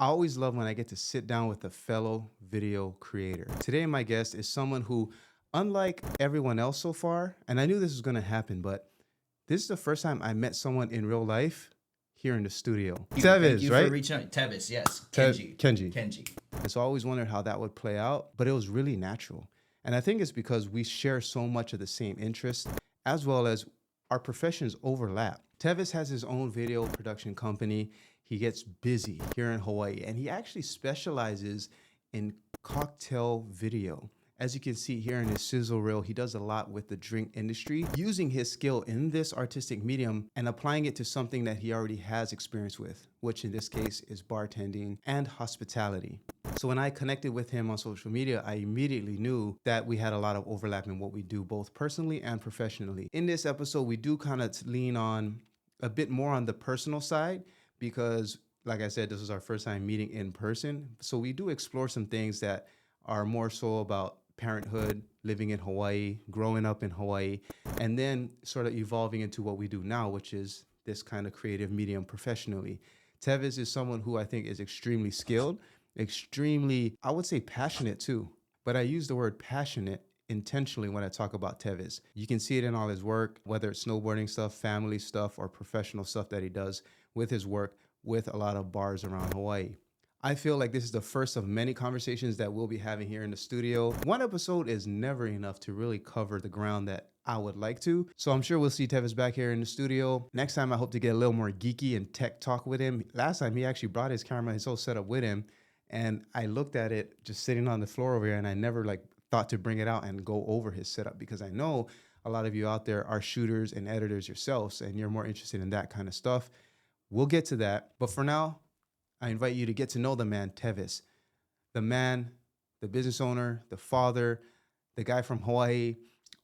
I always love when I get to sit down with a fellow video creator. Today, my guest is someone who, unlike everyone else so far, and I knew this was going to happen, but this is the first time I met someone in real life here in the studio. Thank you right? for reaching out. Teves, yes. Kenji. And so I always wondered how that would play out, but it was really natural. And I think it's because we share so much of the same interests, as well as our professions overlap. Teves has his own video production company. He gets busy here in Hawaii, and he actually specializes in cocktail video. As you can see here in his sizzle reel, he does a lot with the drink industry, using his skill in this artistic medium and applying it to something that he already has experience with, which in this case is bartending and hospitality. So when I connected with him on social media, I immediately knew that we had a lot of overlap in what we do, both personally and professionally. In this episode, we do kind of lean on a bit more on the personal side because, like I said, this is our first time meeting in person. So we do explore some things that are more so about parenthood, living in Hawaii, growing up in Hawaii, and then sort of evolving into what we do now, which is this kind of creative medium professionally. Teves is someone who I think is extremely skilled, extremely, I would say passionate too, but I use the word passionate intentionally when I talk about Teves. You can see it in all his work, whether it's snowboarding stuff, family stuff, or professional stuff that he does with his work with a lot of bars around Hawaii. I feel like this is the first of many conversations that we'll be having here in the studio. One episode is never enough to really cover the ground that I would like to. So I'm sure we'll see Teves back here in the studio. Next time, I hope to get a little more geeky and tech talk with him. Last time, he actually brought his camera, his whole setup with him. And I looked at it just sitting on the floor over here, and I never thought to bring it out and go over his setup because I know a lot of you out there are shooters and editors yourselves, and you're more interested in that kind of stuff. We'll get to that. But for now, I invite you to get to know the man, Teves. The man, the business owner, the father, the guy from Hawaii,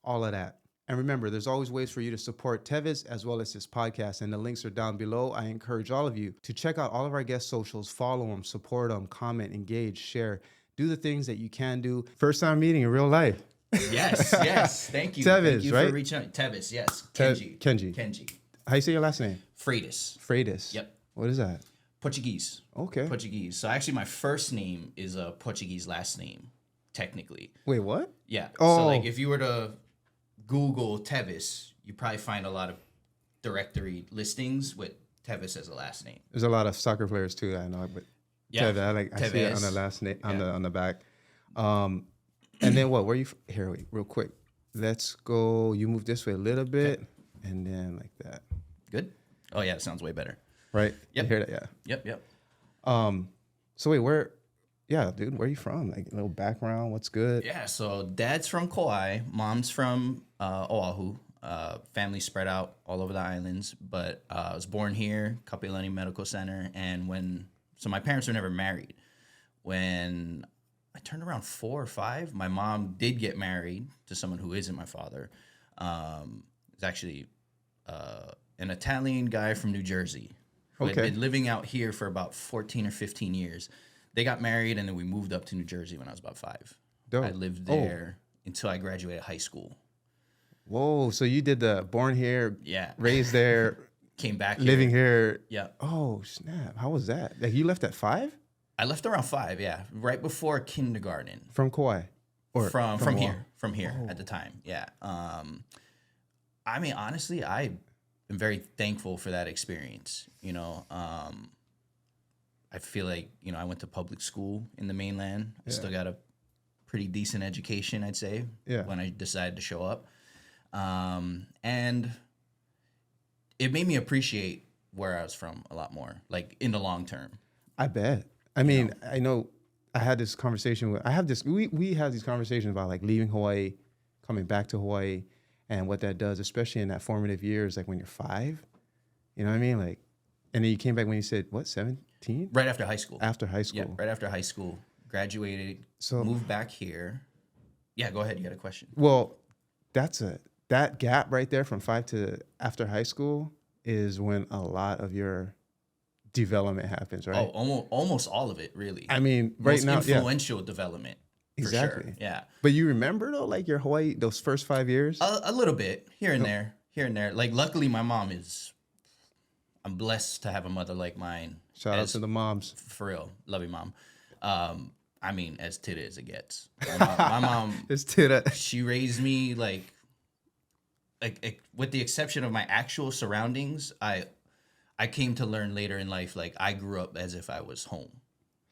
all of that. And remember, there's always ways for you to support Teves as well as his podcast, and the links are down below. I encourage all of you to check out all of our guest socials, follow them, support them, comment, engage, share, do the things that you can do. First time meeting in real life. Yes. Thank you. Teves, Thank you right? for reaching out. Teves, yes. Kenji. How you say your last name? Freitas. Yep. What is that? Portuguese. Okay. Portuguese. So actually my first name is a Portuguese last name, technically. Wait, what? Yeah. Oh. So if you were to Google Teves, you probably find a lot of directory listings with Teves as a last name. There's a lot of soccer players too that I know, but Yeah. Teves, I see it on the last name on the back. And then what? Where you here? Wait, real quick. Let's go. You move this way a little bit, and then like that. Good. Oh yeah, it sounds way better. Right? Yep. You hear that? Yeah. Yep. So wait, where dude, where are you from? Like a little background, what's good? Yeah, so dad's from Kauai, mom's from Oahu. Family spread out all over the islands, but I was born here, Kapilani Medical Center, and my parents were never married. When I turned around 4 or 5, my mom did get married to someone who isn't my father. It's actually an Italian guy from New Jersey who had been living out here for about 14 or 15 years. They got married, and then we moved up to New Jersey when I was about 5. Dope. I lived there until I graduated high school. Whoa, so you did the born here, raised there, came back here. living here. Yeah. Oh, snap. How was that? Like you left at 5? I left around 5, right before kindergarten. From Kauai? Or from here at the time. Yeah. I mean, honestly, I am very thankful for that experience. I feel like, I went to public school in the mainland. I still got a pretty decent education, I'd say, when I decided to show up. And it made me appreciate where I was from a lot more, like in the long term. I bet. I mean, I know I had this conversation we have these conversations about like leaving Hawaii, coming back to Hawaii, and what that does, especially in that formative years, like when you're 5, you know what I mean? Like, and then you came back when you said, what, 17? Right after high school. After high school. Yeah, right after high school. Graduated, moved back here. Yeah, go ahead. You got a question. Well, that gap right there from 5 to after high school is when a lot of your development happens, right? Oh, almost all of it, really. I mean, right now, influential development. Exactly. For sure. Yeah. But you remember though, like your Hawaii, those first 5 years? A little bit here and there. Like, luckily, my mom I'm blessed to have a mother like mine. Shout out to the moms. For real. Love you, mom. I mean, as titty as it gets. My mom, It's titty. she raised me like with the exception of my actual surroundings, I came to learn later in life, like I grew up as if I was home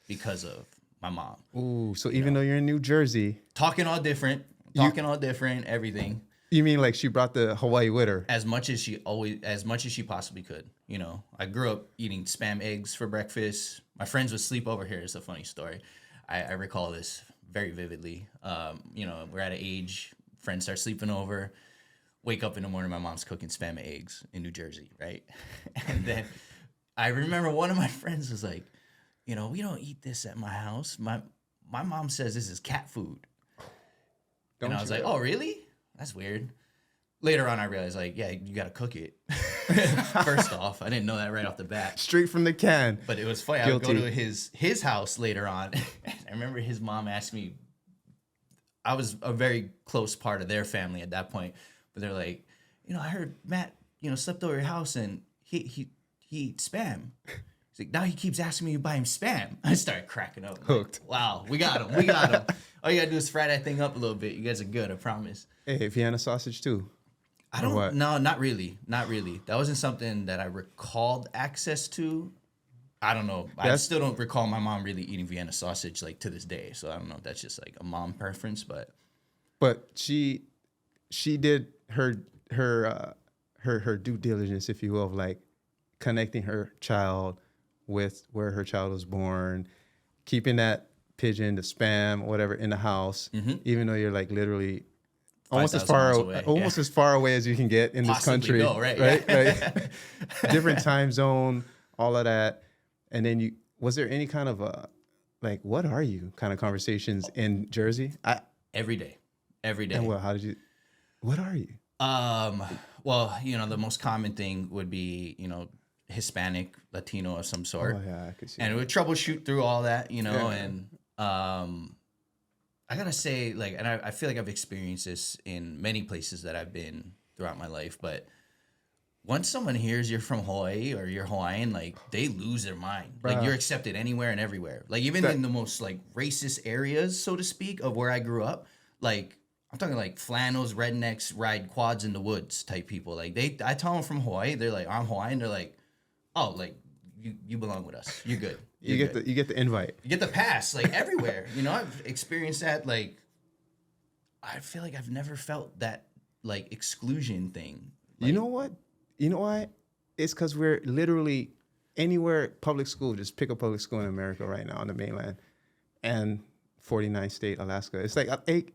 because of my mom. Ooh, so even though you're in New Jersey, talking all different, everything. You mean like she brought the Hawaii with her? As much as she possibly could. You know, I grew up eating Spam eggs for breakfast. My friends would sleep over here. It's a funny story. I recall this very vividly. You know, we're at an age, friends start sleeping over. Wake up in the morning, my mom's cooking Spam eggs in New Jersey, right? And then I remember one of my friends was like, you know, we don't eat this at my house. My mom says this is cat food. And I was like, oh, really? That's weird. Later on, I realized, like, yeah, you got to cook it. First off, I didn't know that right off the bat. Straight from the can. But it was funny. I would go to his house later on. I remember his mom asked me, I was a very close part of their family at that point. But they're like, you know, I heard Matt, you know, slept over your house and he eats Spam. He's like, now he keeps asking me to buy him Spam. I started cracking up. Hooked. Like, wow, we got him. All you got to do is fry that thing up a little bit. You guys are good, I promise. Hey, Vienna sausage too. No, not really. Not really. That wasn't something that I recalled access to. I don't know. I still don't recall my mom really eating Vienna sausage like to this day. So I don't know if that's just like a mom preference, but she did her due diligence, if you will, of like connecting her child with where her child was born, keeping that pigeon, the Spam, whatever, in the house, even though you're like literally almost as far away as you can get in this country, right? Different time zone, all of that. And then was there any kind of like, what are you kind of conversations in Jersey? Every day. And what are you? Well, you know, the most common thing would be, you know, Hispanic, Latino of some sort. Oh yeah, I could see. And it would troubleshoot through all that, you know, and I gotta say, like, and I feel like I've experienced this in many places that I've been throughout my life, but once someone hears you're from Hawaii or you're Hawaiian, like, they lose their mind. Like, you're accepted anywhere and everywhere. Like, even in the most, like, racist areas, so to speak, of where I grew up, like, I'm talking like flannels, rednecks, ride quads in the woods type people. Like, I tell them from Hawaii, they're like, I'm Hawaiian. They're like, oh, like, you belong with us. You're good. You get the invite. You get the pass, like, everywhere. You know, I've experienced that. Like, I feel like I've never felt that, like, exclusion thing. Like, you know what? You know why? It's because we're literally anywhere public school. Just pick a public school in America right now on the mainland, and 49th state, Alaska. It's like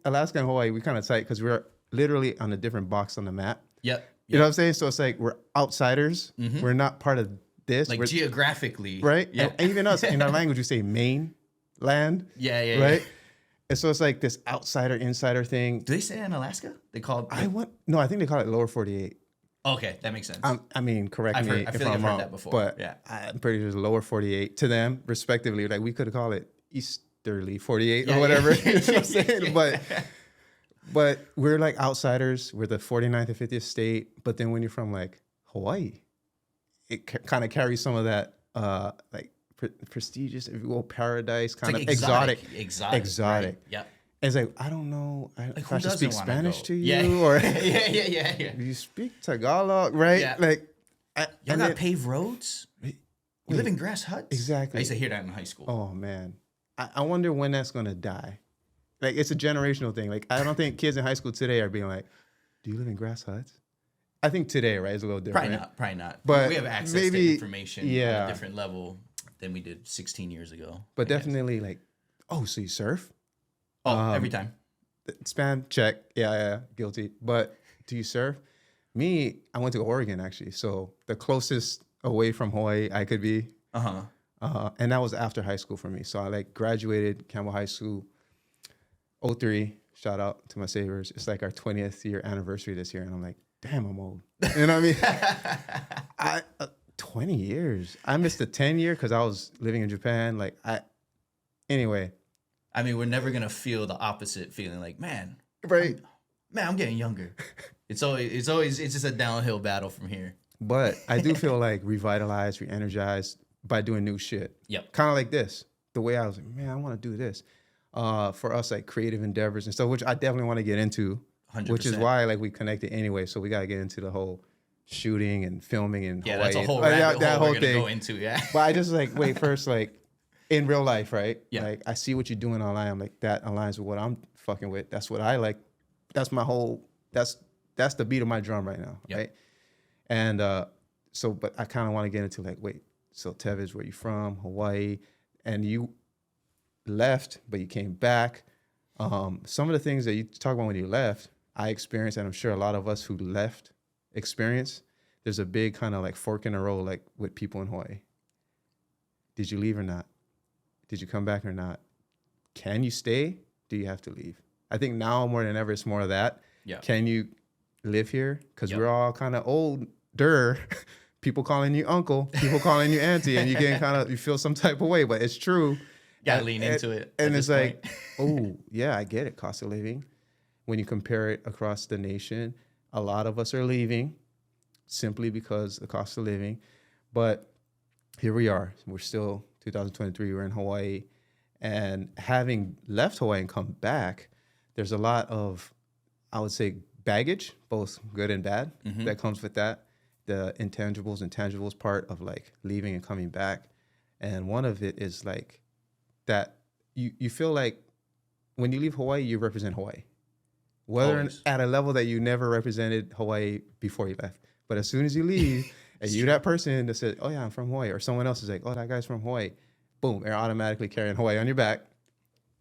Alaska and Hawaii. We kind of tight because we're literally on a different box on the map. Yep. You know what I'm saying? So it's like we're outsiders. Mm-hmm. We're not part of this. Like, geographically, right? Yeah. And even us in our language, we say main land. Yeah. Right. And so it's like this outsider insider thing. Do they say in Alaska? They call it. No, I think they call it lower 48. Okay, that makes sense. I mean, correct me I if feel like I'm I've wrong. heard that before. But yeah. I'm pretty sure it's lower 48 to them, respectively. Like, we could call it easterly 48 or whatever. You know what I'm saying? But we're like outsiders. We're the 49th and 50th state. But then when you're from like Hawaii, it kind of carries some of that like prestigious, if you will, paradise, kind of like exotic. Right? Yeah. It's like, I don't know if I should speak Spanish to you Yeah. or yeah. you speak Tagalog, right? Yeah. Like, y'all got paved roads? You live in grass huts? Exactly. I used to hear that in high school. Oh man, I wonder when that's gonna die. Like, it's a generational thing. Like, I don't think kids in high school today are being like, "Do you live in grass huts?" I think today, right, is a little different. Probably not. But we have access to information on a different level than we did 16 years ago. But definitely, like, oh, so you surf? Oh, every time. Spam, check. Yeah, guilty. But do you surf? Me, I went to Oregon, actually. So the closest away from Hawaii I could be. And that was after high school for me. So I like graduated Campbell High School, 03. Shout out to my savers. It's like our 20th year anniversary this year. And I'm like, damn, I'm old. You know what I mean? 20 years. I missed the 10 year because I was living in Japan. Anyway. I mean, we're never going to feel the opposite feeling like, man, right. I'm getting younger. It's just a downhill battle from here. But I do feel like revitalized, re-energized, by doing new shit. Yep. Kind of like this. The way I was like, man, I want to do this. For us, like creative endeavors and stuff, which I definitely want to get into, 100%. which is why like we connected anyway. So we got to get into the whole shooting and filming in Hawaii. That's a whole that rabbit hole whole we're gonna thing. go into. Yeah. But I just like, wait, first, like in real life, right? Yeah. Like I see what you're doing online. I'm like, that aligns with what I'm fucking with. That's what I like. That's my whole, that's the beat of my drum right now. Yep. Right. And so, but I kind of want to get into like, wait, so Teves, where you from? Hawaii. And you left, but you came back. Some of the things that you talk about when you left, I experienced, and I'm sure a lot of us who left experience. There's a big kind of like fork in the road, like with people in Hawaii. Did you leave or not? Did you come back or not? Can you stay? Do you have to leave? I think now more than ever, it's more of that. Yeah. Can you live here? Because we're all kind of older. People calling you uncle, people calling you auntie, and you getting kind of, you feel some type of way, but it's true. Gotta lean into it. And it's like, oh, yeah, I get it. Cost of living. When you compare it across the nation, a lot of us are leaving simply because the cost of living. But here we are. We're still 2023. We're in Hawaii. And having left Hawaii and come back, there's a lot of, I would say, baggage, both good and bad, that comes with that. The intangibles and tangibles part of like leaving and coming back. And one of it is like that you feel like when you leave Hawaii, you represent Hawaii. Whether at a level that you never represented Hawaii before you left. But as soon as you leave, and you're that person that says, oh yeah, I'm from Hawaii, or someone else is like, oh, that guy's from Hawaii, boom, you're automatically carrying Hawaii on your back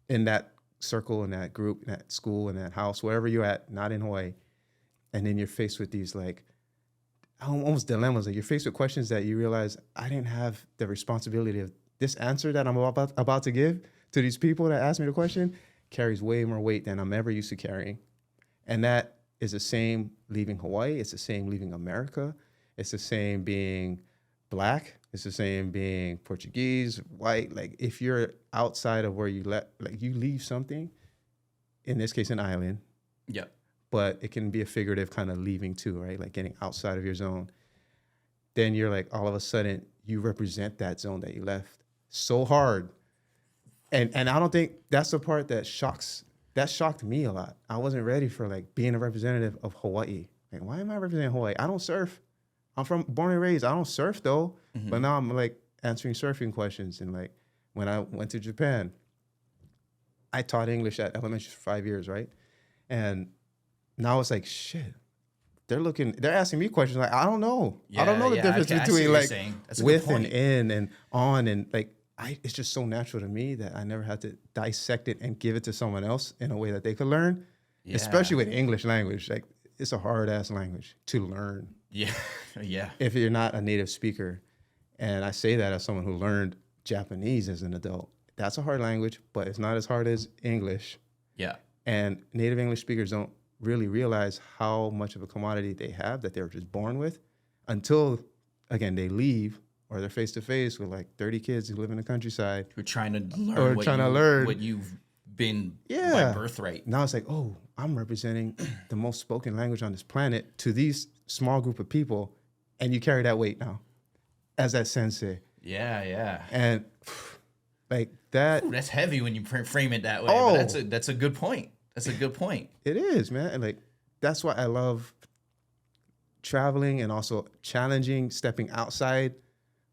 in that circle, in that group, in that school, in that house, wherever you're at, not in Hawaii. And then you're faced with these like almost dilemmas. Like you're faced with questions that you realize I didn't have the responsibility of this answer that I'm about to give to these people that asked me the question carries way more weight than I'm ever used to carrying. And that is the same leaving Hawaii. It's the same leaving America. It's the same being Black. It's the same being Portuguese, white. Like if you're outside of where you like you leave something, in this case, an island. Yeah. But it can be a figurative kind of leaving too, right? Like getting outside of your zone. Then you're like, all of a sudden, you represent that zone that you left so hard. And I don't think that's the part that shocked me a lot. I wasn't ready for like being a representative of Hawaii. Like, why am I representing Hawaii? I don't surf. I'm born and raised. I don't surf though. But now I'm like answering surfing questions. And like when I went to Japan, I taught English at elementary for 5 years, right? And now it's like, shit, they're asking me questions like, I don't know. I don't know the difference between like with and in and on. And like, it's just so natural to me that I never had to dissect it and give it to someone else in a way that they could learn, especially with English language. Like it's a hard ass language to learn. Yeah. Yeah. If you're not a native speaker. And I say that as someone who learned Japanese as an adult. That's a hard language, but it's not as hard as English. Yeah. And native English speakers don't really realize how much of a commodity they have that they were just born with until, again, they leave or they're face to face with like 30 kids who live in the countryside. Who are trying to learn what you've been by birthright. Now it's like, oh, I'm representing the most spoken language on this planet to these small group of people. And you carry that weight now as that sensei. Yeah, yeah. And like that. Ooh, that's heavy when you frame it that way. Oh, but that's a good point. That's a good point. It is, man. And like, that's why I love traveling and also challenging, stepping outside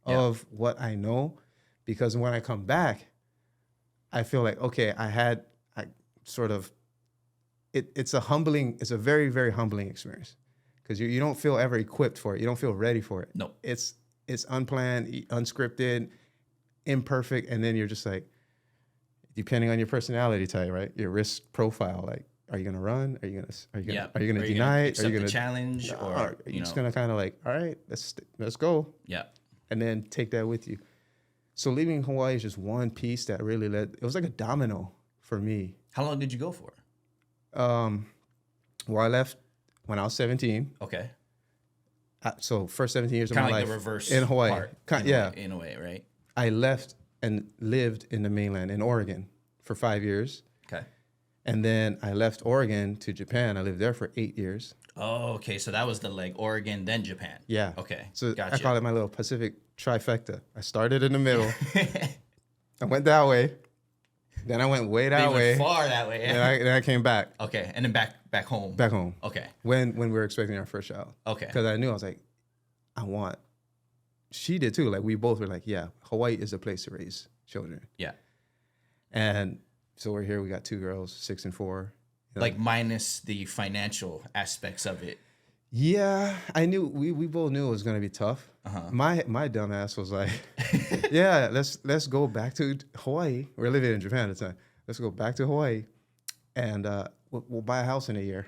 of what I know. Because when I come back, I feel like, okay, it's a very, very humbling experience. Because you don't feel ever equipped for it. You don't feel ready for it. No. It's unplanned, unscripted, imperfect. And then you're just like, depending on your personality type, right? Your risk profile, like, are you gonna run? Are you gonna deny it? Are you gonna challenge? Or are you just gonna kind of like, all right, let's go. Yeah. And then take that with you. So leaving Hawaii is just one piece that really it was like a domino for me. How long did you go for? Well, I left when I was 17. Okay. So first 17 years of my life. life The reverse in Hawaii. Part, in a way, right? I left and lived in the mainland in Oregon for 5 years. Okay. And then I left Oregon to Japan. I lived there for 8 years. Oh, okay. So that was the like Oregon, then Japan. Yeah. Okay. So Gotcha. I call it my little Pacific trifecta. I started in the middle. I went that way. Then I went way that way. Far that way. Yeah. Then I came back. Okay. And then back home. Back home. Okay. When we were expecting our first child. Okay. Because I knew, I was like, she did too. Like we both were like, yeah, Hawaii is a place to raise children. Yeah. And so we're here. We got 2 girls, 6 and 4. You know? Like minus the financial aspects of it. Yeah, I knew we both knew it was gonna be tough. My dumb ass was like, yeah, let's go back to Hawaii. We're living in Japan at the time. Let's go back to Hawaii, and we'll buy a house in a year.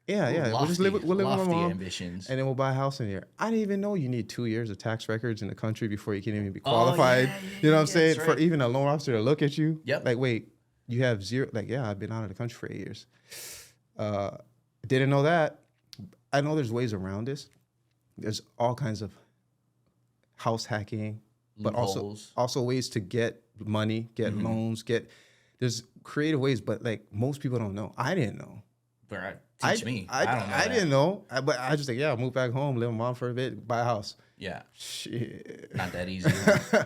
Yeah. We'll just live with my mom, ambitions, and then we'll buy a house in a year. I didn't even know you need 2 years of tax records in the country before you can even be qualified. You know what I'm saying? For even a loan officer to look at you. Yep. Like, wait, you have 0. Like, yeah, I've been out of the country for 8 years. Didn't know that. I know there's ways around this. There's all kinds of house hacking, but also ways to get money, get loans, there's creative ways, but like most people don't know. I didn't know. But teach me. I don't know. I didn't know. But I just like, yeah, move back home, live with mom for a bit, buy a house. Yeah. Shit. Not that easy.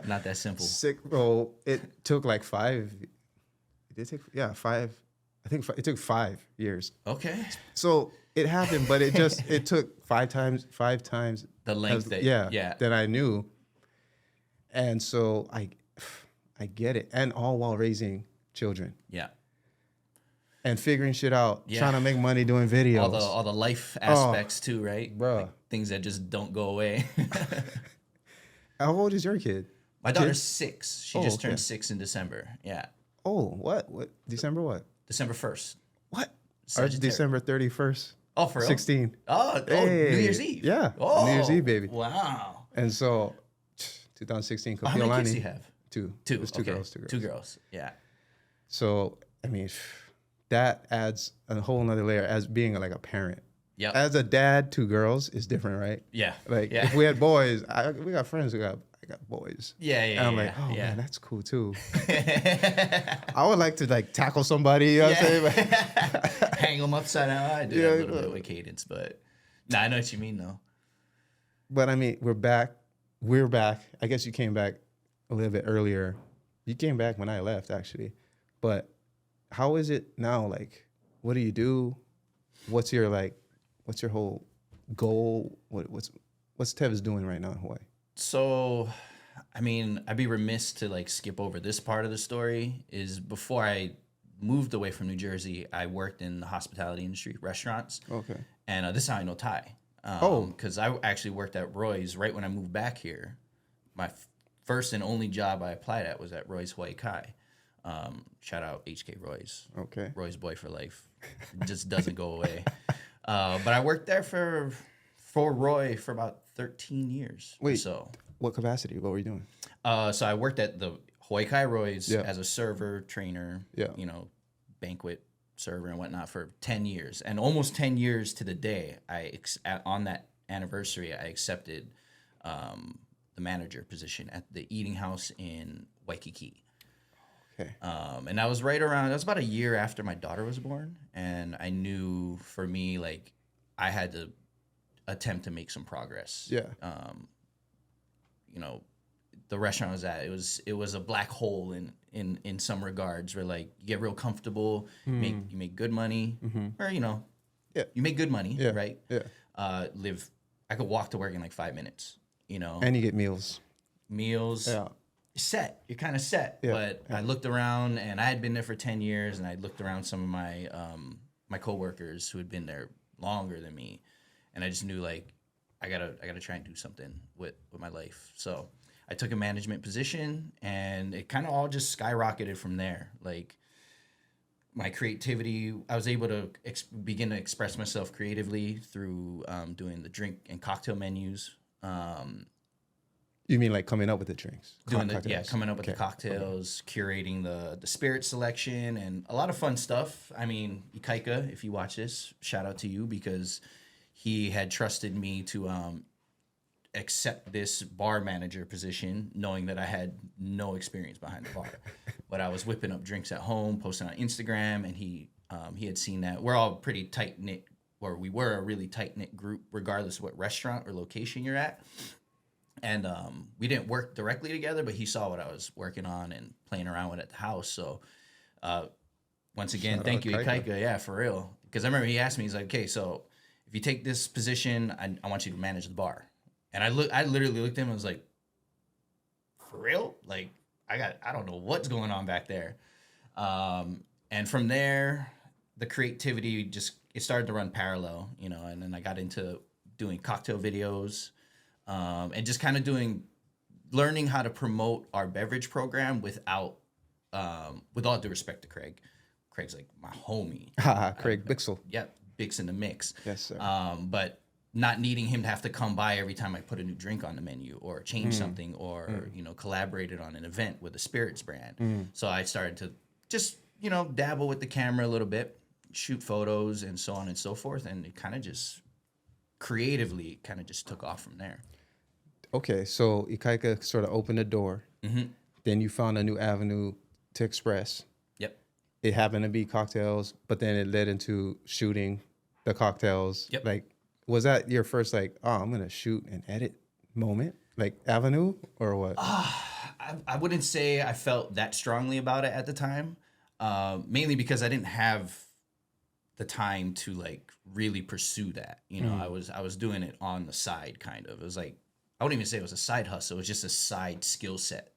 Not that simple. Sick, bro. It took like 5. It did take 5. I think it took 5 years. Okay. So it happened, but it took 5 times the length that I knew. And so I get it. And all while raising children. Yeah. And figuring shit out, trying to make money doing videos. All the life aspects too, right? Bruh. Like things that just don't go away. How old is your kid? My daughter's 6. She just turned 6 in December. Yeah. Oh, what? December what? December 1st. What? Or December 31st. Oh, for real? 16. Oh, hey. New Year's Eve. Yeah. Oh, New Year's Eve, baby. Wow. And so, 2016. How many kids do you have? 2. Two. It's 2 girls. 2 girls. Yeah. So, I mean, that adds a whole nother layer as being like a parent. Yeah. As a dad, 2 girls is different, right? Yeah. Like if we had boys, we got friends who got boys. Yeah. And I'm like, oh man, that's cool too. I would like to like tackle somebody, you know what I'm saying? Hang them upside down. I do that a little bit with Cadence, but I know what you mean though. But I mean, we're back. I guess you came back a little bit earlier. You came back when I left actually. But how is it now? Like, what do you do? What's your whole goal? What's Teves doing right now in Hawaii? So, I mean, I'd be remiss to like skip over this part of the story. Is before I moved away from New Jersey, I worked in the hospitality industry, restaurants. Okay. And this is how I know Thai. Because I actually worked at Roy's right when I moved back here. My first and only job I applied at was at Roy's Hawaii Kai. Shout out HK Roy's. Okay. Roy's boy for life. It just doesn't go away. But I worked there for Roy for about 13 years. Wait, so what capacity? What were you doing? So I worked at the Hawaii Kai Roy's as a server, trainer, banquet server and whatnot for 10 years. And almost 10 years to the day, on that anniversary, I accepted the manager position at the eating house in Waikiki. Okay. And that was that was about a year after my daughter was born. And I knew for me, like, I had to attempt to make some progress. Yeah. The restaurant I was at, it was a black hole in some regards where like you get real comfortable, you make good money, or you make good money, right? Yeah. I could walk to work in like 5 minutes, And you get meals. Yeah. You're kind of set. Yeah. But I looked around and I had been there for 10 years and I looked around some of my my coworkers who had been there longer than me. And I just knew like I gotta try and do something with my life. So I took a management position and it kind of all just skyrocketed from there. Like my creativity, I was able to begin to express myself creatively through doing the drink and cocktail menus. You mean like coming up with the drinks? Coming up with the cocktails, curating the spirit selection, and a lot of fun stuff. I mean, Ikaika, if you watch this, shout out to you because he had trusted me to accept this bar manager position, knowing that I had no experience behind the bar. But I was whipping up drinks at home, posting on Instagram, and he had seen that. We're all a pretty tight-knit we were a really tight knit group, regardless of what restaurant or location you're at. And we didn't work directly together, but he saw what I was working on and playing around with at the house. So once again, Shout thank out you, Kaika. Ikaika. Yeah, for real. Because I remember he asked me, he's like, okay, so if you take this position, I want you to manage the bar. And I literally looked at him and was like, for real? Like, I don't know what's going on back there. And from there, the creativity it started to run parallel, you know, and then I got into doing cocktail videos, and just kind of learning how to promote our beverage program without, with all due respect to Craig. Craig's like my homie. Craig Bixel. Yep, Bix in the mix. Yes, sir. But not needing him to have to come by every time I put a new drink on the menu or change something or, you know, collaborated on an event with a spirits brand. So I started to just, you know, dabble with the camera a little bit, shoot photos and so on and so forth. And it kind of just creatively took off from there. Okay, so Ikaika sort of opened the door. Then you found a new avenue to express. Yep. It happened to be cocktails, but then it led into shooting the cocktails. Yep. Like, was that your first, like, oh, I'm going to shoot and edit moment? Like, avenue or what? I wouldn't say I felt that strongly about it at the time, mainly because I didn't have the time to like really pursue that. You know, I was doing it on the side kind of. It was like, I wouldn't even say it was a side hustle. It was just a side skill set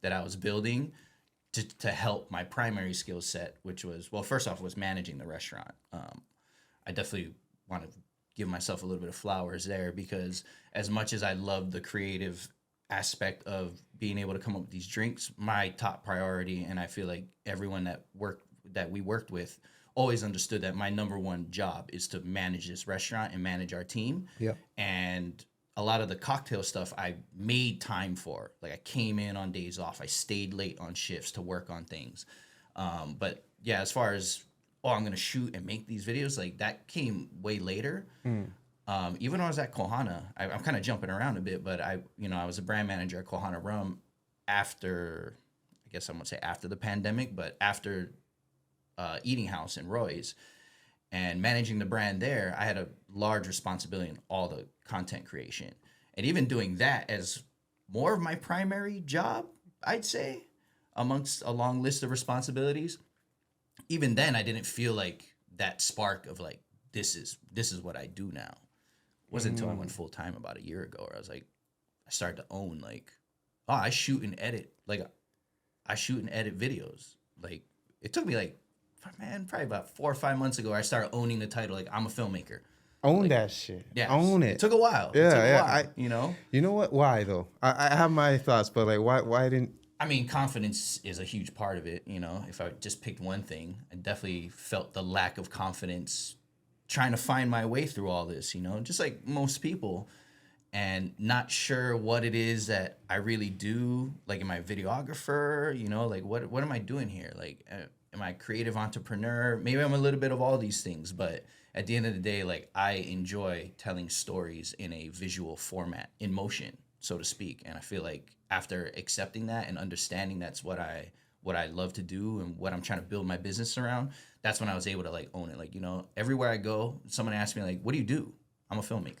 that I was building to help my primary skill set, which was, well, first off, was managing the restaurant. I definitely want to give myself a little bit of flowers there because as much as I love the creative aspect of being able to come up with these drinks, my top priority, and I feel like everyone that we worked with always understood that my number one job is to manage this restaurant and manage our team. Yep. And a lot of the cocktail stuff I made time for. Like I came in on days off. I stayed late on shifts to work on things. But yeah, as far as, I'm going to shoot and make these videos, like that came way later. Even when I was at Kohana, I'm kind of jumping around a bit, but I was a brand manager at Kohana Rum after, I guess I won't say after the pandemic, but after Eating House and Roy's. And managing the brand there, I had a large responsibility in all the content creation. And even doing that as more of my primary job, I'd say, amongst a long list of responsibilities, even then I didn't feel like that spark of like, this is what I do now. It wasn't until I went full time about a year ago where I was like, I started to own like, I shoot and edit. Like I shoot and edit videos. Like it took me like, probably about 4 or 5 months ago, I started owning the title. Like I'm a filmmaker. Own like, that shit. Yeah. Own it. It took a while. Yeah, you know? You know what? Why though? I have my thoughts, but like why didn't I mean, confidence is a huge part of it. You know, if I just picked one thing, I definitely felt the lack of confidence trying to find my way through all this, you know, just like most people, and not sure what it is that I really do. Like, am I a videographer? You know, like what am I doing here? Like, am I a creative entrepreneur? Maybe I'm a little bit of all these things, but at the end of the day, like I enjoy telling stories in a visual format, in motion, so to speak. And I feel like after accepting that and understanding that's what I love to do and what I'm trying to build my business around, that's when I was able to like own it. Like, you know, everywhere I go, someone asks me like, what do you do? I'm a filmmaker.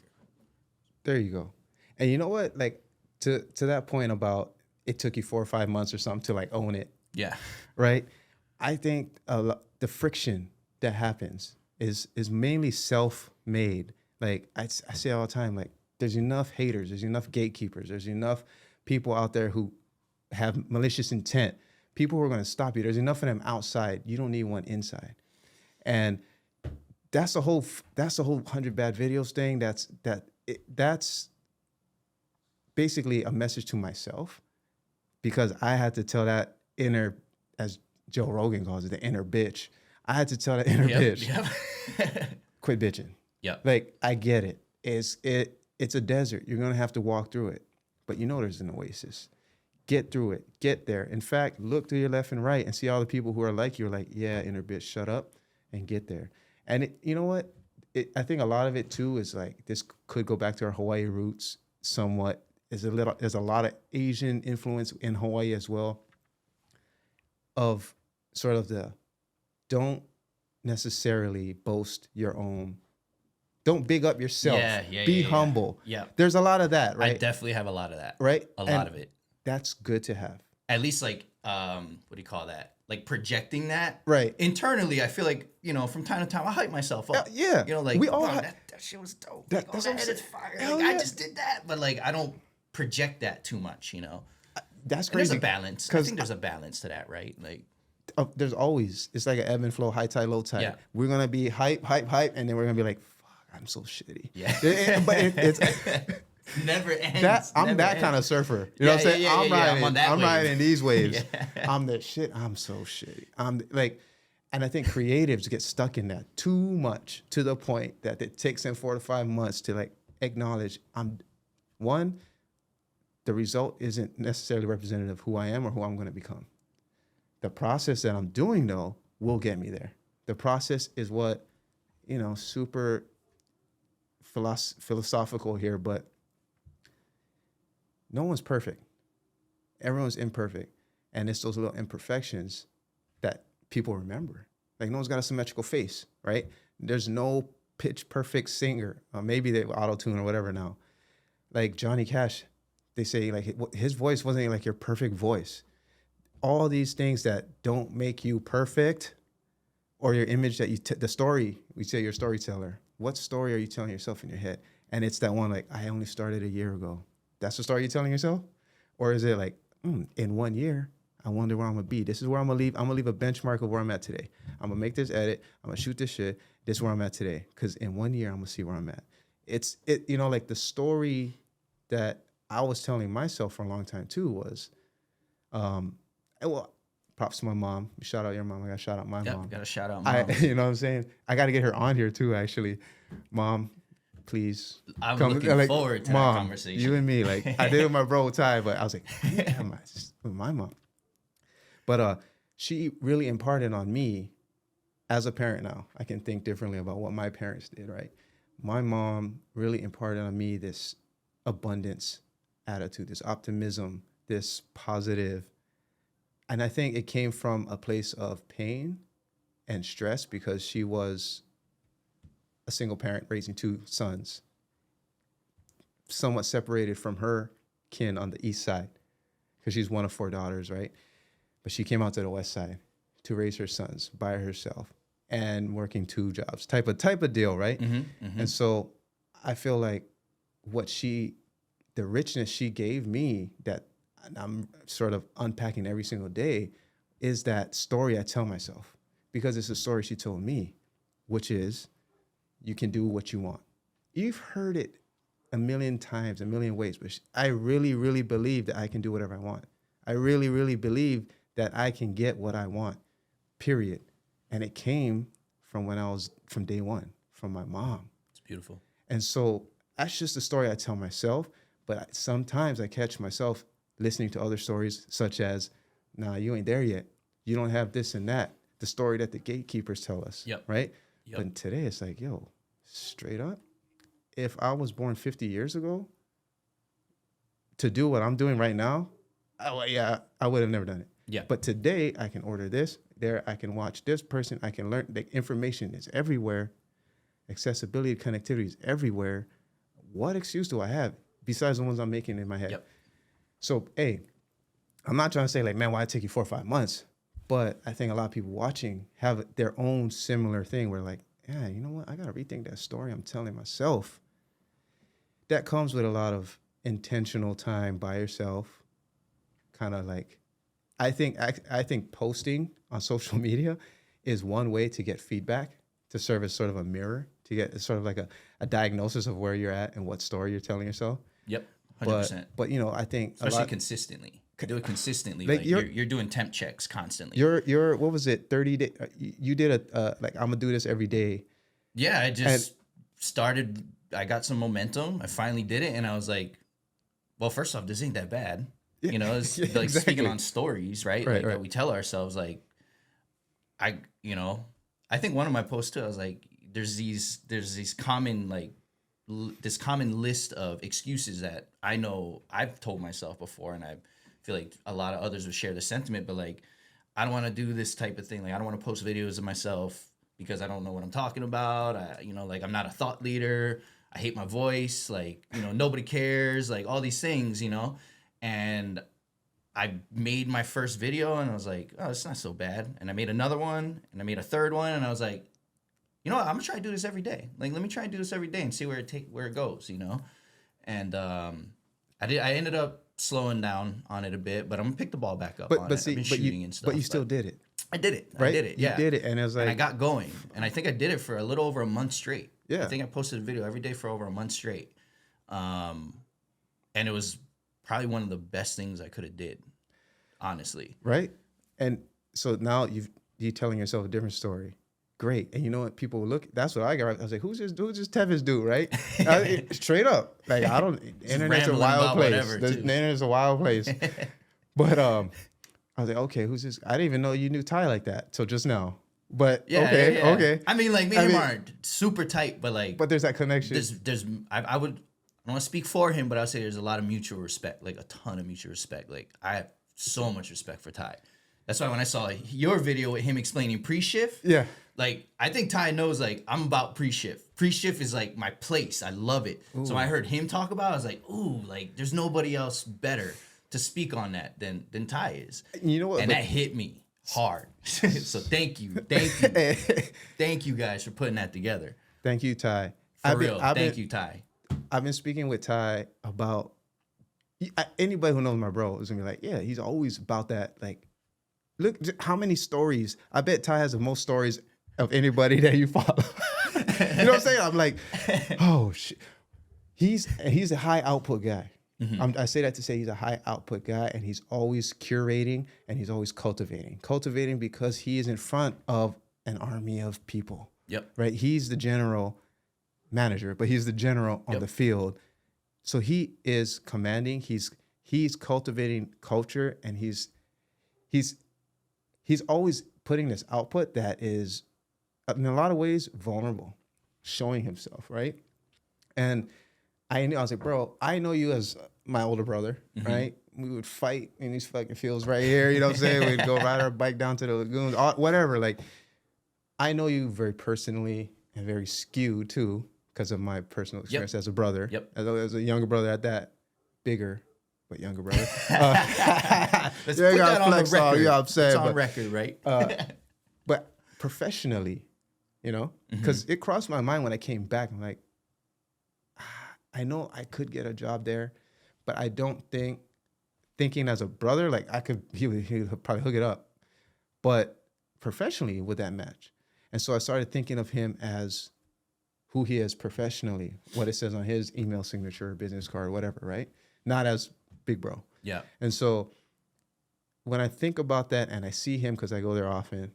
There you go. And you know what? Like to that point about it took you 4 or 5 months or something to like own it. Yeah. Right. I think the friction that happens is mainly self-made. Like I say all the time, like there's enough haters, there's enough gatekeepers, there's enough people out there who have malicious intent, people who are going to stop you. There's enough of them outside. You don't need one inside. And that's the whole 100 bad videos thing. That's basically a message to myself, because I had to tell that inner, as Joe Rogan calls it, the inner bitch. I had to tell that inner bitch, quit bitching. Yeah. Like I get it. It's a desert. You're gonna have to walk through it, but you know there's an oasis. Get through it. Get there. In fact, look to your left and right and see all the people who are like you. Are like, yeah, inner bitch, shut up and get there. And you know what? I think a lot of it too is like, this could go back to our Hawaii roots somewhat. There's a lot of Asian influence in Hawaii as well, of sort of the don't necessarily boast your own Don't big up yourself. Be humble. Yeah. There's a lot of that, right? I definitely have a lot of that. Right? A lot of it. That's good to have. At least like, what do you call that? Like projecting that. Right. Internally, I feel like, from time to time, I hype myself up. Yeah. Like, we all that shit was dope. That's that what edit's fire. Hell Like, yeah. I just did that. But like, I don't project that too much, That's And crazy. there's a balance. I think there's a balance to that, right? Like, there's always, it's like an ebb and flow, high tide, low tide. Yeah. We're going to be hype, and then we're going to be like, fuck, I'm so shitty. Yeah. But it's never ends. I'm that kind of surfer. You know what I'm saying? I'm riding these waves. I'm the shit. I'm so shitty. I'm like, and I think creatives get stuck in that too much to the point that it takes them 4 to 5 months to like acknowledge the result isn't necessarily representative of who I am or who I'm going to become. The process that I'm doing though will get me there. The process is what, super philosophical here, but no one's perfect. Everyone's imperfect. And it's those little imperfections that people remember. Like no one's got a symmetrical face, right? There's no pitch perfect singer. Maybe they auto-tune or whatever now. Like Johnny Cash, they say like his voice wasn't like your perfect voice. All these things that don't make you perfect, or your image that the story, we say you're a storyteller. What story are you telling yourself in your head? And it's that one like, I only started a year ago. That's the story you're telling yourself? Or is it like, in 1 year, I wonder where I'm gonna be. This is where I'm gonna leave. I'm gonna leave a benchmark of where I'm at today. I'm gonna make this edit. I'm gonna shoot this shit. This is where I'm at today. Because in 1 year, I'm gonna see where I'm at. It's like the story that I was telling myself for a long time too was, props to my mom. Shout out your mom. I gotta shout out my mom. Gotta shout out mom. You know what I'm saying? I gotta get her on here too, actually. Mom, please. I'm looking forward to that conversation. You and me, like I did with my bro Ty, but I was like, with my mom. But she really imparted on me as a parent now. I can think differently about what my parents did, right? My mom really imparted on me this abundance attitude, this optimism, this positive. And I think it came from a place of pain and stress because she was a single parent raising 2 sons, somewhat separated from her kin on the east side because she's one of 4 daughters, right? But she came out to the west side to raise her sons by herself and working 2 jobs, type of deal, right? And so I feel like the richness she gave me that I'm sort of unpacking every single day is that story I tell myself, because it's a story she told me, which is you can do what you want. You've heard it a million times, a million ways, but I really, really believe that I can do whatever I want. I really, really believe that I can get what I want, period. And it came from day one, from my mom. It's beautiful. And so that's just a story I tell myself, but sometimes I catch myself listening to other stories such as, nah, you ain't there yet. You don't have this and that. The story that the gatekeepers tell us, right? Yep. But today it's like, yo, straight up, if I was born 50 years ago to do what I'm doing right now, I would have never done it. Yeah. But today I can order this, I can watch this person, I can learn. The information is everywhere. Accessibility, connectivity is everywhere. What excuse do I have besides the ones I'm making in my head? Yep. So, hey, I'm not trying to say like, man, why it take you 4 or 5 months? But I think a lot of people watching have their own similar thing where like, yeah, you know what? I got to rethink that story I'm telling myself. That comes with a lot of intentional time by yourself. Kind of like, I think posting on social media is one way to get feedback, to serve as sort of a mirror, to get sort of like a diagnosis of where you're at and what story you're telling yourself. Yep, 100%. But I think especially consistently. Do it consistently. Like you're doing temp checks constantly. You're what was it? 30 days. You did like I'm gonna do this every day. Yeah, I just started. I got some momentum. I finally did it, and I was like, well, first off, this ain't that bad. It's like exactly. Speaking on stories, right? Right. That we tell ourselves, like, I think one of my posts too, I was like, there's these common like this common list of excuses that I know I've told myself before, and I feel like a lot of others would share the sentiment, but like, I don't want to do this type of thing. Like, I don't want to post videos of myself because I don't know what I'm talking about. Like I'm not a thought leader. I hate my voice. Like, nobody cares. Like all these things, and I made my first video and I was like, oh, it's not so bad. And I made another one and I made a third one and I was like, you know what? I'm gonna try to do this every day. Like, let me try and do this every day and see where it goes, And I ended up slowing down on it a bit, but I'm gonna pick the ball back up on it. I've been shooting and stuff. But you still did it. I did it. Right? I did it. Yeah. You did it, and it was like, and I got going, and I think I did it for a little over a month straight. Yeah. I think I posted a video every day for over a month straight, and it was probably one of the best things I could have did, honestly. Right. And so now you're telling yourself a different story. Great. And you know what? People will look. That's what I got. I was like, who's this Teves dude? Right. Straight up. Like, I don't. Internet's a wild place. The internet's a wild place. But I was like, okay, who's this? I didn't even know you knew Ty like that till just now. But okay. I mean, like, me and him aren't super tight, but like, but there's that connection. I don't want to speak for him, but I would say there's a lot of mutual respect, like a ton of mutual respect. Like, I have so much respect for Ty. That's why when I saw your video with him explaining pre-shift, yeah, like, I think Ty knows, like, I'm about pre-shift. Pre-shift is like my place. I love it. Ooh. So when I heard him talk about it, I was like, ooh, like, there's nobody else better to speak on that than Ty is. You know what? And that hit me hard. So thank you guys for putting that together. Thank you, Ty. Thank you, Ty. I've been speaking with Ty about anybody who knows my bro is gonna be like, yeah, he's always about that. Like, look how many stories. I bet Ty has the most stories of anybody that you follow. You know what I'm saying? I'm like, oh shit. He's a high output guy. Mm-hmm. I say that to say he's a high output guy, and he's always curating and he's always cultivating because he is in front of an army of people. Yep. Right. He's the general manager, but he's the general on the field. So he is commanding. He's cultivating culture, and he's always putting this output that is, in a lot of ways, vulnerable, showing himself, right? And I was like, bro, I know you as my older brother, mm-hmm. right? We would fight in these fucking fields right here, you know what I'm saying? We'd go ride our bike down to the lagoons, whatever. Like, I know you very personally and very skewed too, because of my personal experience as a brother. Yep. As a younger brother at that, bigger but younger brother. Let's put that on the record. Yeah, I'm saying, it's on record, right? But professionally, because it crossed my mind when I came back. I'm like, I know I could get a job there, but I don't thinking as a brother, like he would probably hook it up. But professionally, would that match? And so I started thinking of him as who he is professionally, what it says on his email signature, business card, whatever, right? Not as big bro. Yeah. And so when I think about that and I see him, because I go there often,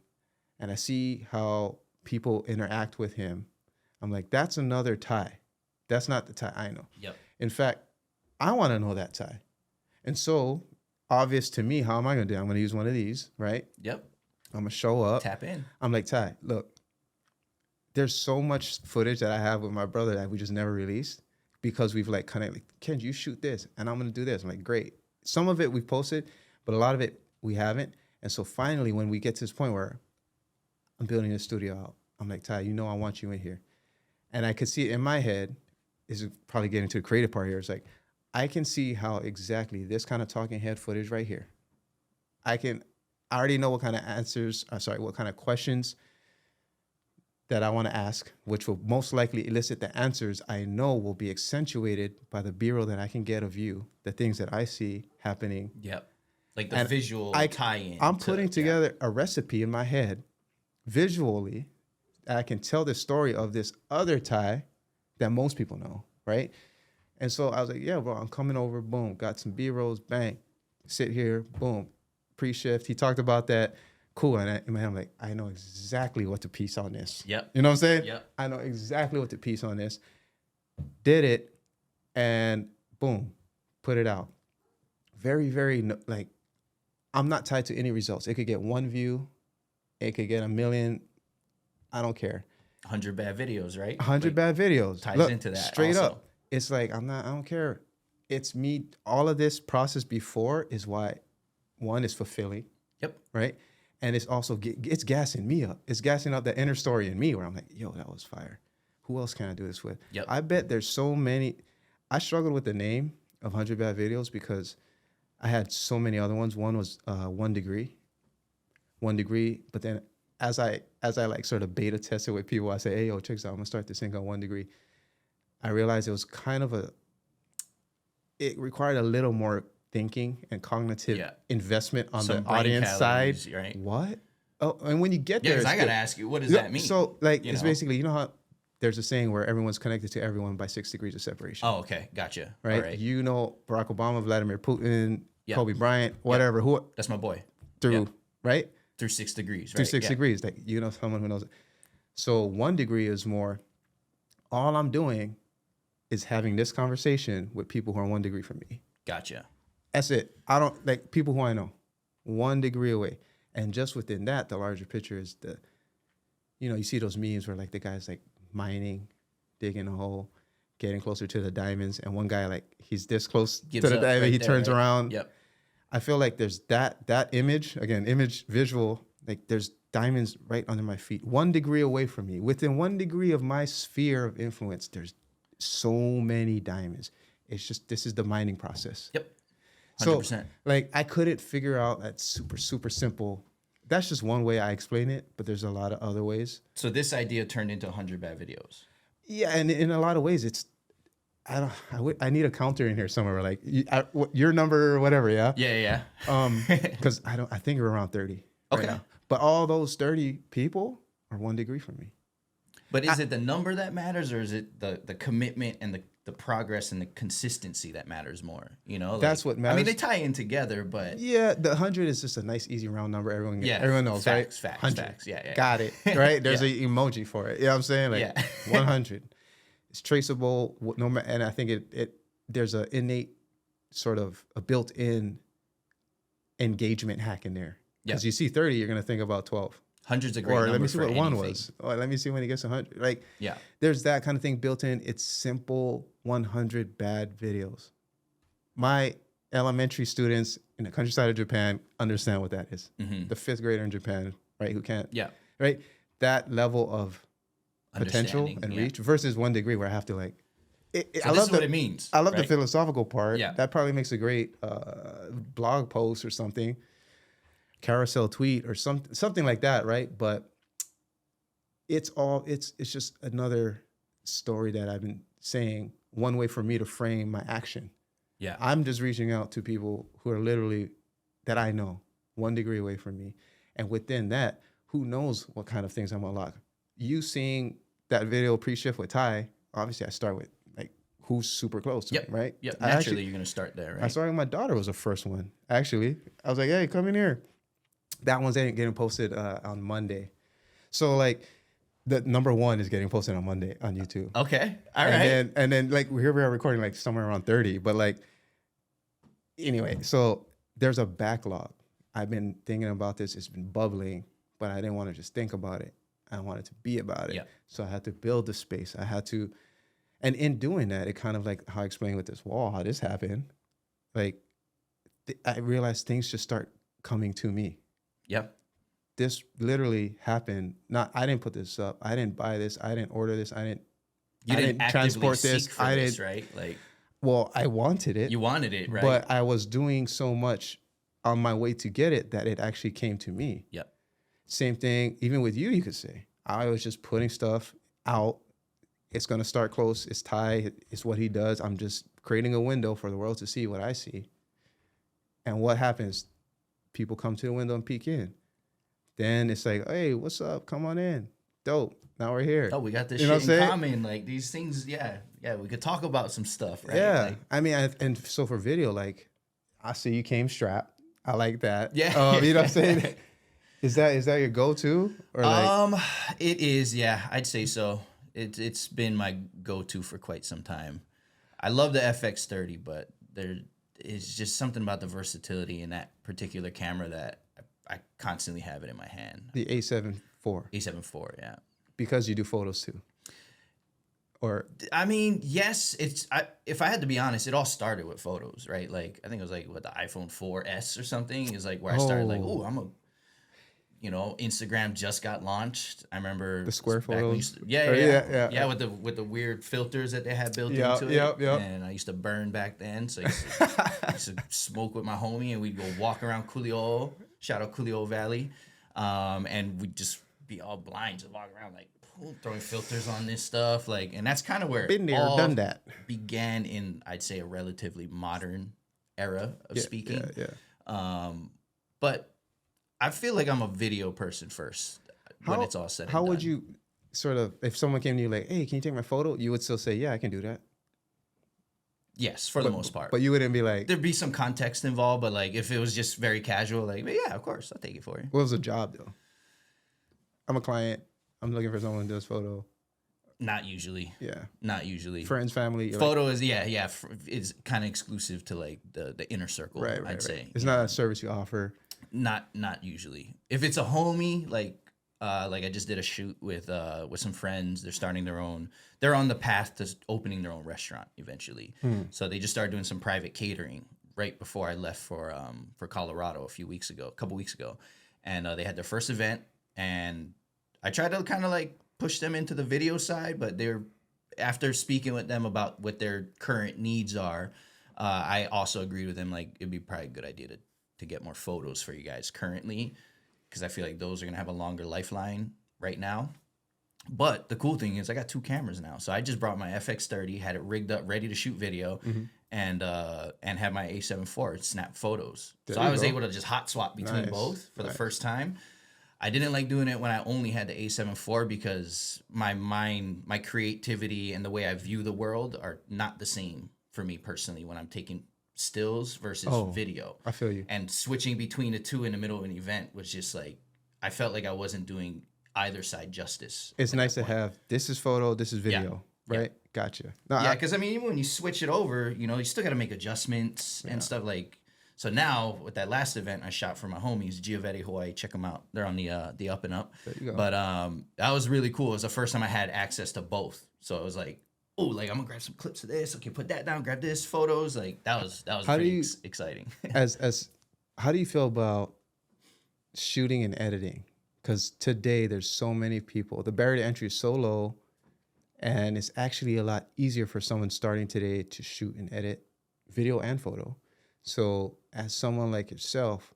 and I see how people interact with him, I'm like, that's another Ty. That's not the Ty I know. Yep. In fact, I want to know that Ty. And so, obvious to me, how am I going to do it? I'm going to use one of these, right? Yep. I'm going to show up. Tap in. I'm like, Ty, look, there's so much footage that I have with my brother that we just never released because we've like kind of like, Ken, you shoot this and I'm going to do this. I'm like, great. Some of it we've posted, but a lot of it we haven't. And so finally, when we get to this point where I'm building a studio out, I'm like, Ty, I want you in here. And I could see it in my head. This is probably getting to the creative part here. It's like, I can see how exactly this kind of talking head footage right here. I already know what kind of questions that I want to ask, which will most likely elicit the answers I know will be accentuated by the B-roll that I can get of you, the things that I see happening. Yep. Like the visual tie-in. I'm putting together a recipe in my head, visually, I can tell the story of this other Ty that most people know, right? And so I was like, yeah, bro, I'm coming over, boom, got some B-rolls, bang, sit here, boom, pre-shift. He talked about that, cool. And in my head, I'm like, I know exactly what to piece on this. Yep. You know what I'm saying? Yep. I know exactly what to piece on this. Did it, and boom, put it out. Very, very, like, I'm not tied to any results. It could get 1 view. It could get 1 million. I don't care. 100 bad videos, right? 100 bad videos. Ties into that. Straight also. up. It's like, I don't care. It's me. All of this process before is why, one, is fulfilling. Yep. Right? And it's also it's gassing me up. It's gassing up the inner story in me where I'm like, yo, that was fire. Who else can I do this with? Yep. I bet there's so many. I struggled with the name of 100 Bad Videos because I had so many other ones. One was 1 Degree. 1 Degree. But then as I like sort of beta test it with people, I say, hey, yo, check this out. I'm going to start this thing on 1 Degree. I realized it was kind of it required a little more thinking and cognitive investment on Some the brain audience side. calories, right? What? Oh, and when you get there, because I got to ask you, what does that mean? So, like, it's know? basically, you know how there's a saying where everyone's connected to everyone by 6 degrees of separation. Oh, okay. Gotcha. Right? All right. You know Barack Obama, Vladimir Putin, Yep. Kobe Bryant, whatever. Yep. Who That's my boy. through, Yep. right? Through 6 degrees, right? Through 6 degrees. Like, you know someone who knows it. So 1 degree is more, all I'm doing is having this conversation with people who are 1 degree from me. Gotcha. That's it. I don't, like, people who I know, 1 degree away. And just within that, the larger picture is you see those memes where, like, the guy's, like, mining, digging a hole, getting closer to the diamonds. And one guy, like, he's this close to the diamond. Right he there, turns right? around. Yep. I feel like there's that image, again, image, visual, like, there's diamonds right under my feet, 1 degree away from me. Within 1 degree of my sphere of influence, there's so many diamonds. It's just, this is the mining process. Yep. 100%. So, like, I couldn't figure out that super, super simple. That's just one way I explain it, but there's a lot of other ways. So this idea turned into 100 Bad Videos. Yeah, and in a lot of ways, it's, I need a counter in here somewhere, like, your number or whatever, yeah? Yeah. Because I think we're around 30 Okay. right now. But all those 30 people are 1 degree from me. But is it the number that matters, or is it the commitment and the progress and the consistency that matters more? You know, That's what matters. I mean, they tie in together, but Yeah, the 100 is just a nice, easy round number. Everyone knows, facts, right? Facts, 100. facts. Yeah. Got it, right? There's an emoji for it. You know what I'm saying? Like, Yeah. 100. It's traceable, no matter, and I think there's an innate sort of a built-in engagement hack in there. Because you see 30, you're gonna think about 12. 100's a great Or number. let me see for what one anything. was. Or let me see when he gets 100. Like, Yeah. there's that kind of thing built in. It's simple 100 bad videos. My elementary students in the countryside of Japan understand what that is. Mm-hmm. The 5th grader in Japan, right, who can't, Yeah. right? That level of potential Understanding, and yeah. reach versus 1 degree where I have to, like, So this is what it means. I love the right? philosophical part. Yeah. That probably makes a great blog post or something, carousel tweet or something like that, right? But it's just another story that I've been saying, one way for me to frame my action. Yeah. I'm just reaching out to people who are literally, that I know, 1 degree away from me. And within that, who knows what kind of things I'm gonna unlock. You seeing that video pre-shift with Ty, obviously I start with, like, who's super close to Yep. him, right? Yep. I Naturally, you're going to start there, I right? started with my daughter was the first one, actually. I was like, hey, come in here. That one's getting posted on Monday. So, like, the number 1 is getting posted on Monday on YouTube. Okay. All right. And then like, here we are recording, like, somewhere around 30. But, like, anyway, so there's a backlog. I've been thinking about this. It's been bubbling, but I didn't want to just think about it. I wanted to be about it. Yep. So I had to build the space. I had to, and in doing that, it kind of like how I explained with this wall, how this happened. Like, I realized things just start coming to me. Yep. This literally happened. I didn't put this up. I didn't buy this. I didn't order this. You didn't actively transport this. seek for this, right? Like, Well, I wanted it. you wanted it, right? But I was doing so much on my way to get it that it actually came to me. Yep. Same thing, even with you could say. I was just putting stuff out. It's going to start close. It's Ty. It's what he does. I'm just creating a window for the world to see what I see. And what happens? People come to the window and peek in. Then it's like, hey, what's up? Come on in. Dope. Now we're here. Oh, we got this You know shit what I'm in saying? common. Like, these things, yeah, we could talk about some stuff, right? Yeah. Like, I mean, and so for video, like, I see you came strapped. I like that. Yeah. You know what I'm saying? Is that your go-to? Or like, it is, yeah, I'd say so. It's been my go-to for quite some time. I love the FX30, but there is just something about the versatility in that particular camera that I constantly have it in my hand. the A7 IV, A7 IV, yeah. because you do photos too. Or I mean, yes, if I had to be honest, it all started with photos, right? Like, I think it was like, what, the iPhone 4S or something is like where I started like, Oh. oh, Instagram just got launched. I remember The square back when we photos. used to- yeah, Yeah. with the weird filters that they had built Yep, into yep, it. yep. And I used to burn back then, so I used to smoke with my homie, and we'd go walk around Coolio. Shout out Coolio Valley, and we'd just be all blind, just walk around like throwing filters on this stuff, like, and that's kind of where Been it there, all done that. began in, I'd say, a relatively modern era of speaking. But I feel like I'm a video person first when it's all said and How done. would you sort of, if someone came to you like, hey, can you take my photo? You would still say, yeah, I can do that. Yes, for the most part. But you wouldn't be like, There'd be some context involved, but like if it was just very casual, like, yeah, of course, I'll take it for you. what was the job though? I'm a client. I'm looking for someone to do this photo. Not usually. Yeah. Not usually. Friends, family. you're Photo is is kind of exclusive to like the inner circle. like, I'd say it's not a service you offer. not usually. If it's a homie, like I just did a shoot with some friends. They're starting their own. They're on the path to opening their own restaurant eventually. So they just started doing some private catering right before I left for Colorado a couple weeks ago, and they had their first event, and I tried to kind of like push them into the video side, but after speaking with them about what their current needs are, I also agreed with them like it'd be probably a good idea to get more photos for you guys currently, because I feel like those are gonna have a longer lifeline right now. But the cool thing is I got 2 cameras now, so I just brought my FX30, had it rigged up, ready to shoot video, and had my A7 IV snap photos. There so you I was go. able to just hot swap between Nice. both for the first time. I didn't like doing it when I only had the A7 IV because my mind, my creativity, and the way I view the world are not the same for me personally when I'm taking stills versus video. I feel you. And switching between the two in the middle of an event was just like, I felt like I wasn't doing either side justice. It's nice to have, this is photo, this is video, right? Gotcha. No, Yeah, because I mean, even when you switch it over, you still got to make adjustments and stuff like. So now with that last event I shot for my homies, Giovanetti Hawaii, check them out. They're on the Up and Up. There you go. But that was really cool. It was the first time I had access to both. So it was like, oh, like I'm gonna grab some clips of this. Okay, put that down. Grab this photos. Like that was pretty exciting. as how do you feel about shooting and editing? Because today there's so many people. The barrier to entry is so low, and it's actually a lot easier for someone starting today to shoot and edit video and photo. So as someone like yourself,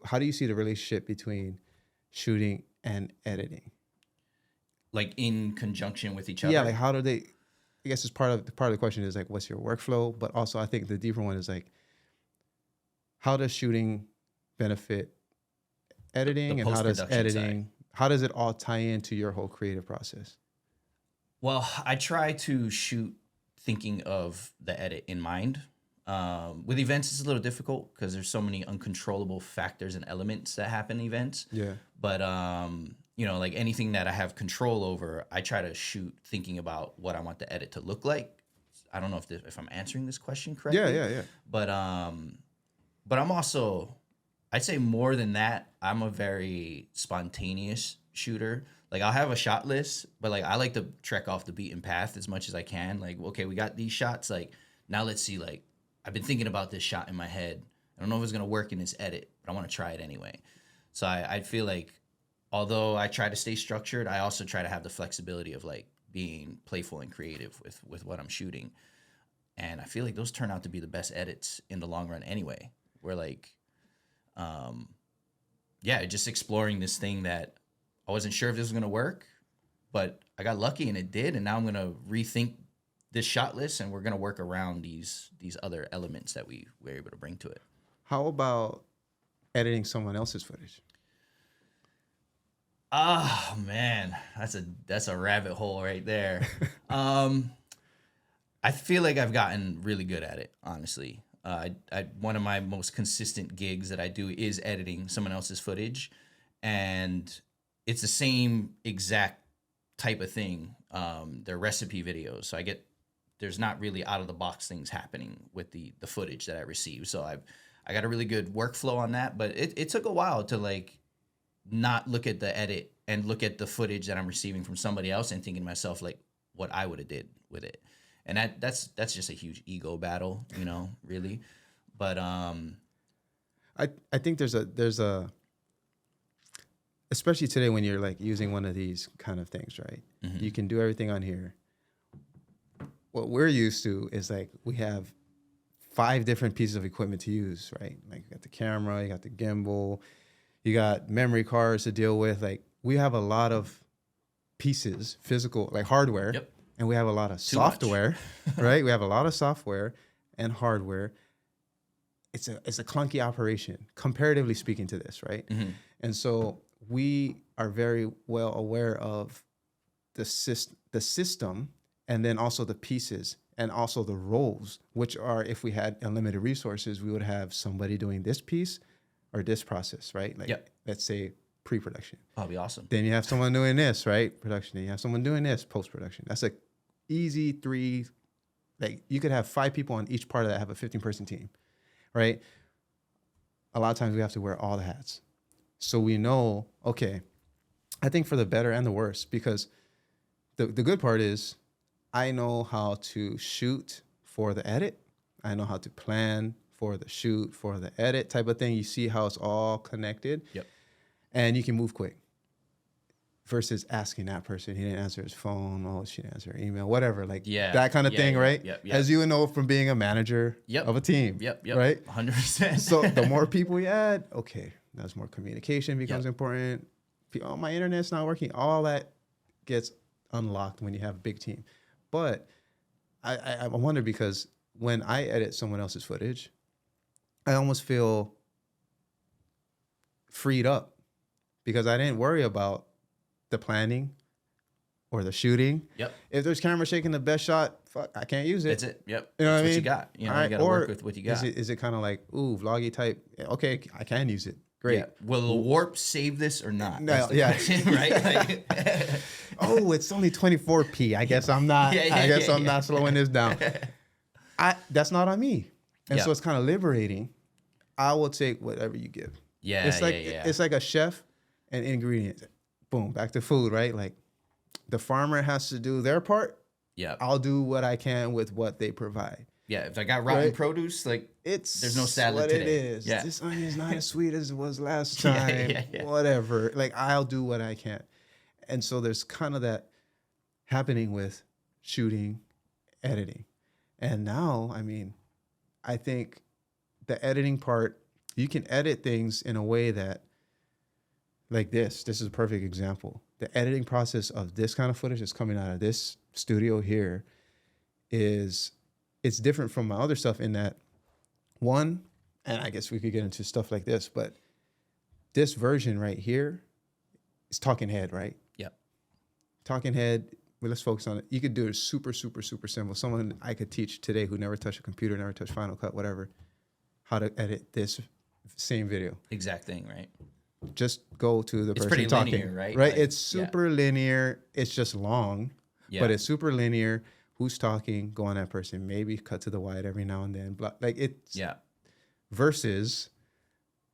how do you see the relationship between shooting and editing? Like in conjunction with each other. Yeah, like how do they? I guess it's part of the question is like, what's your workflow? But also, I think the deeper one is like, how does shooting benefit editing, and how does editing? How does it all tie into your whole creative process? Well, I try to shoot thinking of the edit in mind. With events, it's a little difficult because there's so many uncontrollable factors and elements that happen in events. Yeah. But like anything that I have control over, I try to shoot thinking about what I want the edit to look like. I don't know if I'm answering this question correctly. Yeah. But I'm also, I'd say more than that, I'm a very spontaneous shooter. Like I'll have a shot list, but like I like to trek off the beaten path as much as I can. Like, okay, we got these shots. Like now let's see, like I've been thinking about this shot in my head. I don't know if it's going to work in this edit, but I want to try it anyway. So I feel like although I try to stay structured, I also try to have the flexibility of like being playful and creative with what I'm shooting. And I feel like those turn out to be the best edits in the long run anyway. We're like, just exploring this thing that I wasn't sure if this was going to work, but I got lucky and it did. And now I'm going to rethink this shot list, and we're going to work around these other elements that we were able to bring to it. How about editing someone else's footage? Oh man, that's a rabbit hole right there. I feel like I've gotten really good at it, honestly. One of my most consistent gigs that I do is editing someone else's footage, and it's the same exact type of thing. They're recipe videos, so there's not really out of the box things happening with the footage that I receive. So I got a really good workflow on that, but it took a while to like not look at the edit and look at the footage that I'm receiving from somebody else and thinking to myself like what I would have did with it. And that's just a huge ego battle, really. But I think there's a especially today when you're like using one of these kind of things, right? You can do everything on here. What we're used to is like we have 5 different pieces of equipment to use, right? Like you got the camera, you got the gimbal, you got memory cards to deal with. Like we have a lot of pieces, physical, like hardware, and we have a lot of software, right? We have a lot of software and hardware. It's a clunky operation, comparatively speaking to this, right? And so we are very well aware of the system, and then also the pieces, and also the roles, which are, if we had unlimited resources, we would have somebody doing this piece or this process, right? Like, let's say pre-production. That'd be awesome. Then you have someone doing this, right? Production. Then you have someone doing this, post-production. That's a easy 3, like you could have 5 people on each part of that, have a 15-person team, right? A lot of times we have to wear all the hats. So we know, okay, I think for the better and the worse, because the good part is I know how to shoot for the edit. I know how to plan for the shoot, for the edit type of thing. You see how it's all connected. And you can move quick. Versus asking that person, he didn't answer his phone, oh, she didn't answer her email, whatever, like that kind of thing, right? As you know from being a manager of a team, right? 100%. So the more people you add, okay, that's more communication becomes important. Oh, my internet's not working. All that gets unlocked when you have a big team. But I wonder, because when I edit someone else's footage, I almost feel freed up because I didn't worry about the planning or the shooting. If there's camera shaking the best shot, fuck, I can't use it. That's it. You know what I mean? what you got. You know, you got to work with what you got. Is it kind of like, ooh, vloggy type? Okay, I can use it. Great. Will the warp save this or not? No, question, right? Like, oh, it's only 24p. I guess I'm not. I guess I'm not slowing this down. That's not on me, and so it's kind of liberating. I will take whatever you give. It's like a chef and ingredients. Boom, back to food, right? Like the farmer has to do their part. I'll do what I can with what they provide. If I got rotten produce, like there's no salad what today. It is. This onion's not as sweet as it was last time. Whatever. Like I'll do what I can. And so there's kind of that happening with shooting, editing. And now, I mean, I think the editing part, you can edit things in a way that, like this is a perfect example. The editing process of this kind of footage that's coming out of this studio here it's different from my other stuff in that, one, and I guess we could get into stuff like this, but this version right here is talking head, right? Talking head, well, let's focus on it. You could do it super, super, super simple. Someone I could teach today who never touched a computer, never touched Final Cut, whatever, how to edit this same video. Exact thing, right? Just go to the person pretty talking, linear, right? Right? Like, it's super linear. It's just long, but it's super linear. Who's talking? Go on that person. Maybe cut to the wide every now and then. Like it's versus,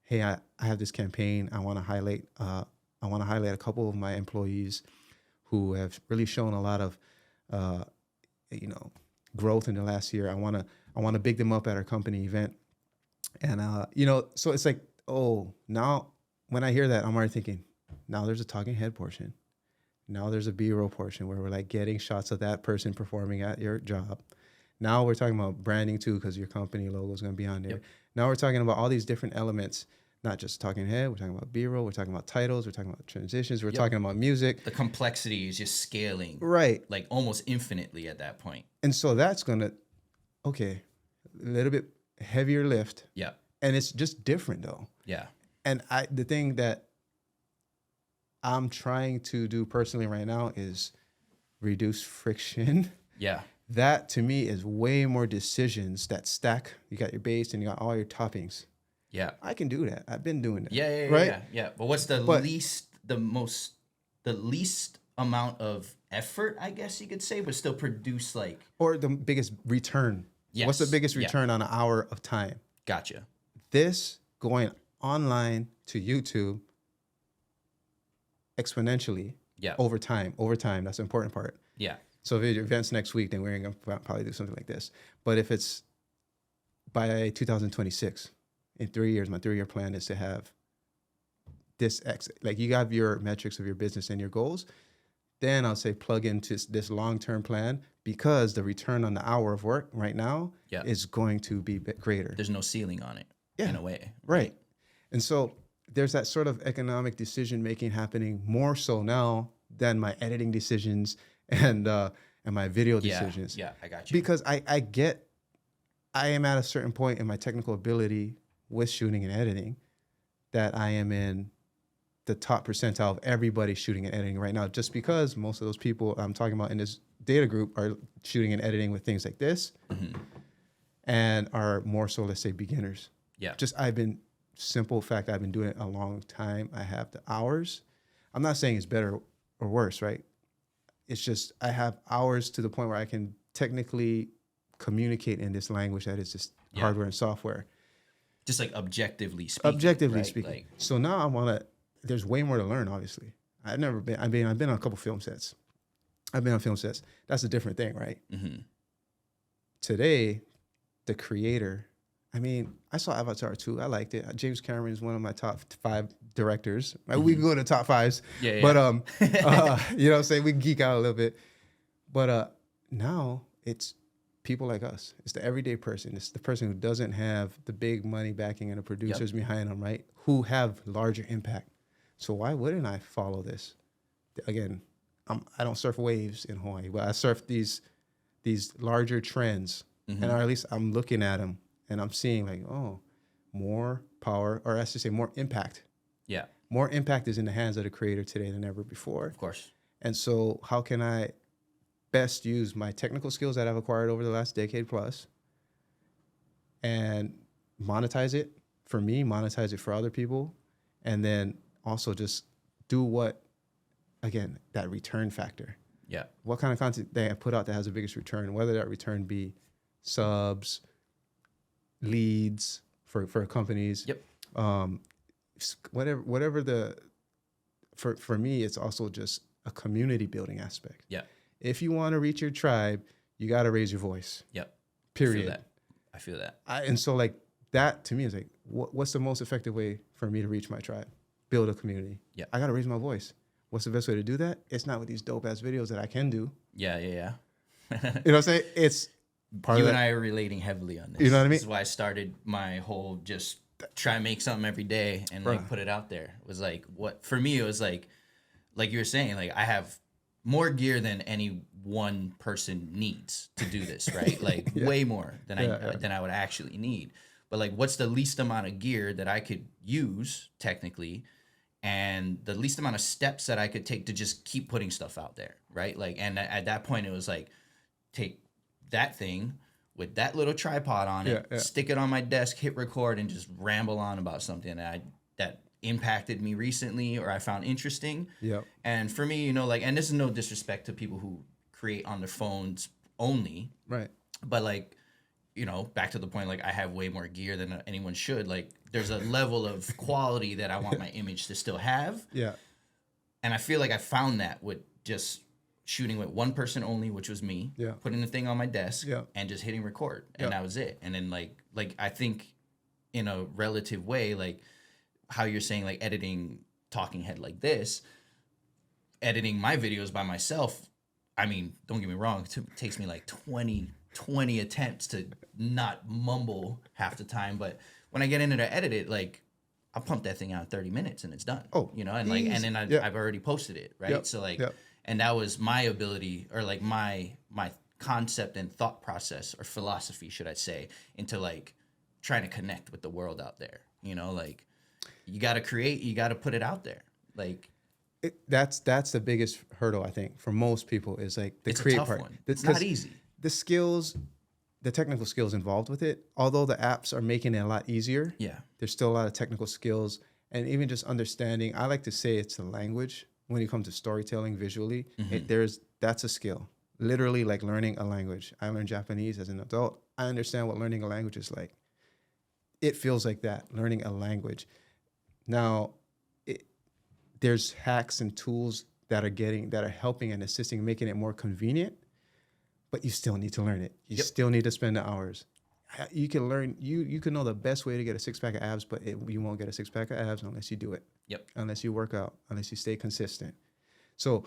hey, I have this campaign. I want to highlight. I want to highlight a couple of my employees who have really shown a lot of, growth in the last year. I want to big them up at our company event, and so it's like, oh, now when I hear that, I'm already thinking, now there's a talking head portion. Now there's a B-roll portion where we're like getting shots of that person performing at your job. Now we're talking about branding too, because your company logo is going to be on there. Now we're talking about all these different elements, not just talking head. We're talking about B-roll. We're talking about titles. We're talking about transitions. We're talking about music. The complexity is just scaling. Right. Like almost infinitely at that point. And so that's going to, a little bit heavier lift. And it's just different though. And the thing that I'm trying to do personally right now is reduce friction. That to me is way more decisions that stack. You got your base and you got all your toppings. I can do that. I've been doing that. Right? But what's the least amount of effort, I guess you could say, but still produce like, or the biggest return? What's the biggest return on an hour of time? Gotcha. This going online to YouTube exponentially over time. That's the important part. So if your event's next week, then we're going to probably do something like this. But if it's by 2026, in 3 years, my 3-year plan is to have this X, like you have your metrics of your business and your goals, then I'll say plug into this long-term plan, because the return on the hour of work right now is going to be greater. There's no ceiling on it in a way. Right. And so there's that sort of economic decision making happening more so now than my editing decisions and my video decisions. Yeah, I got you. Because I am at a certain point in my technical ability with shooting and editing that I am in the top percentile of everybody shooting and editing right now, just because most of those people I'm talking about in this data group are shooting and editing with things like this and are more so, let's say, beginners. Yeah. Just I've been doing it a long time. I have the hours. I'm not saying it's better or worse, right? It's just I have hours to the point where I can technically communicate in this language that is just hardware and software. Just like objectively speaking. Like, so now there's way more to learn, obviously. I've been on a couple film sets. I've been on film sets. That's a different thing, right? Mm-hmm. Today, the creator, I saw Avatar 2. I liked it. James Cameron is one of my top 5 directors. We can go to top 5s. Yeah. But, you know what I'm saying? We can geek out a little bit. But now it's people like us. It's the everyday person. It's the person who doesn't have the big money backing and the producers behind them, right? Who have larger impact. So why wouldn't I follow this? Again, I don't surf waves in Hawaii, but I surf these larger trends, and or at least I'm looking at them and I'm seeing like, oh, more power, or I should say more impact. Yeah. More impact is in the hands of the creator today than ever before. Of course. And so how can I best use my technical skills that I've acquired over the last decade plus and monetize it for me, monetize it for other people, and then also just do what, again, that return factor. Yeah. What kind of content they have put out that has the biggest return, whether that return be subs, leads for companies. Yep. Whatever for me, it's also just a community building aspect. Yeah. If you want to reach your tribe, you got to raise your voice. Yep. Period. I feel that. And so like that to me is like, what's the most effective way for me to reach my tribe? Build a community. Yeah. I got to raise my voice. What's the best way to do that? It's not with these dope ass videos that I can do. Yeah. You know what I'm saying? It's part you of and I are relating heavily on this. You know what I mean? This is why I started my whole just try and make something every day and like put it out there. It was like what for me it was like you were saying, like I have more gear than any one person needs to do this, right? Like way more than I would actually need. But like what's the least amount of gear that I could use technically, and the least amount of steps that I could take to just keep putting stuff out there, right? Like, and at that point it was like, take that thing with that little tripod on it, stick it on my desk, hit record, and just ramble on about something that impacted me recently or I found interesting. Yeah. And for me, you know, like, and this is no disrespect to people who create on their phones only. Right. But like, you know, back to the point, like I have way more gear than anyone should. Like there's a level of quality that I want my image to still have. Yeah. And I feel like I found that with just shooting with one person only, which was me, putting the thing on my desk and just hitting record. And that was it. And then like I think in a relative way, like how you're saying, like editing talking head like this, editing my videos by myself. I mean, don't get me wrong. It takes me like 20 attempts to not mumble half the time. But when I get into to edit it, like I'll pump that thing out in 30 minutes and it's done. Oh, you know, and like, and then I've already posted it. Right. So like, and that was my ability, or like my concept and thought process, or philosophy, should I say, into like trying to connect with the world out there. You know, like you got to create, you got to put it out there. Like that's the biggest hurdle, I think, for most people, is like the create part. One. It's not easy. The skills, the technical skills involved with it, although the apps are making it a lot easier. Yeah. There's still a lot of technical skills, and even just understanding. I like to say it's a language. When it comes to storytelling visually, that's a skill. Literally, like learning a language. I learned Japanese as an adult. I understand what learning a language is like. It feels like that, learning a language. Now, there's hacks and tools that are helping and assisting, making it more convenient, but you still need to learn it. You still need to spend the hours. You can learn, you can know the best way to get a six pack of abs, but you won't get a six pack of abs unless you do it. Yep. Unless you work out, unless you stay consistent. So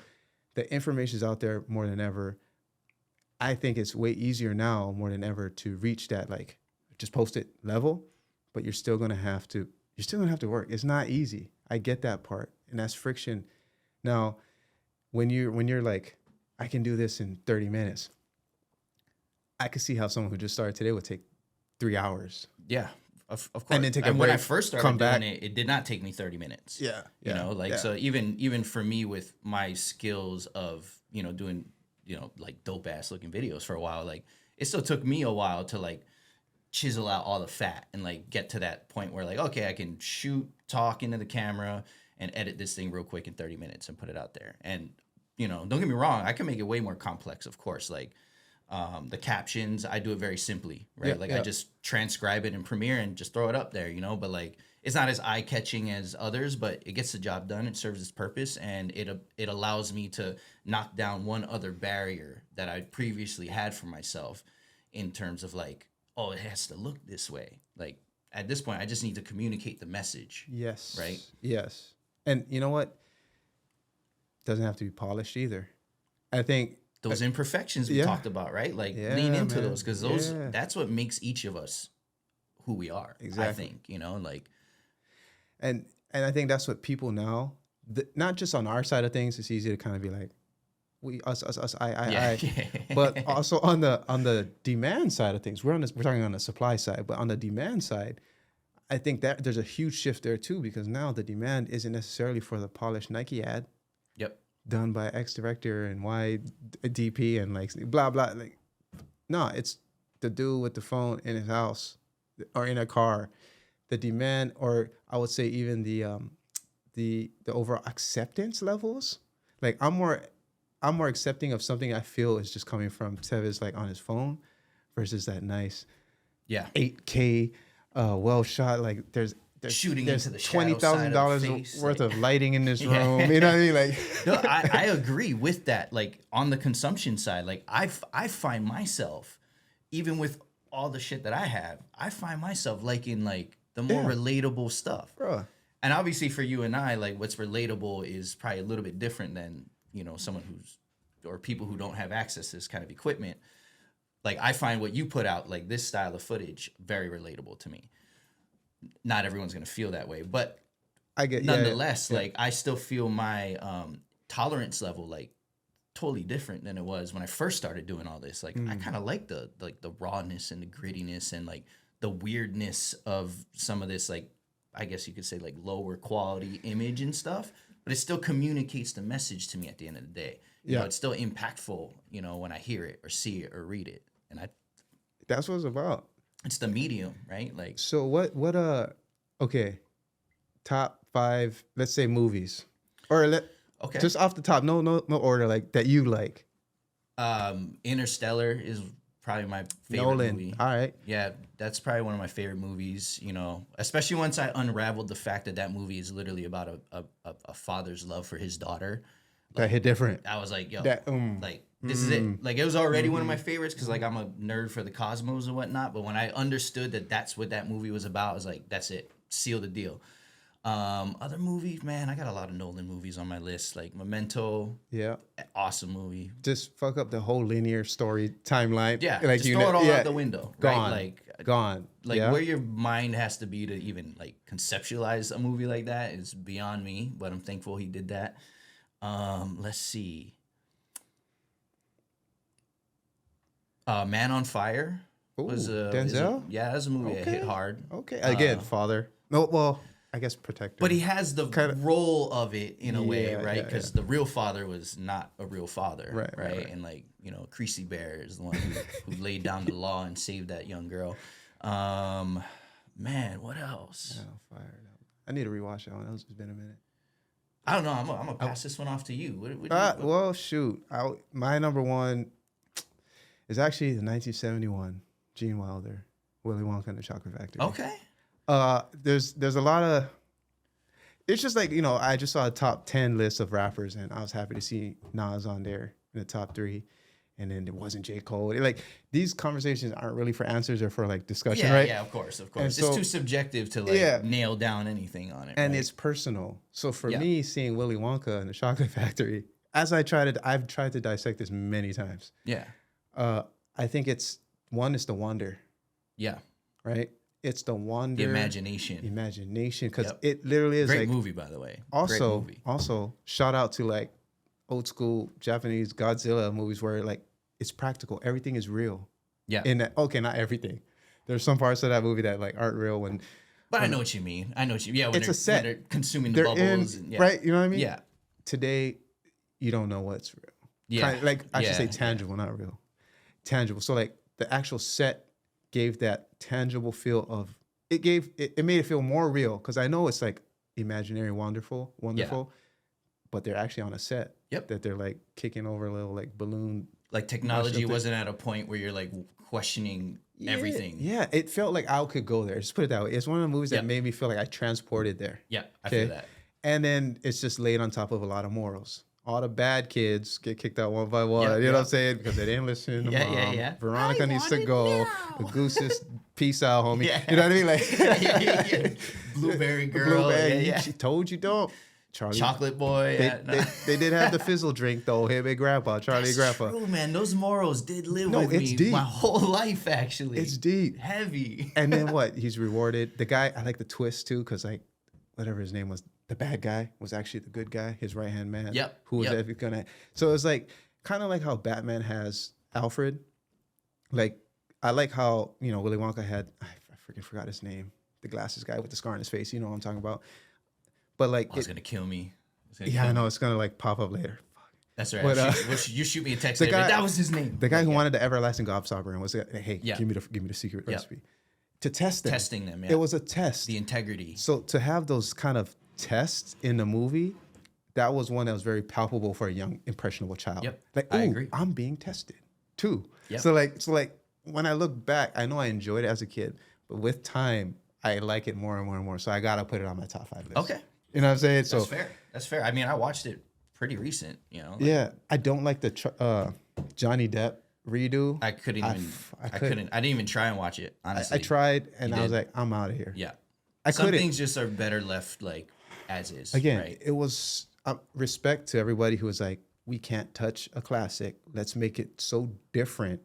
the information is out there more than ever. I think it's way easier now more than ever to reach that like just post it level, but you're still gonna have to work. It's not easy. I get that part, and that's friction. Now, when you're like, I can do this in 30 minutes. I could see how someone who just started today would take 3 hours. Yeah, of course. And then take a break, when I first started come doing back. it did not take me 30 minutes. Yeah. You know, like, so even for me with my skills of, you know, doing, you know, like dope ass looking videos for a while, like it still took me a while to like chisel out all the fat and like get to that point where like, okay, I can shoot, talk into the camera and edit this thing real quick in 30 minutes and put it out there. And, you know, don't get me wrong, I can make it way more complex, of course. Like, the captions, I do it very simply, right? I just transcribe it in Premiere and just throw it up there, you know, but like, it's not as eye-catching as others, but it gets the job done. It serves its purpose, and it allows me to knock down one other barrier that I previously had for myself in terms of like, oh, it has to look this way. Like at this point, I just need to communicate the message. Yes. Right? Yes. And you know what? Doesn't have to be polished either. I think those imperfections we talked about, right? Like lean into those, because that's what makes each of us who we are. Exactly. I think, you know, like, and I think that's what people now, not just on our side of things, it's easy to kind of be like, we, us, I, but also on the demand side of things, we're talking on the supply side, but on the demand side, I think that there's a huge shift there too, because now the demand isn't necessarily for the polished Nike ad. Yep. Done by X director and Y DP and like blah blah. Like, no, it's the dude with the phone in his house or in a car. The demand, or I would say even the overall acceptance levels. Like I'm more accepting of something I feel is just coming from Teves like on his phone versus that nice 8K well shot. Like there's shooting into the $20,000 worth of lighting in this room. You know what I mean? Like, no, I agree with that. Like on the consumption side, like I find myself, even with all the shit that I have, I find myself liking like the more relatable stuff. Bruh. And obviously for you and I, like what's relatable is probably a little bit different than, you know, someone or people who don't have access to this kind of equipment. Like I find what you put out, like this style of footage, very relatable to me. Not everyone's going to feel that way, but nonetheless, like I still feel my tolerance level like totally different than it was when I first started doing all this. Like I kind of like the rawness and the grittiness and like the weirdness of some of this, like I guess you could say like lower quality image and stuff, but it still communicates the message to me at the end of the day. You know, it's still impactful, you know, when I hear it or see it or read it. And that's what it's about. It's the medium, right? Like, so okay, top 5, let's say movies, or just off the top, no order, like that you like. Interstellar is probably my favorite movie. All right. Yeah, that's probably one of my favorite movies, you know, especially once I unraveled the fact that movie is literally about a father's love for his daughter. Like, that hit different. I was like, yo, like, this is it. Like, it was already one of my favorites because, like, I'm a nerd for the cosmos and whatnot. But when I understood that that's what that movie was about, I was like, that's it. Seal the deal. Other movies, man, I got a lot of Nolan movies on my list. Like Memento. Yeah. Awesome movie. Just fuck up the whole linear story timeline. Yeah. Like, just throw it all out the window. Gone. Right? Like, gone. Like, where your mind has to be to even, like, conceptualize a movie like that is beyond me. But I'm thankful he did that. Let's see. Man on Fire was Denzel. That was a movie that hit hard. Okay, again, father. No, well, I guess protector. But he has the role of it in a way, right? Because the real father was not a real father, right? And like, you know, Creasy Bear is the one who laid down the law and saved that young girl. Man, what else? Man on Fire. I need to rewatch that one. It's been a minute. I don't know. I'm gonna pass this one off to you. Well, shoot. My number one is actually the 1971 Gene Wilder, Willy Wonka and the Chocolate Factory. Okay. There's a lot of. It's just like, you know, I just saw a top 10 list of rappers, and I was happy to see Nas on there in the top 3, and then it wasn't J. Cole. Like these conversations aren't really for answers or for like discussion, Yeah, right? yeah, of course. And It's so- too subjective to like nail down anything on it. And right? it's personal. So for Yeah. me, seeing Willy Wonka and the Chocolate Factory, I've tried to dissect this many times. Yeah. I think it's the wonder, Yeah. right? It's the wonder, The imagination. because it literally is Great like. movie, by the way. Great Also, movie. shout out to like old school Japanese Godzilla movies where like it's practical, everything is real. Yeah. In that, okay, not everything. There's some parts of that movie that like aren't real when But I know what you mean. Yeah, when It's a set. when they're consuming the they're in, bubbles. And, yeah. right? You know what I mean? Yeah. Today, you don't know what's real. Yeah. Like I should Yeah, say yeah. tangible, not real. Tangible. So like the actual set gave that tangible feel of it made it feel more real because I know it's like imaginary, wonderful, but they're actually on a set. Yep. That they're like kicking over a little like balloon. Like technology Marshall wasn't at a point where you're like questioning everything. Yeah, it felt like I could go there. Just put it that way. It's one of the movies that Yep. made me feel like I transported there. Yeah, I feel that. And then it's just laid on top of a lot of morals. All the bad kids get kicked out one by one. Yep, you know what I'm yep. saying? Because they didn't listen to Yeah, mom. yeah, yeah. Veronica I needs to want it go. now. The goose is peace out, homie. Yeah. You know what I mean? Like Yeah. Blueberry girl. Blueberry, yeah. she told you don't. Charlie. Chocolate boy. They did have the fizzle drink though. Him and grandpa, Charlie and grandpa. True, man. Those morals did live No, with it's me deep. my whole life, actually. It's deep. Heavy. And then what? He's rewarded. The guy, I like the twist too, because like whatever his name was, the bad guy was actually the good guy, his right hand man. Yep, Who was yep. ever gonna. So it was like kind of like how Batman has Alfred. Like I like how Willy Wonka had I freaking forgot his name, the glasses guy with the scar on his face. You know what I'm talking about. But like, Oh, it's gonna kill me. I know it's gonna like pop up later. That's right. But, You shoot me a text. the Later, guy- that was his name. The guy who Yeah. wanted the everlasting gobstopper and was like, hey, Yeah. give me the secret Yeah. recipe to test them. Testing them. Yeah. It was a test. the integrity. So to have those kind of tests in the movie, that was one that was very palpable for a young, impressionable child. Yep, Like, I ooh, agree. I'm being tested too. Yep. So like when I look back, I know I enjoyed it as a kid, but with time, I like it more and more and more. So I gotta put it on my top 5 list. Okay. You know what I'm saying? So That's fair. That's fair. I mean, I watched it pretty recent. Like, yeah, I don't like the Johnny Depp redo. I couldn't I even. f- I I couldn't. couldn't. I didn't even try and watch it. Honestly, I tried and You I was did? like, I'm out of here. Yeah. I Some couldn't. things just are better left like as is. Again, Right? it was respect to everybody who was like, we can't touch a classic. Let's make it so different.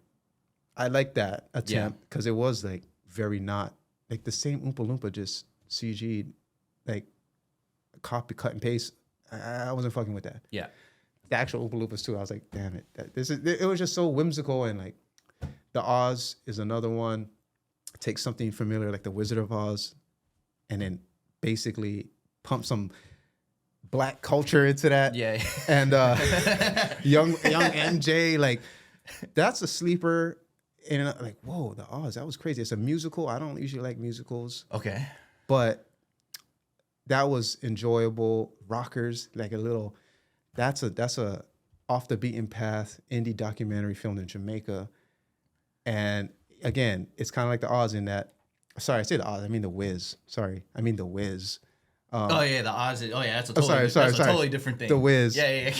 I like that attempt because it was like very not like the same Oompa Loompa, just CG'd, like copy, cut, and paste. I wasn't fucking with that. Yeah. The actual Oompa Loompas too. I was like, damn it. It was just so whimsical and like the Oz is another one. Take something familiar like the Wizard of Oz, and then basically pump some black culture into that. Yeah. And young MJ, like that's a sleeper. And like, whoa, the Oz, that was crazy. It's a musical. I don't usually like musicals, Okay. but that was enjoyable. Rockers, like a little. That's a off the beaten path indie documentary filmed in Jamaica, and again, it's kind of like the Oz in that. Sorry, I say the Oz. I mean the Wiz. Sorry, I mean the Wiz. Oh yeah, the odds. Oh yeah, that's a sorry, totally different thing. The Wiz. Yeah.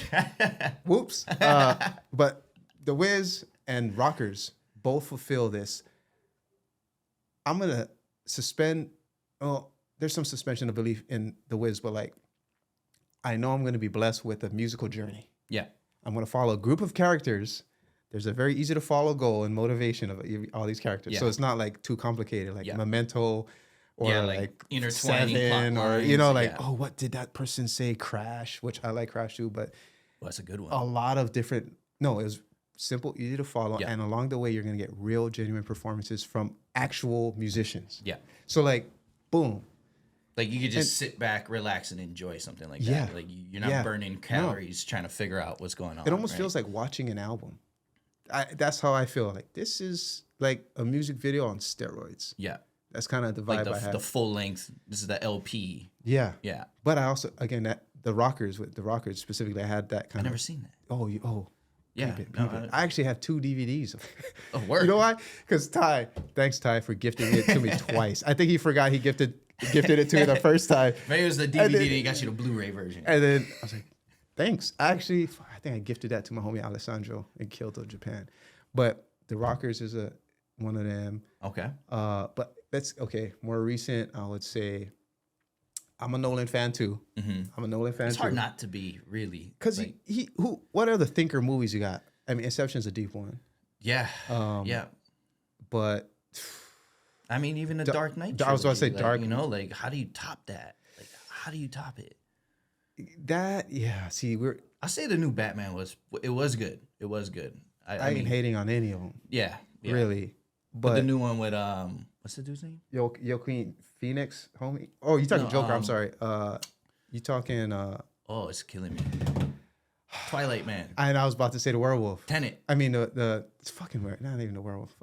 Whoops. But the Wiz and Rockers both fulfill this. I'm gonna suspend. Oh, there's some suspension of belief in the Wiz, but like, I know I'm gonna be blessed with a musical journey. Yeah. I'm gonna follow a group of characters. There's a very easy to follow goal and motivation of all these characters. Yeah. So it's not like too complicated, like Yeah. Memento or Yeah, like intertwining plot Seven, or lines, like, yeah. oh, what did that person say? Crash, which I like Crash too, but Well, that's a good one. a lot of different. No, it was simple, easy to follow, Yeah. and along the way, you're gonna get real, genuine performances from actual musicians. Yeah. So like, boom. Like you could just sit back, relax, and enjoy something like Yeah. that. Like you're not Yeah. burning calories trying to figure out what's going on. It almost right? feels like watching an album. That's how I feel. Like this is like a music video on steroids. Yeah. That's kind of the Like vibe I have. the full length. This is the LP. Yeah. Yeah. But I also, again, that the Rockers specifically, I had that I've kind never of. seen that. Oh. Yeah. Peep it, No, peep it. I actually have 2 DVDs. Oh, word. You know why? Because thanks Ty for gifting it to me twice. I think he forgot he gifted it to me the first time. Maybe it was the And DVD then- that got you the Blu-ray version. And then I was like, Thanks. Actually, I think I gifted that to my homie Alessandro in Kyoto, Japan. But the Rockers is one of them. Okay. But that's okay. More recent, I would say I'm a Nolan fan too. I'm a Nolan fan It's too. hard not to be, really. Because Like, what are the thinker movies you got? I mean, Inception's a deep one. yeah. Yeah. But I mean, even the Dark Knight. I was about to say like, Dark. You know, like, how do you top that? Like, how do you top it? Yeah. See, I say the new Batman was good. It was good. I ain't hating on any of them. Yeah. Really. But the new one with what's the dude's name? Joaquin Phoenix, homie. Oh, you talking Joker? I'm sorry. You talking? Oh, it's killing me. Twilight Man. And I was about to say the werewolf. Tenet. I mean it's fucking weird. Not even the werewolf.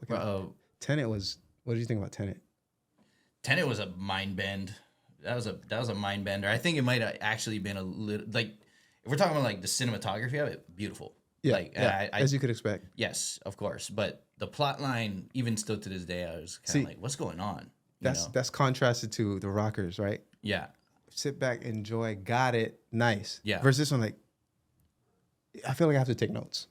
Tenet was. What did you think about Tenet? Tenet was a mind bend. That was a mind bender. I think it might have actually been a little like if we're talking about like the cinematography of it, beautiful. Yeah, like as you could expect. Yes, of course. But the plot line, even still to this day, I was kind of like, what's going on? That's contrasted to the Rockers, right? Yeah. Sit back, enjoy, got it, nice. Yeah. Versus this one, like, I feel like I have to take notes.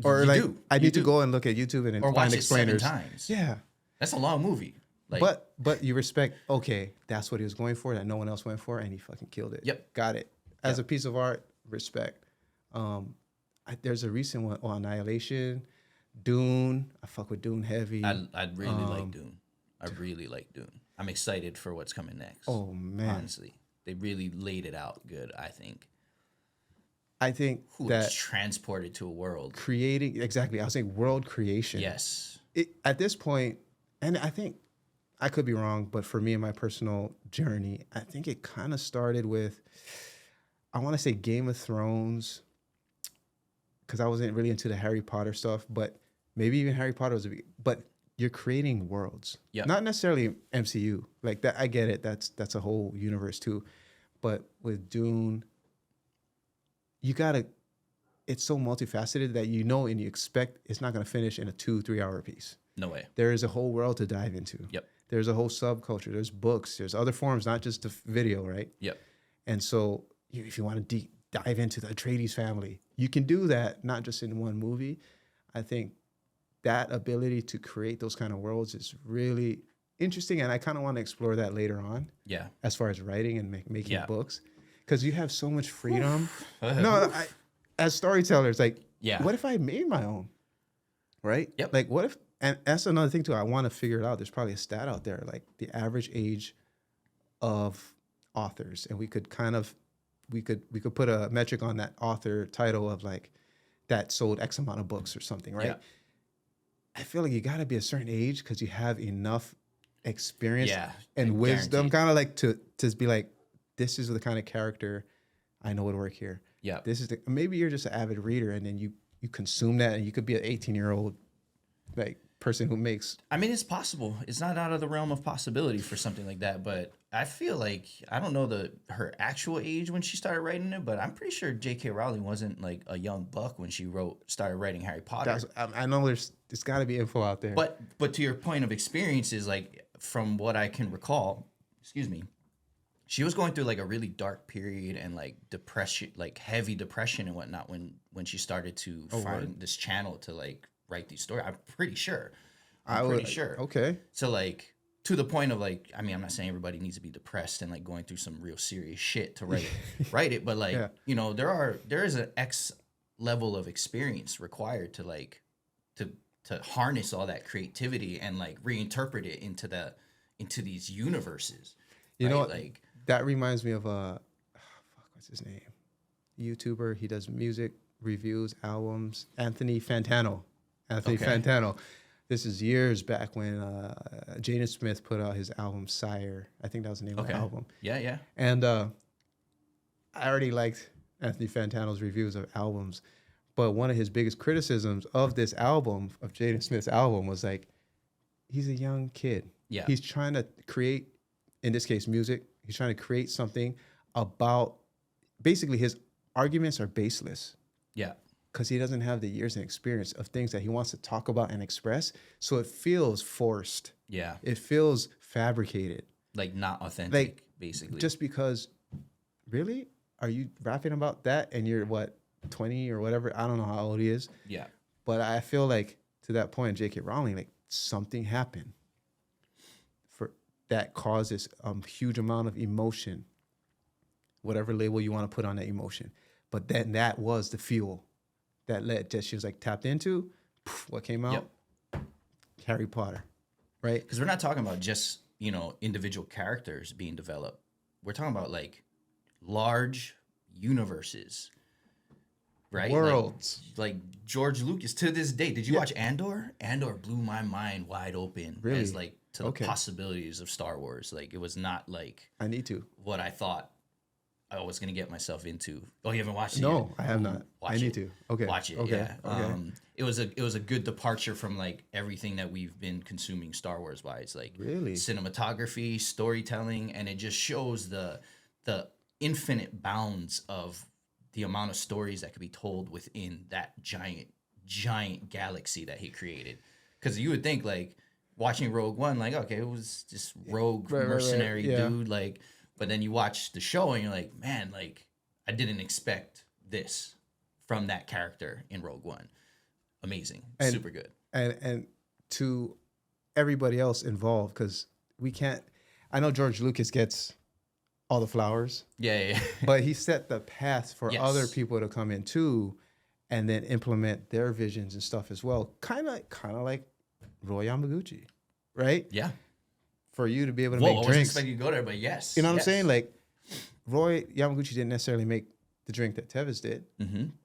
Or I need to go and look at YouTube and or find watch explainers. It 7 times. Yeah. That's a long movie. Like, but you respect, okay, that's what he was going for that no one else went for, and he fucking killed it. Yep. Got it. As a piece of art, respect. There's a recent one, Annihilation, Dune. I fuck with Dune heavy. I really like Dune. I really like Dune. I'm excited for what's coming next. Oh, man. Honestly. They really laid it out good, I think. I think that it's transported to a world. Creating, exactly. I was saying world creation. Yes. At this point, and I think I could be wrong, but for me and my personal journey, I think it kind of started with, I want to say Game of Thrones, because I wasn't really into the Harry Potter stuff, but maybe even Harry Potter was but you're creating worlds. Yeah. Not necessarily MCU. Like that, I get it. That's a whole universe too. But with Dune, it's so multifaceted that you know and you expect it's not going to finish in a 2-3 hour piece. No way. There is a whole world to dive into. Yep. There's a whole subculture. There's books. There's other forms, not just the video, right? Yep. And so if you want to dive into the Atreides family, you can do that, not just in one movie. I think that ability to create those kind of worlds is really interesting. And I kind of want to explore that later on. Yeah. As far as writing and making books. Because you have so much freedom. As storytellers, like, what if I made my own? Right? Yep. Like, what if, and that's another thing too, I want to figure it out. There's probably a stat out there, like the average age of authors. And we could put a metric on that author title of like, that sold X amount of books or something, right? Yeah. I feel like you got to be a certain age because you have enough experience and wisdom, kind of like to be like, this is the kind of character I know would work here. Yeah. This is maybe you're just an avid reader and then you consume that and you could be an 18-year-old like person who makes. I mean, it's possible. It's not out of the realm of possibility for something like that, but I feel like, I don't know her actual age when she started writing it, but I'm pretty sure J.K. Rowling wasn't like a young buck when she started writing Harry Potter. I know there's got to be info out there. But to your point of experience is like, from what I can recall, she was going through like a really dark period and like depression, like heavy depression and whatnot when she started to find this channel to like write these stories. I'm pretty sure. Okay. So like, to the point of like, I mean, I'm not saying everybody needs to be depressed and like going through some real serious shit to write it, but like, you know, there is an X level of experience required to like, to harness all that creativity and like reinterpret it into these universes. You know what? Like, that reminds me of what's his name? YouTuber. He does music reviews, albums. Anthony Fantano. Fantano. This is years back when Jaden Smith put out his album Sire. I think that was the name of the album. Yeah. And I already liked Anthony Fantano's reviews of albums, but one of his biggest criticisms of this album, of Jaden Smith's album, was like, he's a young kid. Yeah. He's trying to create, in this case, music. He's trying to create something about, basically his arguments are baseless. Yeah. Because he doesn't have the years and experience of things that he wants to talk about and express. So it feels forced. Yeah. It feels fabricated. Like not authentic, basically. Just because, really? are you rapping about that? And you're what, 20 or whatever? I don't know how old he is. Yeah. But I feel like to that point, J.K. Rowling, like something happened for that causes a huge amount of emotion, whatever label you want to put on that emotion. But then that was the fuel that led that she was like tapped into. Poof, what came out? Yep. Harry Potter, right? Because we're not talking about just, individual characters being developed. We're talking about like large universes, right? Worlds. Like George Lucas to this day. Did you watch Andor? Andor blew my mind wide open Really? as like to the possibilities of Star Wars. Like it was not like I need to. what I thought I was gonna get myself into. Oh, you haven't watched it yet? No, I have not. I need to. Okay. Watch it. Okay. Yeah. Okay. It was a good departure from like everything that we've been consuming Star Wars wise, like Really? cinematography, storytelling, and it just shows the infinite bounds of the amount of stories that could be told within that giant galaxy that he created. Because you would think like watching Rogue One, like okay, it was just rogue mercenary dude, like. But then you watch the show and you're like, man, like I didn't expect this from that character in Rogue One. Amazing, super good. And to everybody else involved, because we can't. I know George Lucas gets all the flowers. Yeah. But he set the path for other people to come in too, and then implement their visions and stuff as well. Kind of like Roy Yamaguchi, right? Yeah. For you to be able to I make wasn't drinks. expecting you to go there, but yes. You know what I'm saying? Like, Roy Yamaguchi didn't necessarily make the drink that Teves did,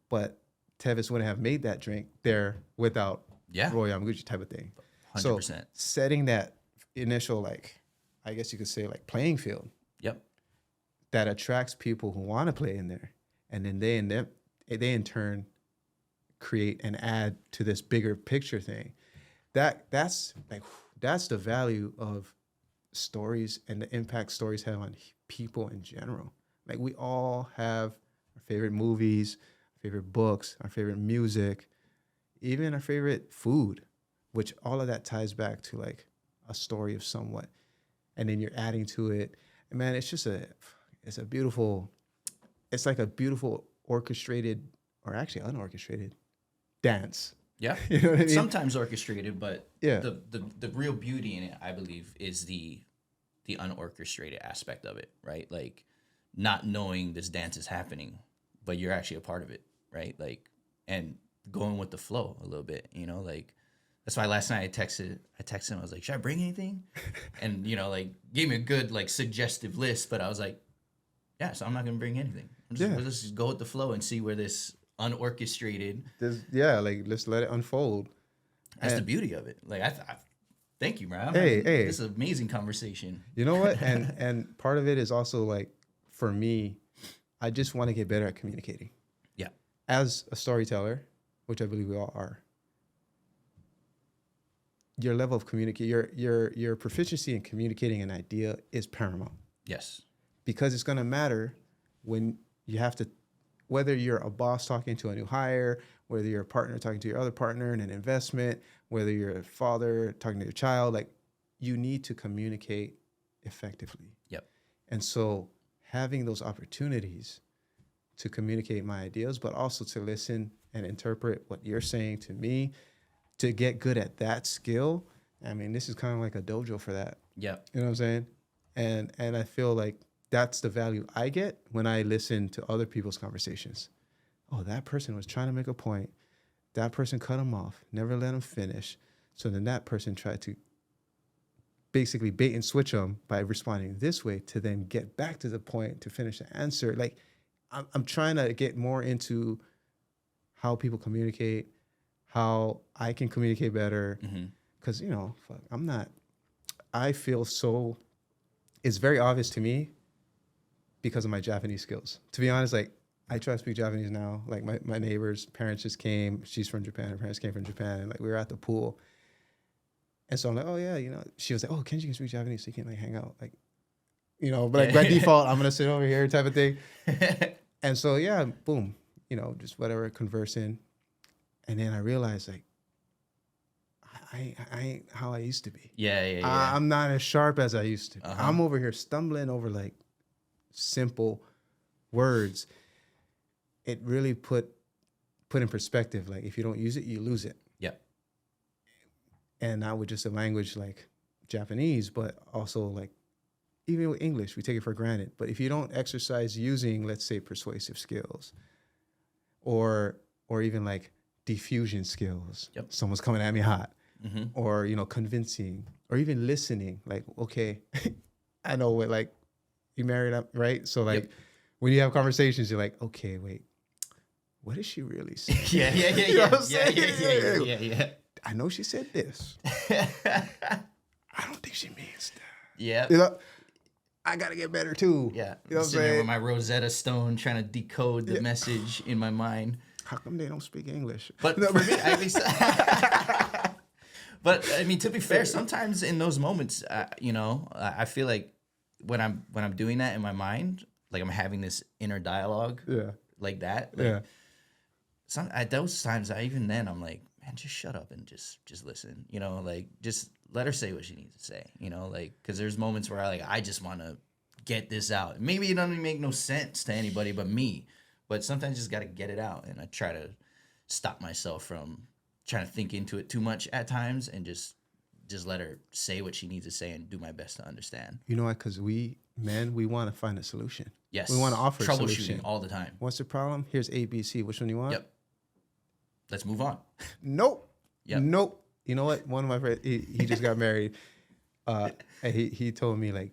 but Teves wouldn't have made that drink there without Roy Yamaguchi type of thing. 100%. So setting that initial, like, I guess you could say, like, playing field. Yep. That attracts people who want to play in there. And then they in turn create and add to this bigger picture thing. That's the value of stories and the impact stories have on people in general. Like we all have our favorite movies, our favorite books, our favorite music, even our favorite food, which all of that ties back to like a story of somewhat. And then you're adding to it. And man, it's like a beautiful orchestrated or actually unorchestrated dance. Yeah. You know what I mean? Sometimes orchestrated, but Yeah. the real beauty in it, I believe, is the unorchestrated aspect of it, right? Like not knowing this dance is happening, but you're actually a part of it, right? Like, and going with the flow a little bit, like that's why last night I texted him, I was like, should I bring anything? And, like gave me a good, like suggestive list, but I was like, yeah, so I'm not going to bring anything. Let's just go with the flow and see where this unorchestrated. Let's let it unfold. That's the beauty of it. Like, I thank you, man. Hey. This is an amazing conversation. You know what? And part of it is also like, for me, I just want to get better at communicating. Yeah. As a storyteller, which I believe we all are, your level of your proficiency in communicating an idea is paramount. Yes. Because it's going to matter when you have to, whether you're a boss talking to a new hire, whether you're a partner talking to your other partner in an investment, whether you're a father talking to your child, like you need to communicate effectively. Yep. And so having those opportunities to communicate my ideas, but also to listen and interpret what you're saying to me, to get good at that skill. I mean, this is kind of like a dojo for that. Yep. You know what I'm saying? And I feel like that's the value I get when I listen to other people's conversations. Oh, that person was trying to make a point. That person cut him off, never let him finish. So then that person tried to basically bait and switch them by responding this way to then get back to the point to finish the answer. Like I'm trying to get more into how people communicate, how I can communicate better. Because, I feel so, it's very obvious to me because of my Japanese skills. To be honest, like I try to speak Japanese now. Like my neighbor's parents just came. She's from Japan. Her parents came from Japan. And like we were at the pool. And so I'm like, oh yeah, she was like, oh, Kenji can speak Japanese, so you can like hang out. Like, but like by default, I'm going to sit over here type of thing. And so, yeah, boom, just whatever, conversing. And then I realized like, I ain't how I used to be. Yeah. I'm not as sharp as I used to be. I'm over here stumbling over like simple words, it really put in perspective. Like if you don't use it, you lose it. Yep. And not with just a language like Japanese, but also like even with English, we take it for granted. But if you don't exercise using, let's say, persuasive skills, or even like diffusion skills, Yep. someone's coming at me hot, Mm-hmm. or convincing, or even listening. Like, okay, I know what, like, you married up, right? So like, Yep. when you have conversations, you're like, okay, wait, what is she really saying? Yeah. You know what I'm saying? Yeah. I know she said this. I don't think she means that. Yeah. You know, I gotta get better too. Yeah. You know what I'm Sitting there saying? with my Rosetta Stone trying to decode the message in my mind. How come they don't speak English? But for me, at least. But I mean, to be fair, sometimes in those moments, I feel like when I'm doing that in my mind, like I'm having this inner dialogue, Yeah. like that. Like, Yeah. at those times, I'm like, man, just shut up and just listen. Like just let her say what she needs to say. Like because there's moments where I just want to get this out. Maybe it doesn't even make no sense to anybody but me, but sometimes you just got to get it out, and I try to stop myself from trying to think into it too much at times, and just let her say what she needs to say and do my best to understand. You know what? Because we want to find a solution. Yes. We want to offer a solution. Troubleshooting all the time. What's the problem? Here's A, B, C. Which one you want? Yep. Let's move on. Nope. Yep. Nope. You know what? One of my friends, he just got married. And he told me like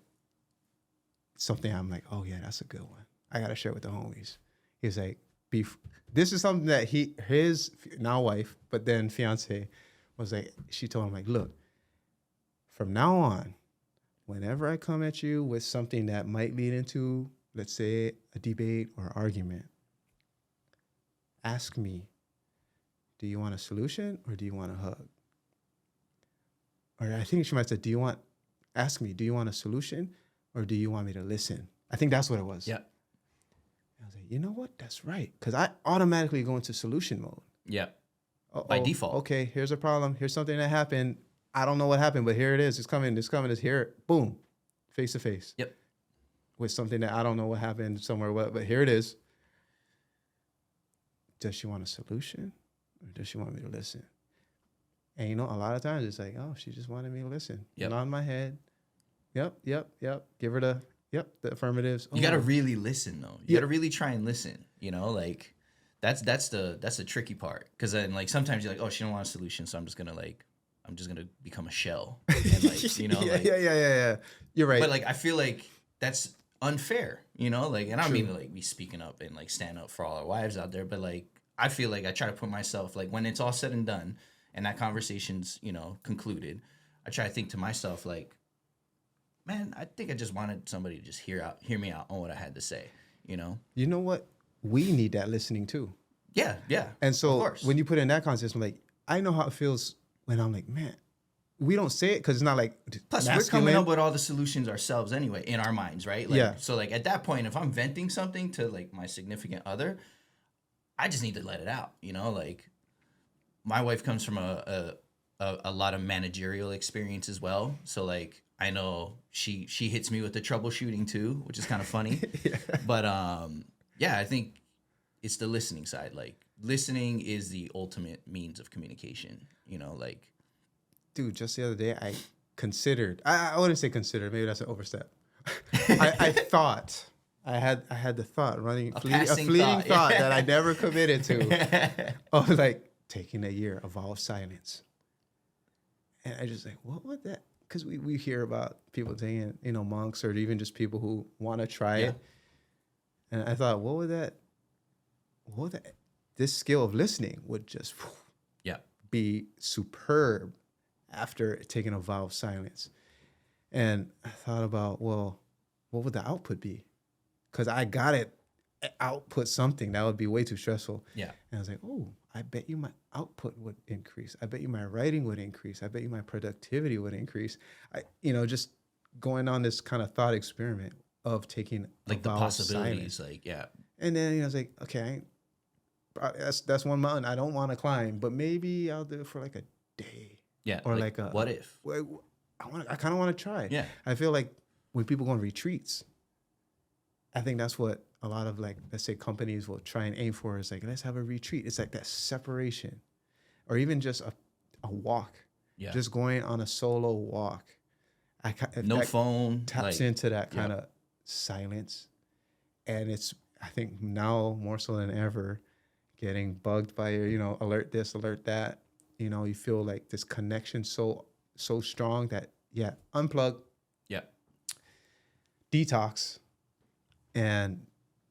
something. I'm like, oh yeah, that's a good one. I gotta share with the homies. He's like, this is something that his now wife, but then fiance, was like. She told him like, look, from now on, whenever I come at you with something that might lead into, let's say, a debate or argument, ask me, do you want a solution or do you want a hug? Or I think she might have said, ask me, do you want a solution or do you want me to listen? I think that's what it was. Yeah. I was like, you know what? That's right. Because I automatically go into solution mode. Yeah. By default. Okay, here's a problem. Here's something that happened. I don't know what happened, but here it is. It's coming. It's here. Boom. Face to face. Yep. With something that I don't know what happened somewhere, but here it is. Does she want a solution or does she want me to listen? And a lot of times it's like, oh, she just wanted me to listen. Yep. Nod my head. Yep. Give her the affirmatives. You gotta really listen though. You gotta really try and listen. Like that's the tricky part. Because then like sometimes you're like, oh, she don't want a solution, so I'm just gonna become a shell. And like Yeah. You're right. But like I feel like that's unfair. Like, and I don't mean to like be speaking up and like stand up for all our wives out there, but like I feel like I try to put myself like when it's all said and done and that conversation's concluded, I try to think to myself like, man, I think I just wanted somebody to just hear me out on what I had to say. You know what? We need that listening too. Yeah. And so of course. when you put it in that context, I'm like, I know how it feels when I'm like, man, we don't say it because it's not like Plus, masculine. we're coming up with all the solutions ourselves anyway in our minds, right? Like, Yeah. So like at that point, if I'm venting something to like my significant other, I just need to let it out. Like my wife comes from a lot of managerial experience as well. So like I know she hits me with the troubleshooting too, which is kind of funny. Yeah. But I think it's the listening side. Like listening is the ultimate means of communication. Like. Dude, just the other day, I considered. I wouldn't say considered. Maybe that's an overstep. I thought. I had the thought running, a fleeting thought that I never committed to, of like taking a year of vow of silence. And I just like, what would that? Because we hear about people taking, monks or even just people who want to try it. And I thought, what would that? This skill of listening would just be superb after taking a vow of silence. And I thought about, well, what would the output be? Because I got to output something. That would be way too stressful. Yeah. And I was like, oh, I bet you my output would increase. I bet you my writing would increase. I bet you my productivity would increase. Just going on this kind of thought experiment of taking like a the vow possibilities, of silence. like, yeah. And then I was like, okay, that's one mountain I don't want to climb, but maybe I'll do it for like a day. Yeah. Or like a what if? I kind of want to try. Yeah. I feel like when people go on retreats, I think that's what a lot of like, let's say companies will try and aim for is like, let's have a retreat. It's like that separation, or even just a walk, just going on a solo walk. No phone. Taps into that kind of silence. And it's, I think now more so than ever, getting bugged by your, alert this, alert that. You feel like this connection so strong that, unplug. Yeah. Detox. And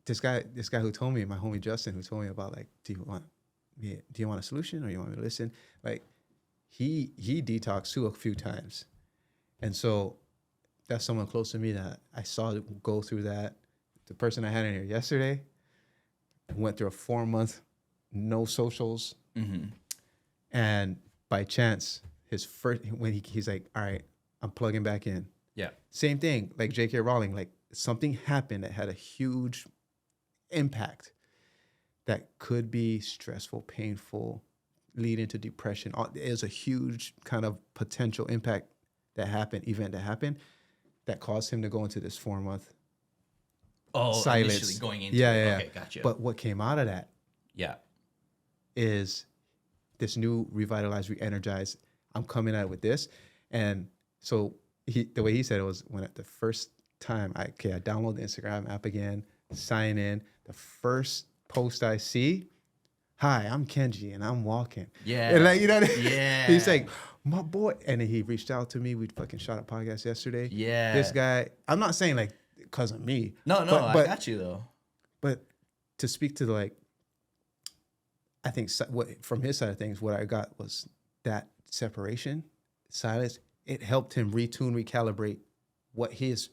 this guy who told me, my homie Justin, who told me about like, do you want a solution or you want me to listen? Like he detoxed too a few times. And so that's someone close to me that I saw go through that. The person I had in here yesterday went through a 4-month no socials. Mm-hmm. And by chance, he's like, all right, I'm plugging back in. Yeah. Same thing, like J.K. Rowling, like something happened that had a huge impact that could be stressful, painful, lead into depression. There's a huge kind of potential event that happened that caused him to go into this 4-month silence. Initially going into Okay, gotcha. But what came out of that is this new revitalized, re-energized, I'm coming out with this. And so the way he said it was when at the first time I download the Instagram app again, sign in, the first post I see, hi, I'm Kenji and I'm walking. Yeah. And like, yeah. He's like, my boy. And then he reached out to me. We fucking shot a podcast yesterday. Yeah. This guy, I'm not saying like because of me. No, I got you though. But to speak to like, I think from his side of things, what I got was that separation, silence. It helped him retune, recalibrate his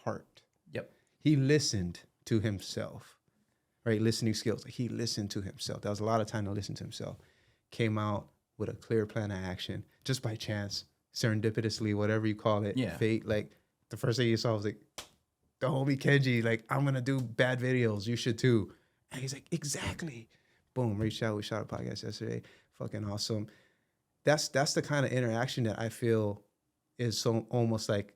heart. Yep. He listened to himself, right? Listening skills. He listened to himself. That was a lot of time to listen to himself. Came out with a clear plan of action, just by chance, serendipitously, whatever you call it, fate. Like the first thing you saw was like, the homie Kenji, like, I'm going to do bad videos. You should too. And he's like, exactly. Boom, reached out. We shot a podcast yesterday. Fucking awesome. That's the kind of interaction that I feel is so almost like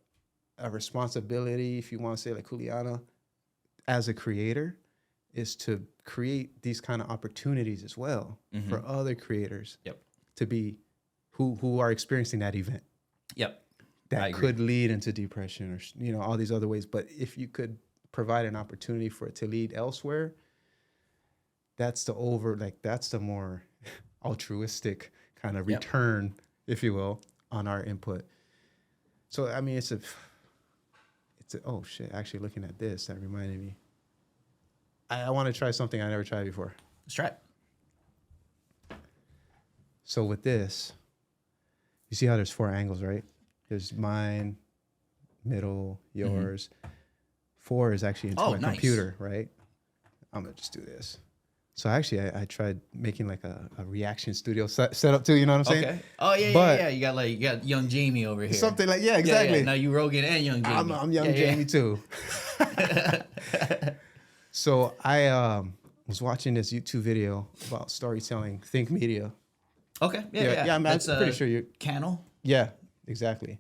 a responsibility, if you want to say like Juliana, as a creator, is to create these kind of opportunities as well for other creators to be who are experiencing that event. Yep. That could lead into depression or all these other ways. But if you could provide an opportunity for it to lead elsewhere, that's the more altruistic kind of return, if you will, on our input. So I mean, oh shit! Actually, looking at this, that reminded me. I want to try something I never tried before. Let's try it. So with this, you see how there's 4 angles, right? There's mine, middle, yours. 4 is actually into my computer, right? I'm gonna just do this. So actually, I tried making like a reaction studio set up too. You know what I'm saying? Okay. Oh yeah. You got young Jamie over here. Something like exactly. Yeah. Now you Rogan and young Jamie. I'm young Jamie too. So I was watching this YouTube video about storytelling, Think Media. Okay. Yeah. I'm pretty sure you. Cannell. Yeah, exactly.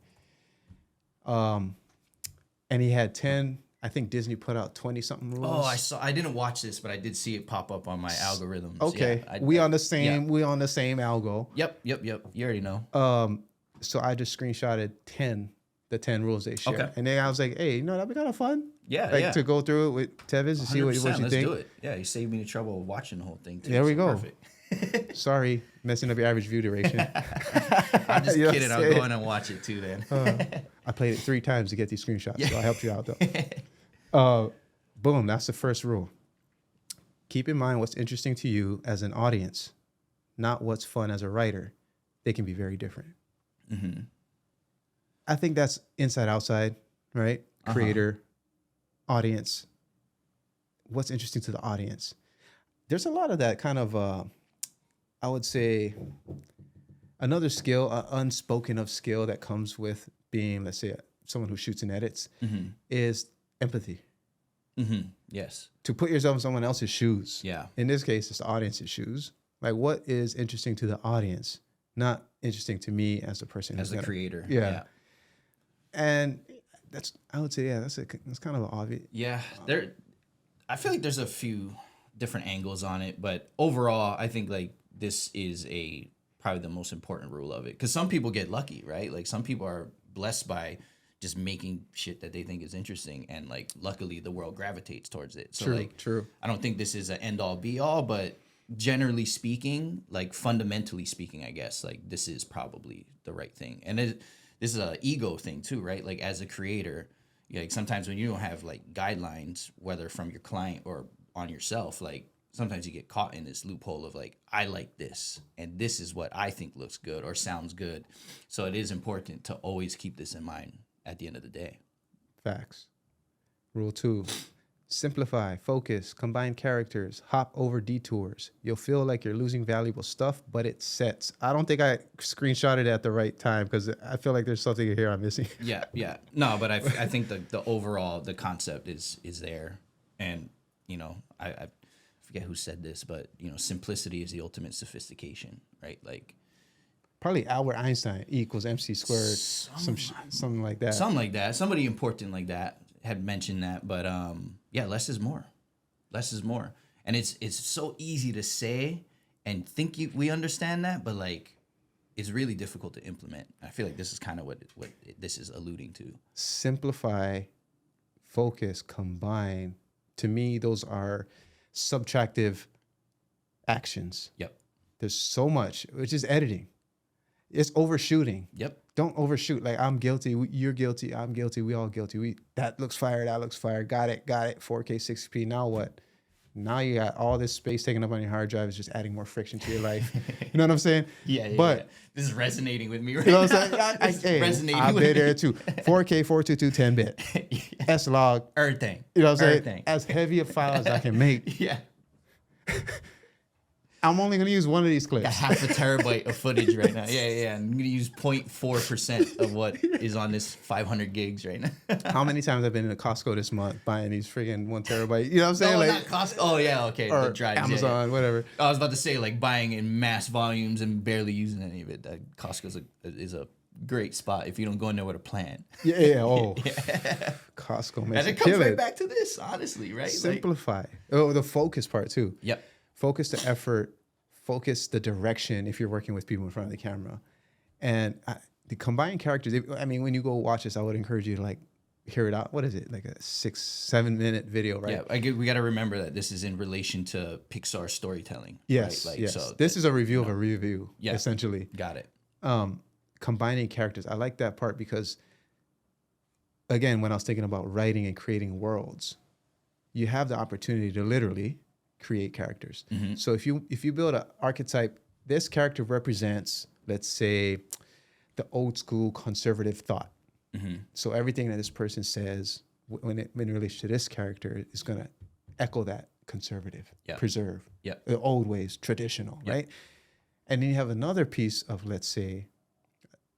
And he had 10. I think Disney put out 20-something rules. Oh, I didn't watch this, but I did see it pop up on my algorithms. Okay, we on the same algo. Yep. You already know. So I just screenshotted the 10 rules they share, okay. And then I was like, hey, that'd be kind of fun. Yeah, to go through it with Teves to see what you think. Let's do it. Yeah, you saved me the trouble of watching the whole thing too. There we go. Perfect. Sorry, messing up your average view duration. I'm just kidding. I'll go in and watch it too then. I played it 3 times to get these screenshots, so I helped you out though. Boom, that's the first rule. Keep in mind what's interesting to you as an audience, not what's fun as a writer. They can be very different. Mm-hmm. I think that's inside, outside, right? Creator, audience. What's interesting to the audience? There's a lot of that kind of, I would say, another skill, unspoken of skill that comes with being, let's say, someone who shoots and edits, is empathy. Mm-hmm. Yes. To put yourself in someone else's shoes. Yeah. In this case, it's the audience's shoes. Like, what is interesting to the audience, not interesting to me as the person. As the creator. Yeah. And I would say, yeah, that's kind of an obvious. Yeah, I feel like there's a few different angles on it, but overall, I think like this is probably the most important rule of it, because some people get lucky, right? Like some people are blessed by just making shit that they think is interesting, and like luckily the world gravitates towards it. So True. I don't think this is an end all be all, but generally speaking, like fundamentally speaking, I guess like this is probably the right thing. And this is a ego thing too, right? Like as a creator, like sometimes when you don't have like guidelines, whether from your client or on yourself, like sometimes you get caught in this loophole of like, I like this and this is what I think looks good or sounds good. So it is important to always keep this in mind at the end of the day. Facts. Rule 2. Simplify, focus, combine characters, hop over detours. You'll feel like you're losing valuable stuff, but it sets. I don't think I screenshotted it at the right time because I feel like there's something here I'm missing. Yeah. No, but I think the overall, the concept is there. And, you know, I forget who said this, but, you know, simplicity is the ultimate sophistication, right? Like, probably Albert Einstein equals MC squared, something like that. Something like that. Somebody important like that had mentioned that, but yeah, less is more. Less is more. And it's so easy to say and think we understand that, but like it's really difficult to implement. I feel like this is kind of what this is alluding to. Simplify, focus, combine. To me, those are subtractive actions. Yep. There's so much, which is editing. It's overshooting. Yep. Don't overshoot. Like, I'm guilty. You're guilty. I'm guilty. We all guilty. That looks fire. That looks fire. Got it. 4K, 60p. Now what? Now you got all this space taken up on your hard drive. Is just adding more friction to your life. You know what I'm saying? Yeah. But this is resonating with me right you know what now. I'm saying? Resonating I've with been me. there too. 4K, 422, 10-bit. Yeah. S-Log. Everything. You know what I'm saying? Everything. As heavy a file as I can make. Yeah. I'm only going to use one of these clips. Got half a terabyte of footage right now. Yeah. I'm going to use 0.4% of what is on this 500 gigs right now. How many times I've been in Costco this month buying these friggin' 1 terabyte? You know what I'm saying? No, like, not Costco. Oh, yeah, okay. or The drives. Amazon, whatever. I was about to say, like, buying in mass volumes and barely using any of it. Costco is a great spot if you don't go in there with a plan. Yeah. Oh, Costco makes And it it comes kill right it. back to this, honestly, right? Simplify. The focus part too. Yep. Focus the effort. Focus the direction if you're working with people in front of the camera. And the combined characters, when you go watch this, I would encourage you to like hear it out. What is it? Like a 6-7 minute video, right? Yeah, we got to remember that this is in relation to Pixar storytelling. Yes, right? yes. So this is a review of a review, essentially. Got it. Combining characters. I like that part because, again, when I was thinking about writing and creating worlds, you have the opportunity to literally create characters. Mm-hmm. So if you build an archetype, this character represents, let's say, the old school conservative thought. Mm-hmm. So everything that this person says when in relation to this character is going to echo that conservative, preserve, the old ways, traditional, right? And then you have another piece of, let's say,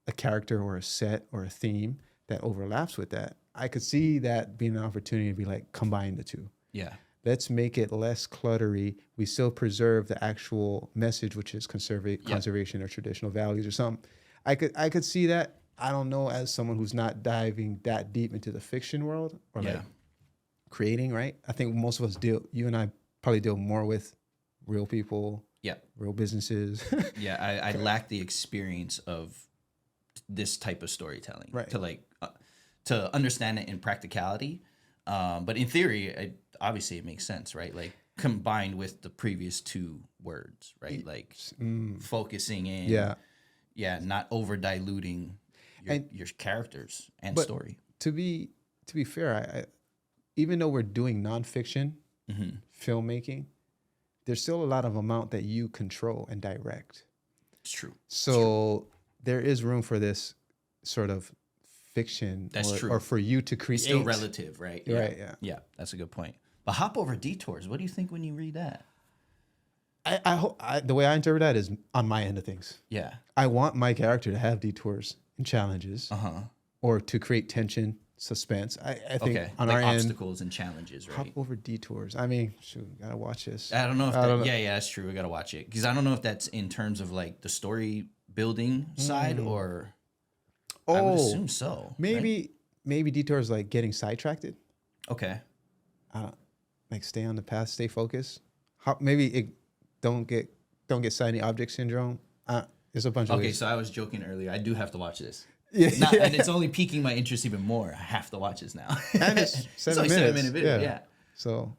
a character or a set or a theme that overlaps with that. I could see that being an opportunity to be like, combine the two. Yeah. Let's make it less cluttery. We still preserve the actual message, which is conservation or traditional values or something. I could see that. I don't know, as someone who's not diving that deep into the fiction world or like creating, right? I think most of us you and I probably deal more with real people, real businesses. I lack the experience of this type of storytelling, right? To like to understand it in practicality. But in theory, obviously it makes sense, right? Like combined with the previous two words, right? Like focusing in, not over diluting your characters and story. To be fair, I even though we're doing nonfiction filmmaking, there's still a lot of amount that you control and direct. It's true. So there is room for this sort of fiction. That's true. Or for you to create. It's still relative, right? Yeah. Right, Yeah, that's a good point. But hop over detours. What do you think when you read that? I hope the way I interpret that is on my end of things. Yeah. I want my character to have detours and challenges, or to create tension, suspense. I think on like our obstacles and challenges, right? Hop over detours. I mean, shoot, gotta watch this. I don't know if yeah, that's true. We gotta watch it because I don't know if that's in terms of like the story building side or. I would assume so. Maybe. Right? maybe detours like getting sidetracked. Okay. Like stay on the path, stay focused. Maybe it don't get shiny object syndrome. There's a bunch of Okay, ways. so I was joking earlier. I do have to watch this. Yeah. And it's only piquing my interest even more. I have to watch this now. And it's It's only 7-minute video. Yeah. So,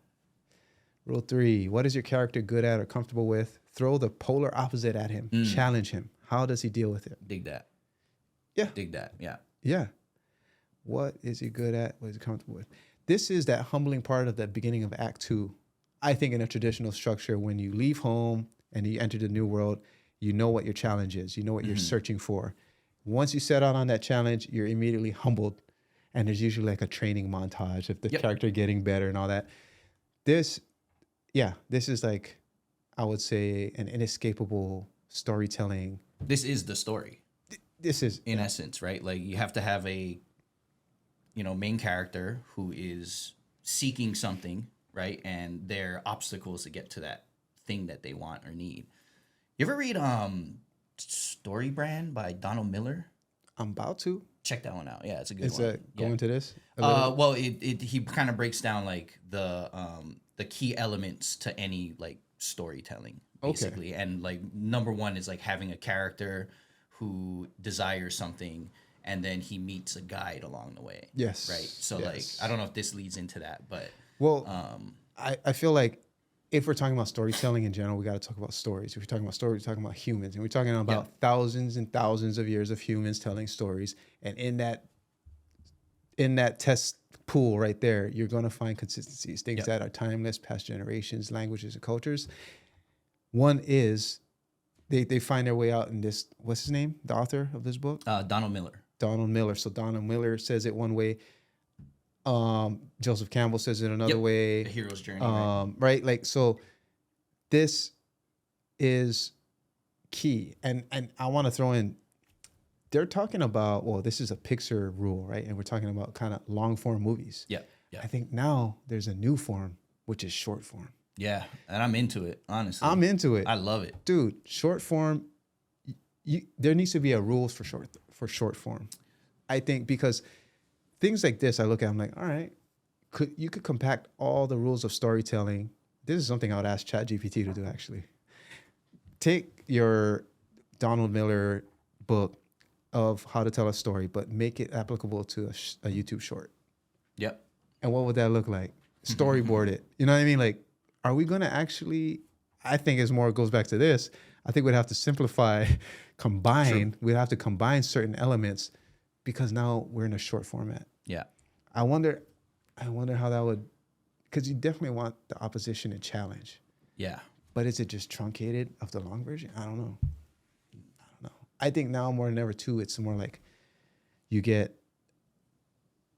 rule 3: what is your character good at or comfortable with? Throw the polar opposite at him. Challenge him. How does he deal with it? Dig that. Yeah. Dig that. Yeah. Yeah. What is he good at? What is he comfortable with? This is that humbling part of the beginning of Act 2. I think in a traditional structure, when you leave home and you enter the new world, you know what your challenge is. You know what you're searching for. Once you set out on that challenge, you're immediately humbled. And there's usually like a training montage of the character getting better and all that. This is like, I would say, an inescapable storytelling. This is the story. This is, in essence, right? Like you have to have a, main character who is seeking something, right? And there are obstacles to get to that thing that they want or need. You ever read Story Brand by Donald Miller? I'm about to. Check that one out. Yeah, it's a good Is one. it going to this? Well, he kind of breaks down like the key elements to any like storytelling, basically. Okay. And like number one is like having a character who desires something, and then he meets a guide along the way. Yes. Right. So like, I don't know if this leads into that, but I feel like if we're talking about storytelling in general, we got to talk about stories. If we're talking about stories, we're talking about humans, and we're talking about thousands and thousands of years of humans telling stories. And in that test pool right there, you're going to find consistencies, things that are timeless, past generations, languages, and cultures. One is they find their way out in this. What's his name? The author of this book? Donald Miller. Donald Miller. So Donald Miller says it one way. Joseph Campbell says it another way. The hero's journey. Right. Like, so this is key. And I want to throw in, they're talking about, well, this is a Pixar rule, right? And we're talking about kind of long form movies. Yeah. I think now there's a new form, which is short form. Yeah. And I'm into it, honestly. I'm into it. I love it. Dude, short form, there needs to be a rules for short form. I think because things like this, I look at, I'm like, all right, you could compact all the rules of storytelling. This is something I would ask ChatGPT to do, actually. Take your Donald Miller book of how to tell a story, but make it applicable to a YouTube short. Yep. And what would that look like? Storyboard it. You know what I mean? Like, are we going to actually, I think it goes back to this. I think we'd have to simplify, combine. True. We'd have to combine certain elements because now we're in a short format. Yeah. I wonder how that would, because you definitely want the opposition to challenge. Yeah. But is it just truncated of the long version? I don't know. I think now more than ever too, it's more like you get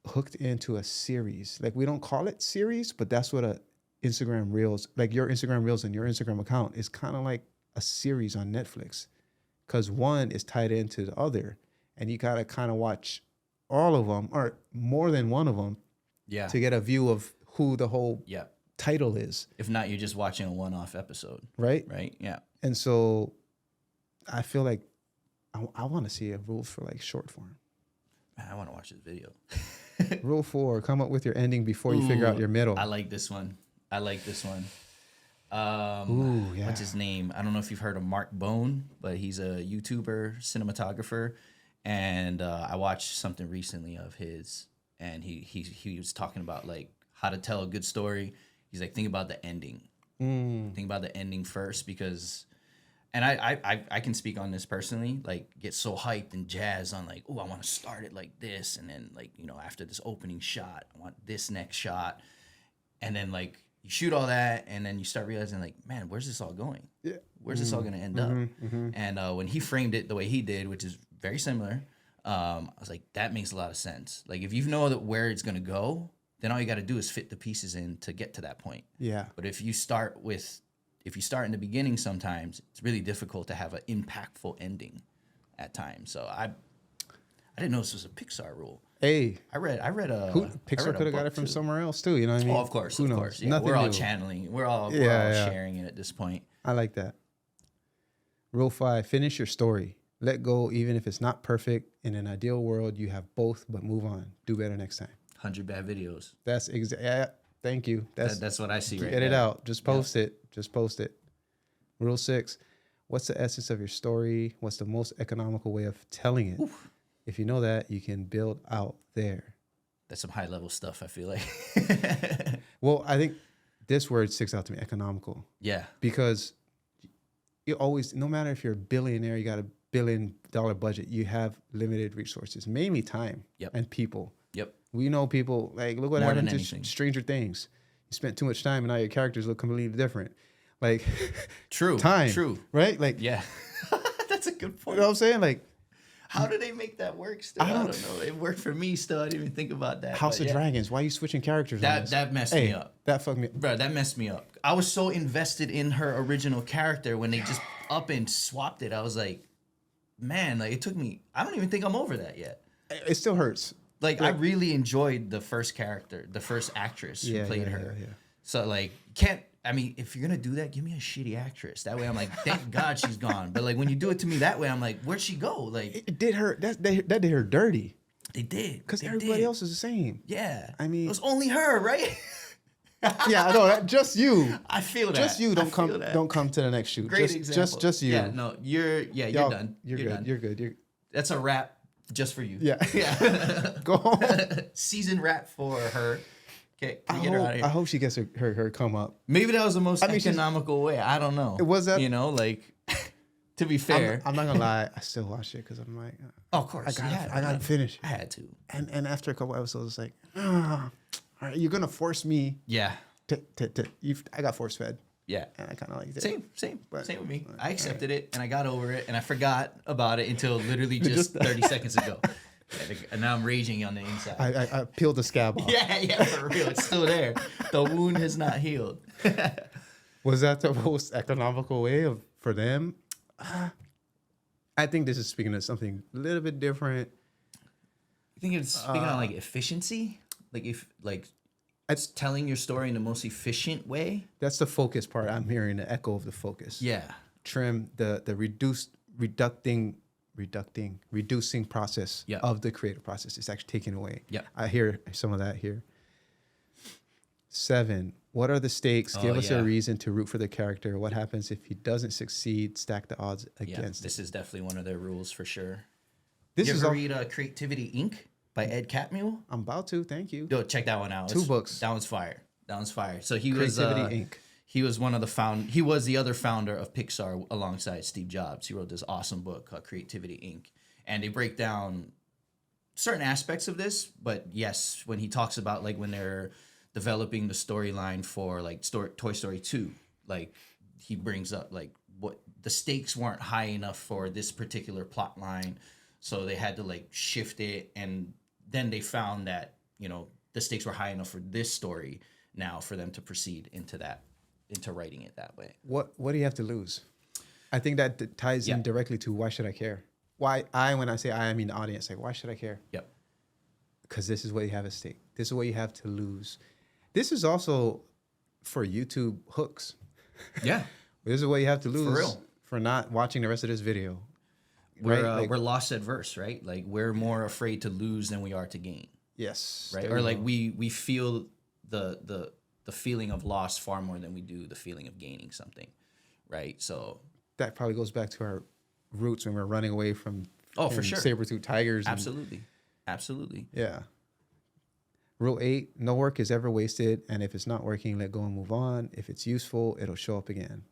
hooked into a series. Like, we don't call it series, but that's what Instagram Reels, like your Instagram Reels and your Instagram account is kind of like a series on Netflix, because one is tied into the other, and you gotta kind of watch all of them or more than one of them, to get a view of who the whole title is. If not, you're just watching a one-off episode, right? Yeah. And so I feel like I want to see a rules for like short form. Man, I want to watch this video. Rule 4: come up with your ending before you figure out your middle. I like this one. What's his name? I don't know if you've heard of Mark Bone, but he's a YouTuber, cinematographer, and I watched something recently of his, and he was talking about like how to tell a good story. He's like, think about the ending. Think about the ending first, because, and I can speak on this personally, like get so hyped and jazzed on like, oh, I want to start it like this, and then like, after this opening shot, I want this next shot, and then like you shoot all that, and then you start realizing like, man, where's this all going? Yeah. Where's this all going to end up? And when he framed it the way he did, which is very similar, I was like, that makes a lot of sense. Like, if you know that where it's going to go, then all you got to do is fit the pieces in to get to that point. Yeah. But if you start in the beginning, sometimes it's really difficult to have an impactful ending at times. So I didn't know this was a Pixar rule. Hey, I read Pixar could have got it from somewhere else too. You know what I mean? Oh, of course. Who knows? Yeah, we're all channeling. We're all sharing it at this point. I like that. Rule 5: finish your story. Let go, even if it's not perfect. In an ideal world, you have both, but move on. Do better next time. 100 bad videos. That's exact. Thank you. That's what I see right now. Get it out. Just post it. Just post it. Rule 6. What's the essence of your story? What's the most economical way of telling it? Oof. If you know that, you can build out there. That's some high level stuff, I feel like. Well, I think this word sticks out to me, economical. Yeah. Because you always, no matter if you're a billionaire, you got a $1 billion budget, you have limited resources, mainly time and people. Yep. We know people, like, look what More happened than to anything. Stranger Things. You spent too much time and now your characters look completely different. Like, True. time. True. Right? Like, Yeah. That's a good you point. know what I'm saying? Like, How do they make that work still? I don't know. It worked for me still. I didn't even think about that. House of Dragons. Why are you switching characters? That messed me up. That fucked me up. Bro, that messed me up. I was so invested in her original character when they just up and swapped it. I was like, man, like it took me. I don't even think I'm over that yet. It still hurts. Like I really enjoyed the first character, the first actress who played her. Yeah. So like, can't. I mean, if you're gonna do that, give me a shitty actress. That way, I'm like, thank God she's gone. But like, when you do it to me that way, I'm like, where'd she go? Like, It did her. That did her dirty. they did Because They everybody did. else is the same. Yeah, I mean- it was only her, right? Yeah, I know. Just you. I feel that. Just you. I Don't come. feel that. Don't come to the next shoot. Great just, example. Just you. Yeah, no, you're Y'all- done. You're good. done. You're good. That's a wrap just for you. Yeah. Yeah. Go home. Season wrap for her. Okay, I can we get her out of here? hope she gets her come up. Maybe that was the most I mean, she's- economical way. I don't know. Was that- You know, like, to be fair. I'm not gonna lie. I still watched it because I'm like, Oh, of course. I gotta finish. I had to. And after a couple episodes, it's like, all right, you're gonna force me Yeah. to I got force fed, Yeah. and I kind of like it. Same But- with me. I accepted it and I got over it and I forgot about it until literally just 30 seconds ago. And now I'm raging on the inside. I peeled the scab off. Yeah, for real. It's still there. The wound has not healed. Was that the most economical way for them? I think this is speaking of something a little bit different. I think it's speaking on like efficiency, it's telling your story in the most efficient way. That's the focus part. I'm hearing the echo of the focus. Yeah, Trim the reducing process Yeah. of the creative process. It's actually taken away. Yeah. I hear some of that here. 7. What are the stakes? Give us yeah. a reason to root for the character. What happens if he doesn't succeed? Stack the odds yeah. against This is definitely one of their rules for sure. This You is ever all, read Creativity Inc. by Ed Catmull? I'm about to. Thank you. Go check that one out. 2 books. That one's fire. So he Creativity was Inc. He was one of the He was the other founder of Pixar alongside Steve Jobs. He wrote this awesome book called Creativity Inc. And they break down certain aspects of this, but yes, when he talks about like when they're developing the storyline for like Toy Story 2, like he brings up like what the stakes weren't high enough for this particular plot line, so they had to like shift it, and then they found that, you know, the stakes were high enough for this story now for them to proceed into writing it that way. What do you have to lose? I think that ties in directly to why should I care? When I say I mean the audience, like, why should I care? Yep. Because this is what you have at stake. This is what you have to lose. This is also for YouTube hooks. Yeah. This is what you have to lose real. for not watching the rest of this video. We're loss adverse, right? Like we're more afraid to lose than we are to gain, Yes. right? there Or you like go. we feel the feeling of loss far more than we do the feeling of gaining something, right? So that probably goes back to our roots when we're running away from for sure. saber-tooth tigers. Absolutely. Yeah. Rule 8, no work is ever wasted, and if it's not working, let go and move on. If it's useful, it'll show up again.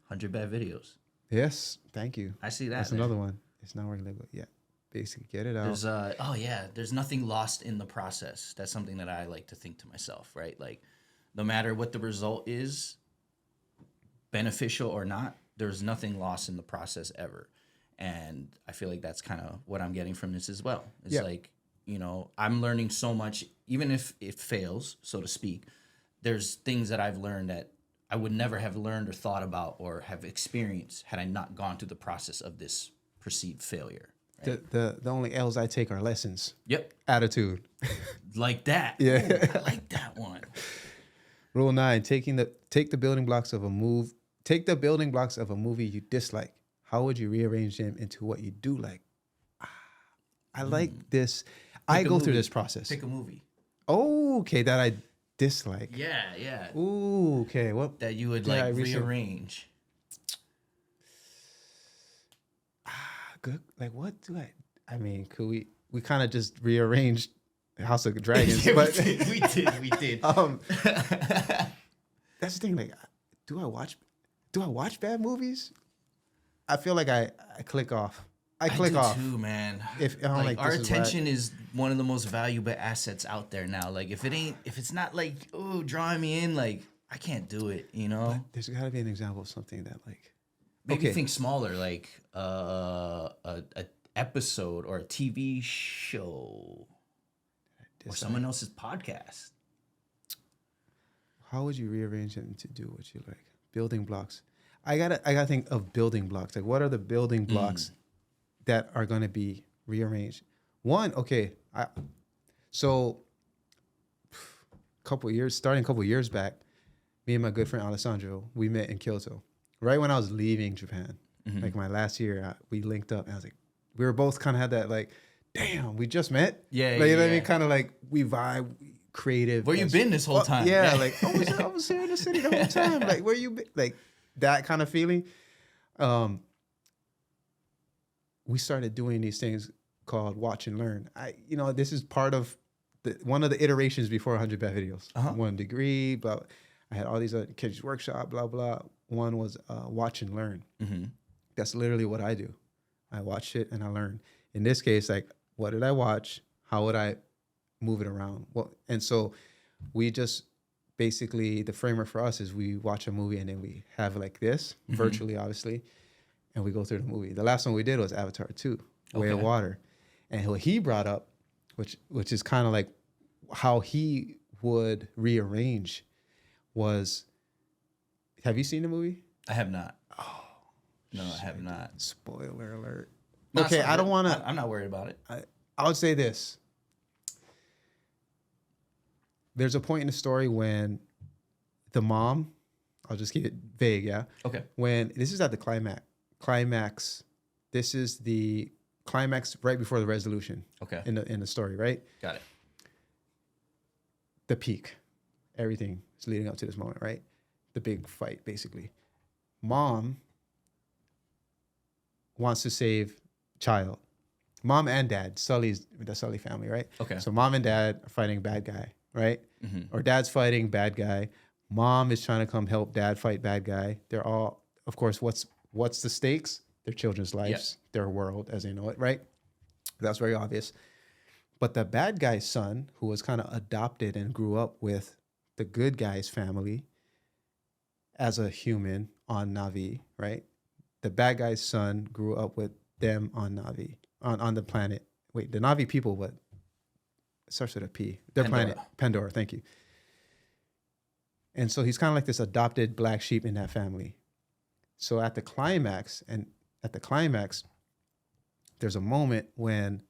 100 bad videos. Yes, thank you. I see that. That's there. another one. It's not working, let go. Yeah, basically, get it out. There's nothing lost in the process. That's something that I like to think to myself, right? Like no matter what the result is, beneficial or not, there's nothing lost in the process ever. And I feel like that's kind of what I'm getting from this as well. It's like, you know, I'm learning so much, even if it fails, so to speak. There's things that I've learned that I would never have learned or thought about or have experienced had I not gone through the process of this perceived failure. Right? The only L's I take are lessons. Yep. Attitude. Like that. Yeah. Ooh, I like that one. Rule 9, take the building blocks of a movie you dislike. how would you rearrange them into what you do like? I like this. I go through this process. Pick a movie. Oh, okay, that I dislike. Yeah. Ooh, okay. What that you would like rearrange? Good. Like, what do I mean, could we kind of just rearranged House of Dragons? Yeah, but we did. That's the thing. Like, do I watch bad movies? I feel like I click off. I click do off too, man. If I don't like our attention is one of the most valuable assets out there now. Like, if it's not like, oh, drawing me in, like, I can't do it. You know, but there's got to be an example of something that like. Maybe think smaller, like a episode or a TV show or someone else's podcast. How would you rearrange them to do what you like? Building blocks. I gotta think of building blocks. Like, what are the building blocks that are gonna be rearranged? One, okay. Starting a couple years back, me and my good friend Alessandro, we met in Kyoto. Right when I was leaving Japan, like my last year, we linked up. And I was like, we were both kind of had that like, damn, we just met. Yeah, like, you know what I mean? Kind of like we vibe, creative. Where you been this whole time? Yeah, like I was here in the city the whole time. Like, where you been? Like that kind of feeling. We started doing these things called watch and learn. This is part of one of the iterations before 100 Bad Videos. 1 degree, but I had all these other kids workshop, blah blah. One was watch and learn. That's literally what I do. I watch it and I learn. In this case, like, what did I watch? How would I move it around? Well, and so we just basically, the framework for us is we watch a movie and then we have like this, virtually, obviously, and we go through the movie. The last one we did was Avatar 2, Way of Water. And what he brought up, which is kind of like how he would rearrange, was, have you seen the movie? I have not. Oh, no, I have not. Spoiler alert. No, okay, I don't want to. I'm not worried about it. I would say this. There's a point in the story when the mom, I'll just keep it vague, yeah? Okay. When this is at the climax, this is the climax right before the resolution. Okay. In the story, right? Got it. The peak. Everything is leading up to this moment, right? The big fight, basically. Mom wants to save child. Mom and dad, the Sully family, right? Okay. So mom and dad are fighting bad guy, right? Or dad's fighting bad guy. Mom is trying to come help dad fight bad guy. They're all, of course, what's the stakes? Their children's lives, their world as they know it, right? That's very obvious. But the bad guy's son, who was kind of adopted and grew up with the good guy's family as a human on Na'vi, right? The bad guy's son grew up with them on Na'vi, on the planet. Wait, the Na'vi people, but it starts with a P. Their planet, Pandora, thank you. And so he's kind of like this adopted black sheep in that family. So at the climax, there's a moment when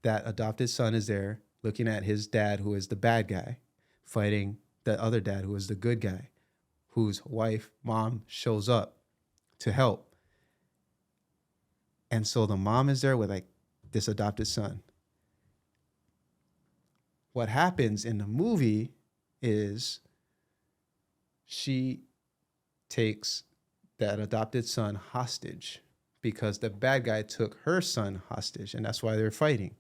that adopted son is there looking at his dad, who is the bad guy, fighting the other dad, who is the good guy, whose mom shows up to help. And so the mom is there with like this adopted son. What happens in the movie is she takes that adopted son hostage because the bad guy took her son hostage, and that's why they're fighting.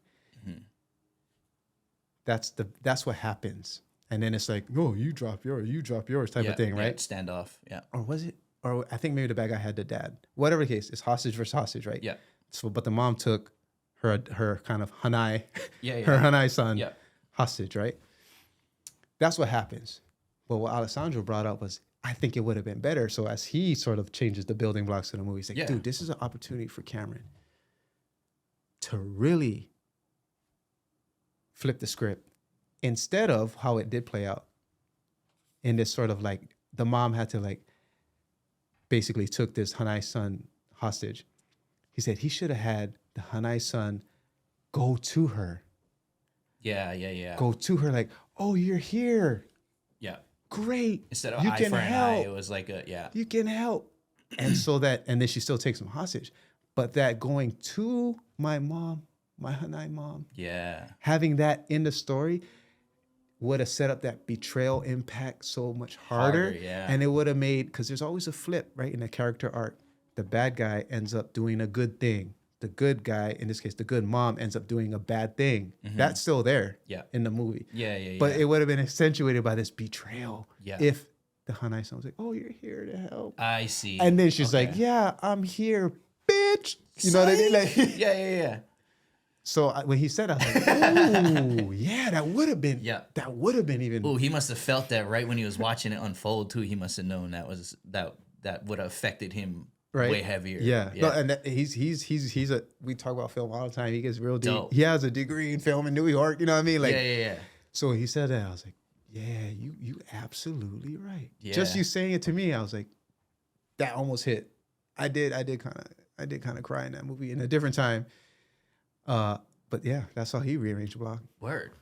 That's what happens. And then it's like, oh, you drop yours type of thing, right? Standoff, yeah. Or was it? Or I think maybe the bad guy had the dad. Whatever the case, it's hostage versus hostage, right? Yeah. So, but the mom took her kind of Hanai, her Hanai son hostage, right? That's what happens. But what Alessandro brought up was, I think it would have been better. So as he sort of changes the building blocks of the movie, he's like, dude, this is an opportunity for Cameron to really flip the script instead of how it did play out in this sort of like, the mom had to like, basically took this Hanai son hostage. He said he should have had the Hanai son go to her. Yeah. Go to her like, oh, you're here. Yeah. Great. Instead of you eye can for an help. eye, it was like You can help. And so that, and then she still takes him hostage. But that going to my mom, my Hanai mom, having that in the story would have set up that betrayal impact so much harder. And it would have made, because there's always a flip, right? In a character arc, the bad guy ends up doing a good thing. The good guy, in this case, the good mom, ends up doing a bad thing. That's still there in the movie. But it would have been accentuated by this betrayal if the Hanai son was like, oh, you're here to help. I see. And then she's like, yeah, I'm here, bitch. You know what I mean? Like, yeah. So when he said, I was like, "Oh, yeah, that would have been, that would have been even." Oh, he must have felt that right when he was watching it unfold too. He must have known that would have affected him way heavier. Yeah. No, and he's a. We talk about film all the time. He gets real deep. He has a degree in film in New York. You know what I mean? Like, yeah. So he said that, I was like, yeah, you absolutely right. Yeah. Just you saying it to me, I was like, that almost hit. I did kind of cry in that movie in a different time. But yeah, that's how he rearranged the block. Word.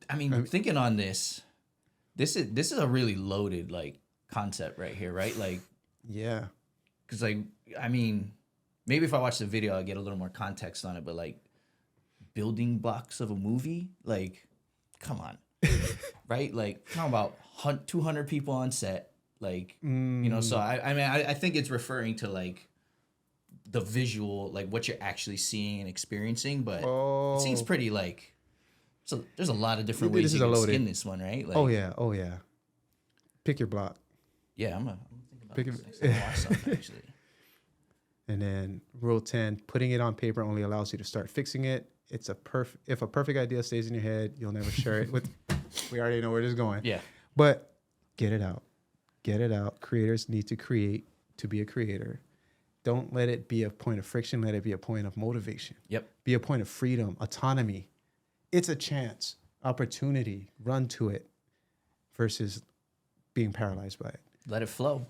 I mean, thinking on this is a really loaded like concept right here, right? Like, yeah, because like, I mean, maybe if I watch the video, I'll get a little more context on it. But like, building blocks of a movie, like, come on, right? Like, talking about 200 people on set, like, you know. So I mean, I think it's referring to like the visual, like what you're actually seeing and experiencing, but it seems pretty like, so there's a lot of different ways you can skin this one, right? Like, oh yeah. Pick your block. Yeah, I'm gonna think about this next time I watch something, actually. And then rule 10, putting it on paper only allows you to start fixing it. It's if a perfect idea stays in your head, you'll never share it with, we already know where this is going. Yeah. But get it out. Creators need to create to be a creator. Don't let it be a point of friction. Let it be a point of motivation. Yep. Be a point of freedom, autonomy. It's a chance, opportunity. Run to it versus being paralyzed by it. Let it flow.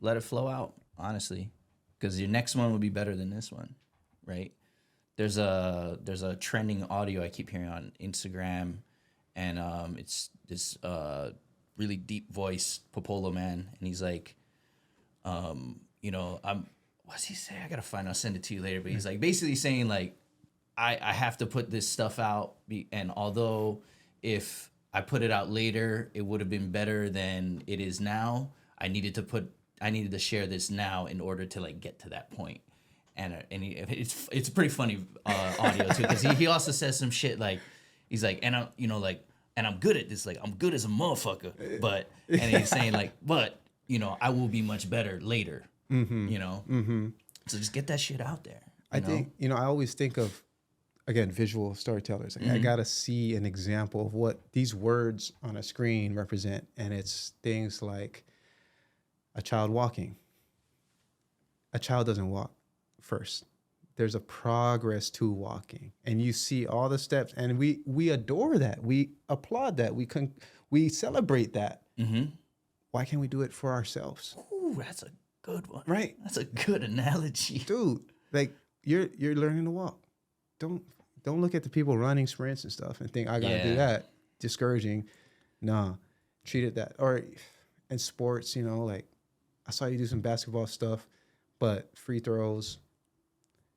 Let it flow out, honestly, because your next one will be better than this one, right? There's a trending audio I keep hearing on Instagram, and it's this really deep voice Popolo man, and he's like, you know, what's he say? I gotta find. I'll send it to you later. But he's like basically saying like, I have to put this stuff out, and although if I put it out later, it would have been better than it is now. I needed to share this now in order to like get to that point. And it's pretty funny audio too, because he also says some shit like, he's like, and I'm good at this, like I'm good as a motherfucker, but and he's saying like, but you know, I will be much better later. You know, so just get that shit out there. I think, I always think of, again, visual storytellers. Like, I gotta see an example of what these words on a screen represent, and it's things like a child walking. A child doesn't walk first. There's a progress to walking, and you see all the steps, and we adore that. We applaud that. We celebrate that. Why can't we do it for ourselves? Ooh, that's a good one. Right. That's a good analogy. Dude, like you're learning to walk. Don't look at the people running sprints and stuff and think I gotta do that. Discouraging. Nah. Treat it that. Or in sports, like I saw you do some basketball stuff, but free throws.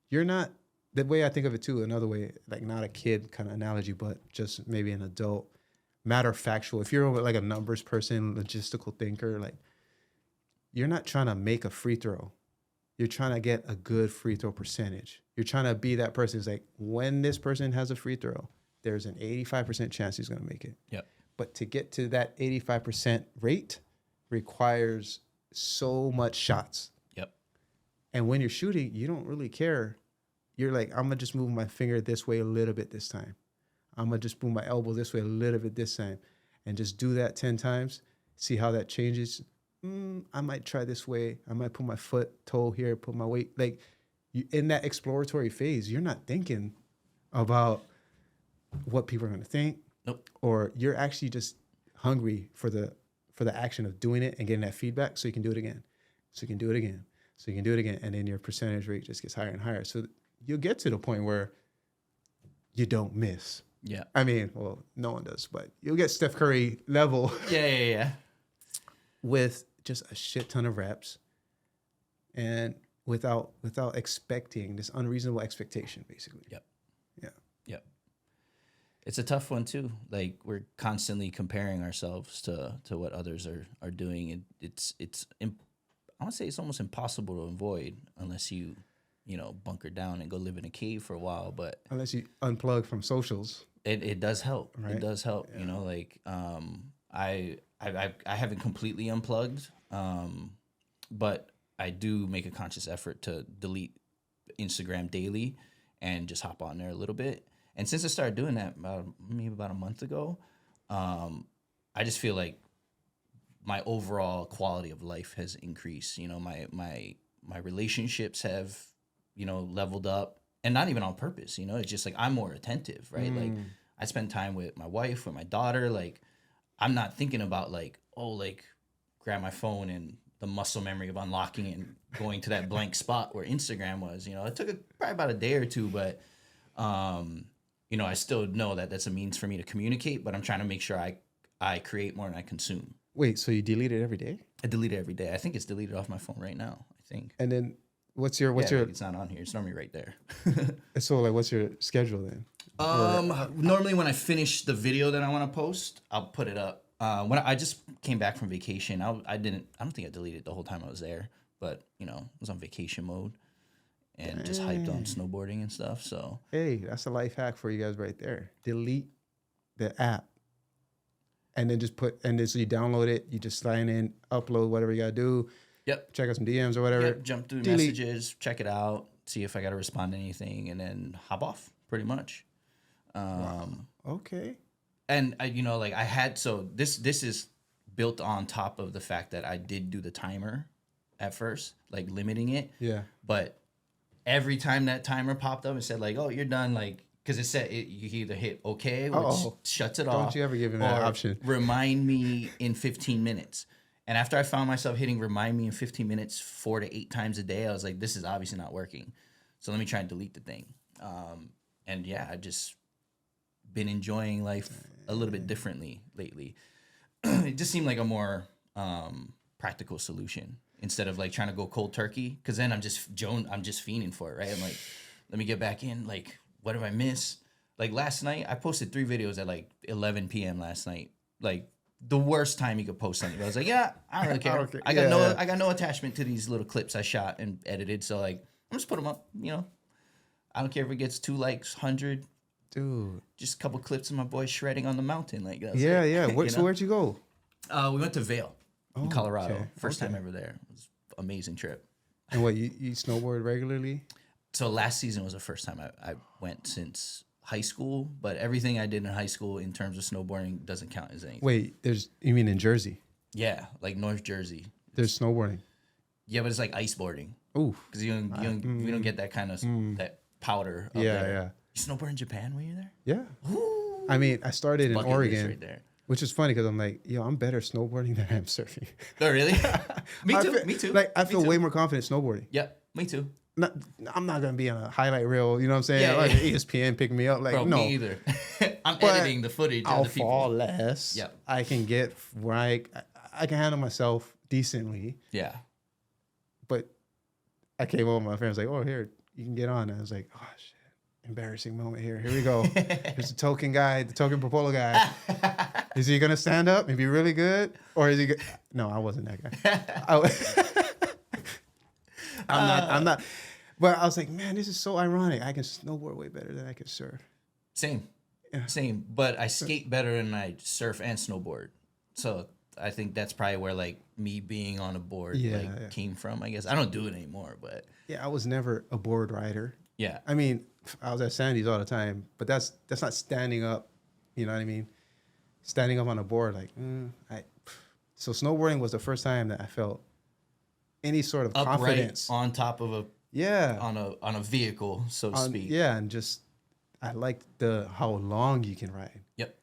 You're not, the way I think of it too, another way, like not a kid kind of analogy, but just maybe an adult, matter of factual. If you're like a numbers person, logistical thinker, like you're not trying to make a free throw. You're trying to get a good free throw percentage. You're trying to be that person who's like, when this person has a free throw, there's an 85% chance he's going to make it. Yep. But to get to that 85% rate requires so much shots. Yep. And when you're shooting, you don't really care. You're like, I'm going to just move my finger this way a little bit this time. I'm going to just move my elbow this way a little bit this time. And just do that 10 times. See how that changes. I might try this way. I might put my toe here, put my weight. Like in that exploratory phase, you're not thinking about what people are going to think. Nope. Or you're actually just hungry for the action of doing it and getting that feedback so you can do it again. So you can do it again. So you can do it again. And then your percentage rate just gets higher and higher. So you'll get to the point where you don't miss. Yeah. I mean, well, no one does, but you'll get Steph Curry level. Yeah. With just a shit ton of reps and without expecting this unreasonable expectation, basically. Yep. Yeah. Yep. It's a tough one too. Like we're constantly comparing ourselves to what others are doing. And I would say it's almost impossible to avoid unless you bunker down and go live in a cave for a while. But Unless you unplug from socials. it does help. Right? It does help. Yeah. Like I haven't completely unplugged, but I do make a conscious effort to delete Instagram daily and just hop on there a little bit. And since I started doing that maybe about a month ago, I just feel like my overall quality of life has increased. My relationships have, leveled up, and not even on purpose. It's just like I'm more attentive, right? Like I spend time with my wife, with my daughter. Like I'm not thinking about grab my phone and the muscle memory of unlocking it and going to that blank spot where Instagram was. It took probably about a day or two, but I still know that that's a means for me to communicate, but I'm trying to make sure I create more than I consume. Wait, so you delete it every day? I delete it every day. I think it's deleted off my phone right now, I think. And then what's your it's not on here. It's normally right there. so like what's your schedule then? Normally when I finish the video that I want to post, I'll put it up. When I just came back from vacation, I don't think I deleted it the whole time I was there, but I was on vacation mode and just hyped on snowboarding and stuff. So hey, that's a life hack for you guys right there. Delete the app. And then so you download it, you just sign in, upload whatever you gotta do. Yep. Check out some DMs or whatever. Yep. Jump through messages, check it out, see if I gotta respond to anything, and then hop off pretty much. Wow. Okay. And I had, so this is built on top of the fact that I did do the timer at first, like limiting it. Yeah. But every time that timer popped up, it said like, "Oh, you're done." Like, because it said you either hit OK, which shuts it off. Don't you ever give him that option? Remind me in 15 minutes. And after I found myself hitting remind me in 15 minutes 4 to 8 times a day, I was like, this is obviously not working. So let me try and delete the thing. And yeah, I've just been enjoying life a little bit differently lately. It just seemed like a more practical solution instead of like trying to go cold turkey. Because then I'm just fiending for it, right? I'm like, let me get back in. Like, what did I miss? Like last night, I posted 3 videos at like 11 p.m. last night. Like the worst time you could post something. But I was like, yeah, I don't really care. I got no attachment to these little clips I shot and edited. So like, I'm just put them up. I don't care if it gets 2 likes, 100. Dude, just a couple clips of my boy shredding on the mountain. Like that's yeah, it. yeah. So where'd you go? We went to Vail in Colorado. Okay. First time ever there. It was an amazing trip. And what, you snowboard regularly? So last season was the first time I went since high school, but everything I did in high school in terms of snowboarding doesn't count as anything. Wait, you mean in Jersey? Yeah, like North Jersey. There's snowboarding. Yeah, but it's like ice boarding. Ooh. Because you don't get that kind of that powder up yeah, there. Yeah. You snowboard in Japan when you're there? Yeah. Ooh. I mean, I started in Oregon, right there. which is funny because I'm like, yo, I'm better snowboarding than I am surfing. Oh, really? Me too. Like, I feel way more confident snowboarding. Yeah, me too. I'm not going to be on a highlight reel, you know what I'm saying? Yeah, like yeah. ESPN picking me up. Like, Bro, no. me either. I'm But editing the footage I'll of the people. fall less. Yep. I can get where I can handle myself decently. Yeah. But I came over, my friends like, oh, here, you can get on. And I was like, oh, shit. Embarrassing moment here. Here we go. Here's the token guy, the token propeller guy. Is he gonna stand up and be really good, or is he? No, I wasn't that guy. I'm not. But I was like, man, this is so ironic. I can snowboard way better than I can surf. Same. Yeah. Same. But I skate better than I surf and snowboard. So I think that's probably where like me being on a board came from. I guess I don't do it anymore, but yeah, I was never a board rider. Yeah. I mean, I was at Sandy's all the time, but that's not standing up. You know what I mean? Standing up on a board, like, so snowboarding was the first time that I felt any sort of upright confidence on top of on a vehicle, so to speak. Yeah, and just I liked how long you can ride. Yep.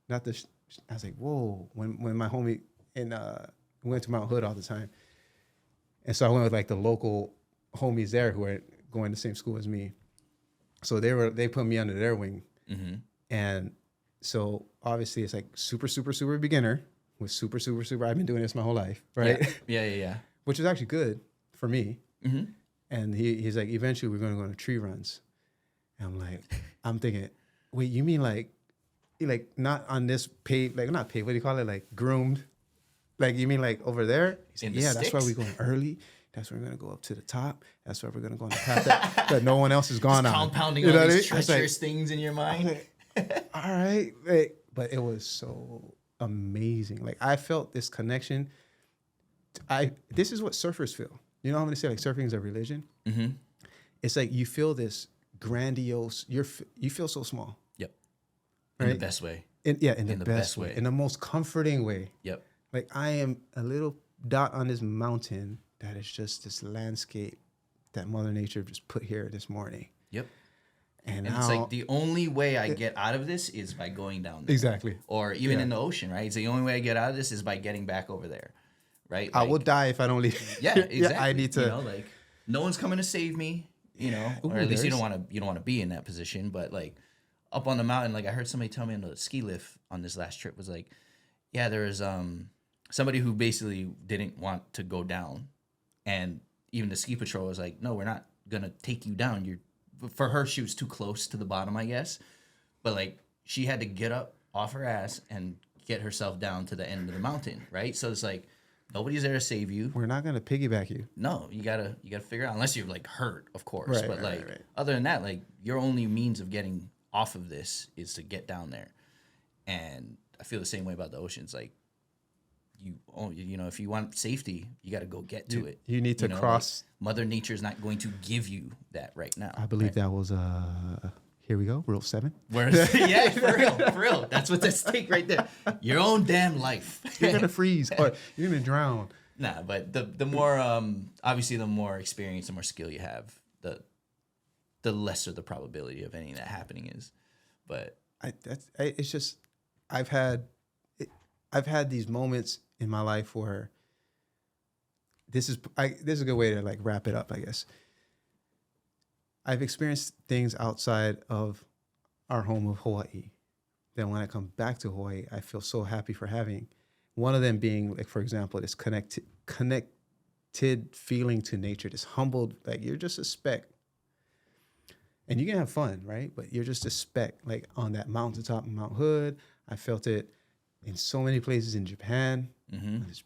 Not the. I was like, whoa. When my homie we went to Mount Hood all the time, and so I went with like the local homies there who were going to the same school as me. So they put me under their wing. Mm-hmm. And so obviously it's like super, super, super beginner with super, super, super. I've been doing this my whole life, right? Yeah. Which is actually good for me. And he's like, eventually we're going to go on tree runs. And I'm thinking, wait, you mean like not on this paved, like not paved, what do you call it? Like groomed? Like, you mean like over there? He's like, yeah, that's why we're going early. That's where we're going to go up to the top. That's why we're going to go on the path that no one else has gone on. Compounding all these treacherous things in your mind. All right. But it was so amazing. Like, I felt this connection. This is what surfers feel. You know how I'm going to say, like, surfing is a religion? Mm-hmm. It's like you feel this grandiose, you feel so small. Yep. Right? In the best way. In the best way. In the most comforting way. Yep. Like, I am a little dot on this mountain that is just this landscape that Mother Nature just put here this morning. Yep. And now, it's like the only way I get out of this is by going down there. Exactly. Or even in the ocean, right? It's the only way I get out of this is by getting back over there, right? I will die if I don't leave. Yeah, exactly. I need to. You know, like, no one's coming to save me, you know, or at least you don't want to be in that position. But like up on the mountain, like I heard somebody tell me on the ski lift on this last trip was like, yeah, there was somebody who basically didn't want to go down, and even the ski patrol was like, no, we're not gonna take you down. For her, she was too close to the bottom, I guess. But like she had to get up off her ass and get herself down to the end of the mountain, right? So it's like nobody's there to save you. We're not gonna piggyback you. No, you gotta figure out, unless you're like hurt, of course. Right, but other than that, like your only means of getting off of this is to get down there. And I feel the same way about the oceans. Like you know, if you want safety, you got to go get to it. You need to cross. Like, Mother Nature's not going to give you that right now. I believe that was here we go, rule 7. Yeah, for real. That's what's at stake right there. Your own damn life. You're gonna freeze or you're gonna drown. Nah, but the more obviously the more experience, the more skill you have, the lesser the probability of any of that happening is. But it's just I've had these moments in my life where this is a good way to like wrap it up, I guess. I've experienced things outside of our home of Hawaii. Then when I come back to Hawaii, I feel so happy for having. One of them being, like, for example, this connected feeling to nature, this humbled, like you're just a speck. And you can have fun, right? But you're just a speck, like on that mountaintop in Mount Hood. I felt it in so many places in Japan. Mm-hmm. This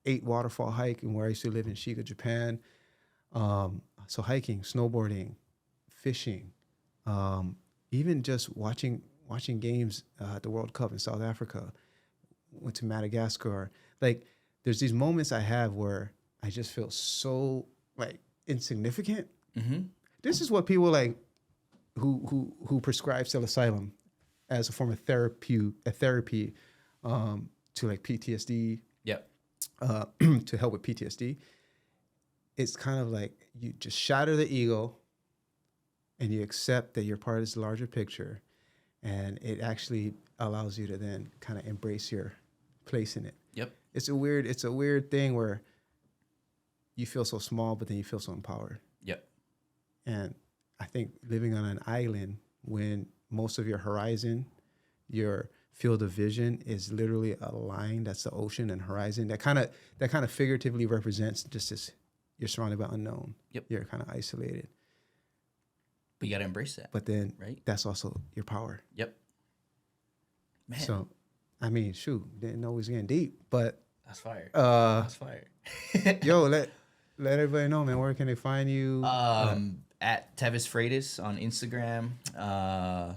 8 waterfall hike and where I used to live in Shiga, Japan. So hiking, snowboarding, fishing, even just watching games at the World Cup in South Africa. Went to Madagascar. Like, there's these moments I have where I just feel so like insignificant. Mm-hmm. This is what people like who prescribe psilocybin as a form of therapy to like PTSD. Yep. To help with PTSD. It's kind of like you just shatter the ego and you accept that you're part of this larger picture, and it actually allows you to then kind of embrace your place in it. Yep. It's a weird thing where you feel so small, but then you feel so empowered. Yep. And I think living on an island when most of your horizon, your field of vision is literally a line that's the ocean and horizon, that kind of figuratively represents just this, you're surrounded by unknown. Yep. You're kind of isolated. But you got to embrace that. But then right? That's also your power. Yep. Man. So, I mean, shoot, didn't know it was getting deep, but that's fire. That's fire. Yo, let everybody know, man. Where can they find you? At Teves Freitas on Instagram. I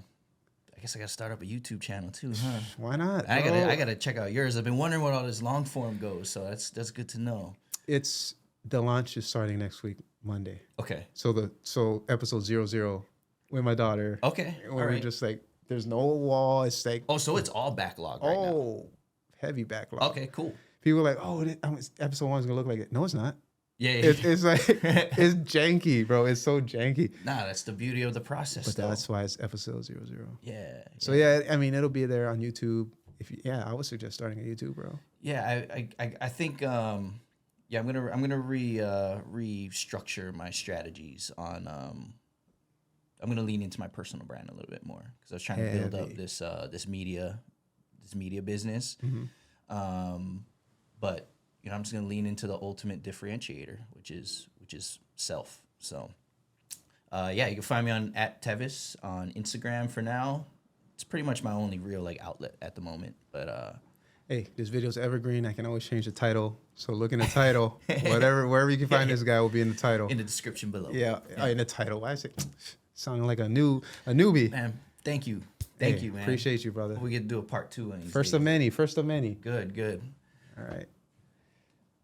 guess I gotta start up a YouTube channel too, huh? Why not? I gotta check out yours. I've been wondering what all this long form goes, so that's good to know. The launch is starting next week, Monday. Okay. So episode 00 with my daughter. Okay. Where we're just like, there's no wall. It's like, so it's all backlog right now. Oh, heavy backlog. Okay, cool. People are like, episode 1 is gonna look like it. No, it's not. Yeah. It's like it's janky, bro. It's so janky. Nah, that's the beauty of the process. But that's why it's episode 00. Yeah. So yeah, I mean, it'll be there on YouTube. I would suggest starting a YouTube, bro. Yeah, I think I'm gonna restructure my strategies on I'm gonna lean into my personal brand a little bit more because I was trying to build up this media business. Mm-hmm. But I'm just gonna lean into the ultimate differentiator, which is which is self. So, yeah, you can find me on @Teves on Instagram for now. It's pretty much my only real like outlet at the moment. But hey, this video's evergreen. I can always change the title. So look in the title. Wherever you can find this guy will be in the title. in the description below. Yeah, in the title. Why is it sounding like a newbie? Man, thank you. Thank you, man. Appreciate you, brother. We get to do a part 2. First of many. Good. All right.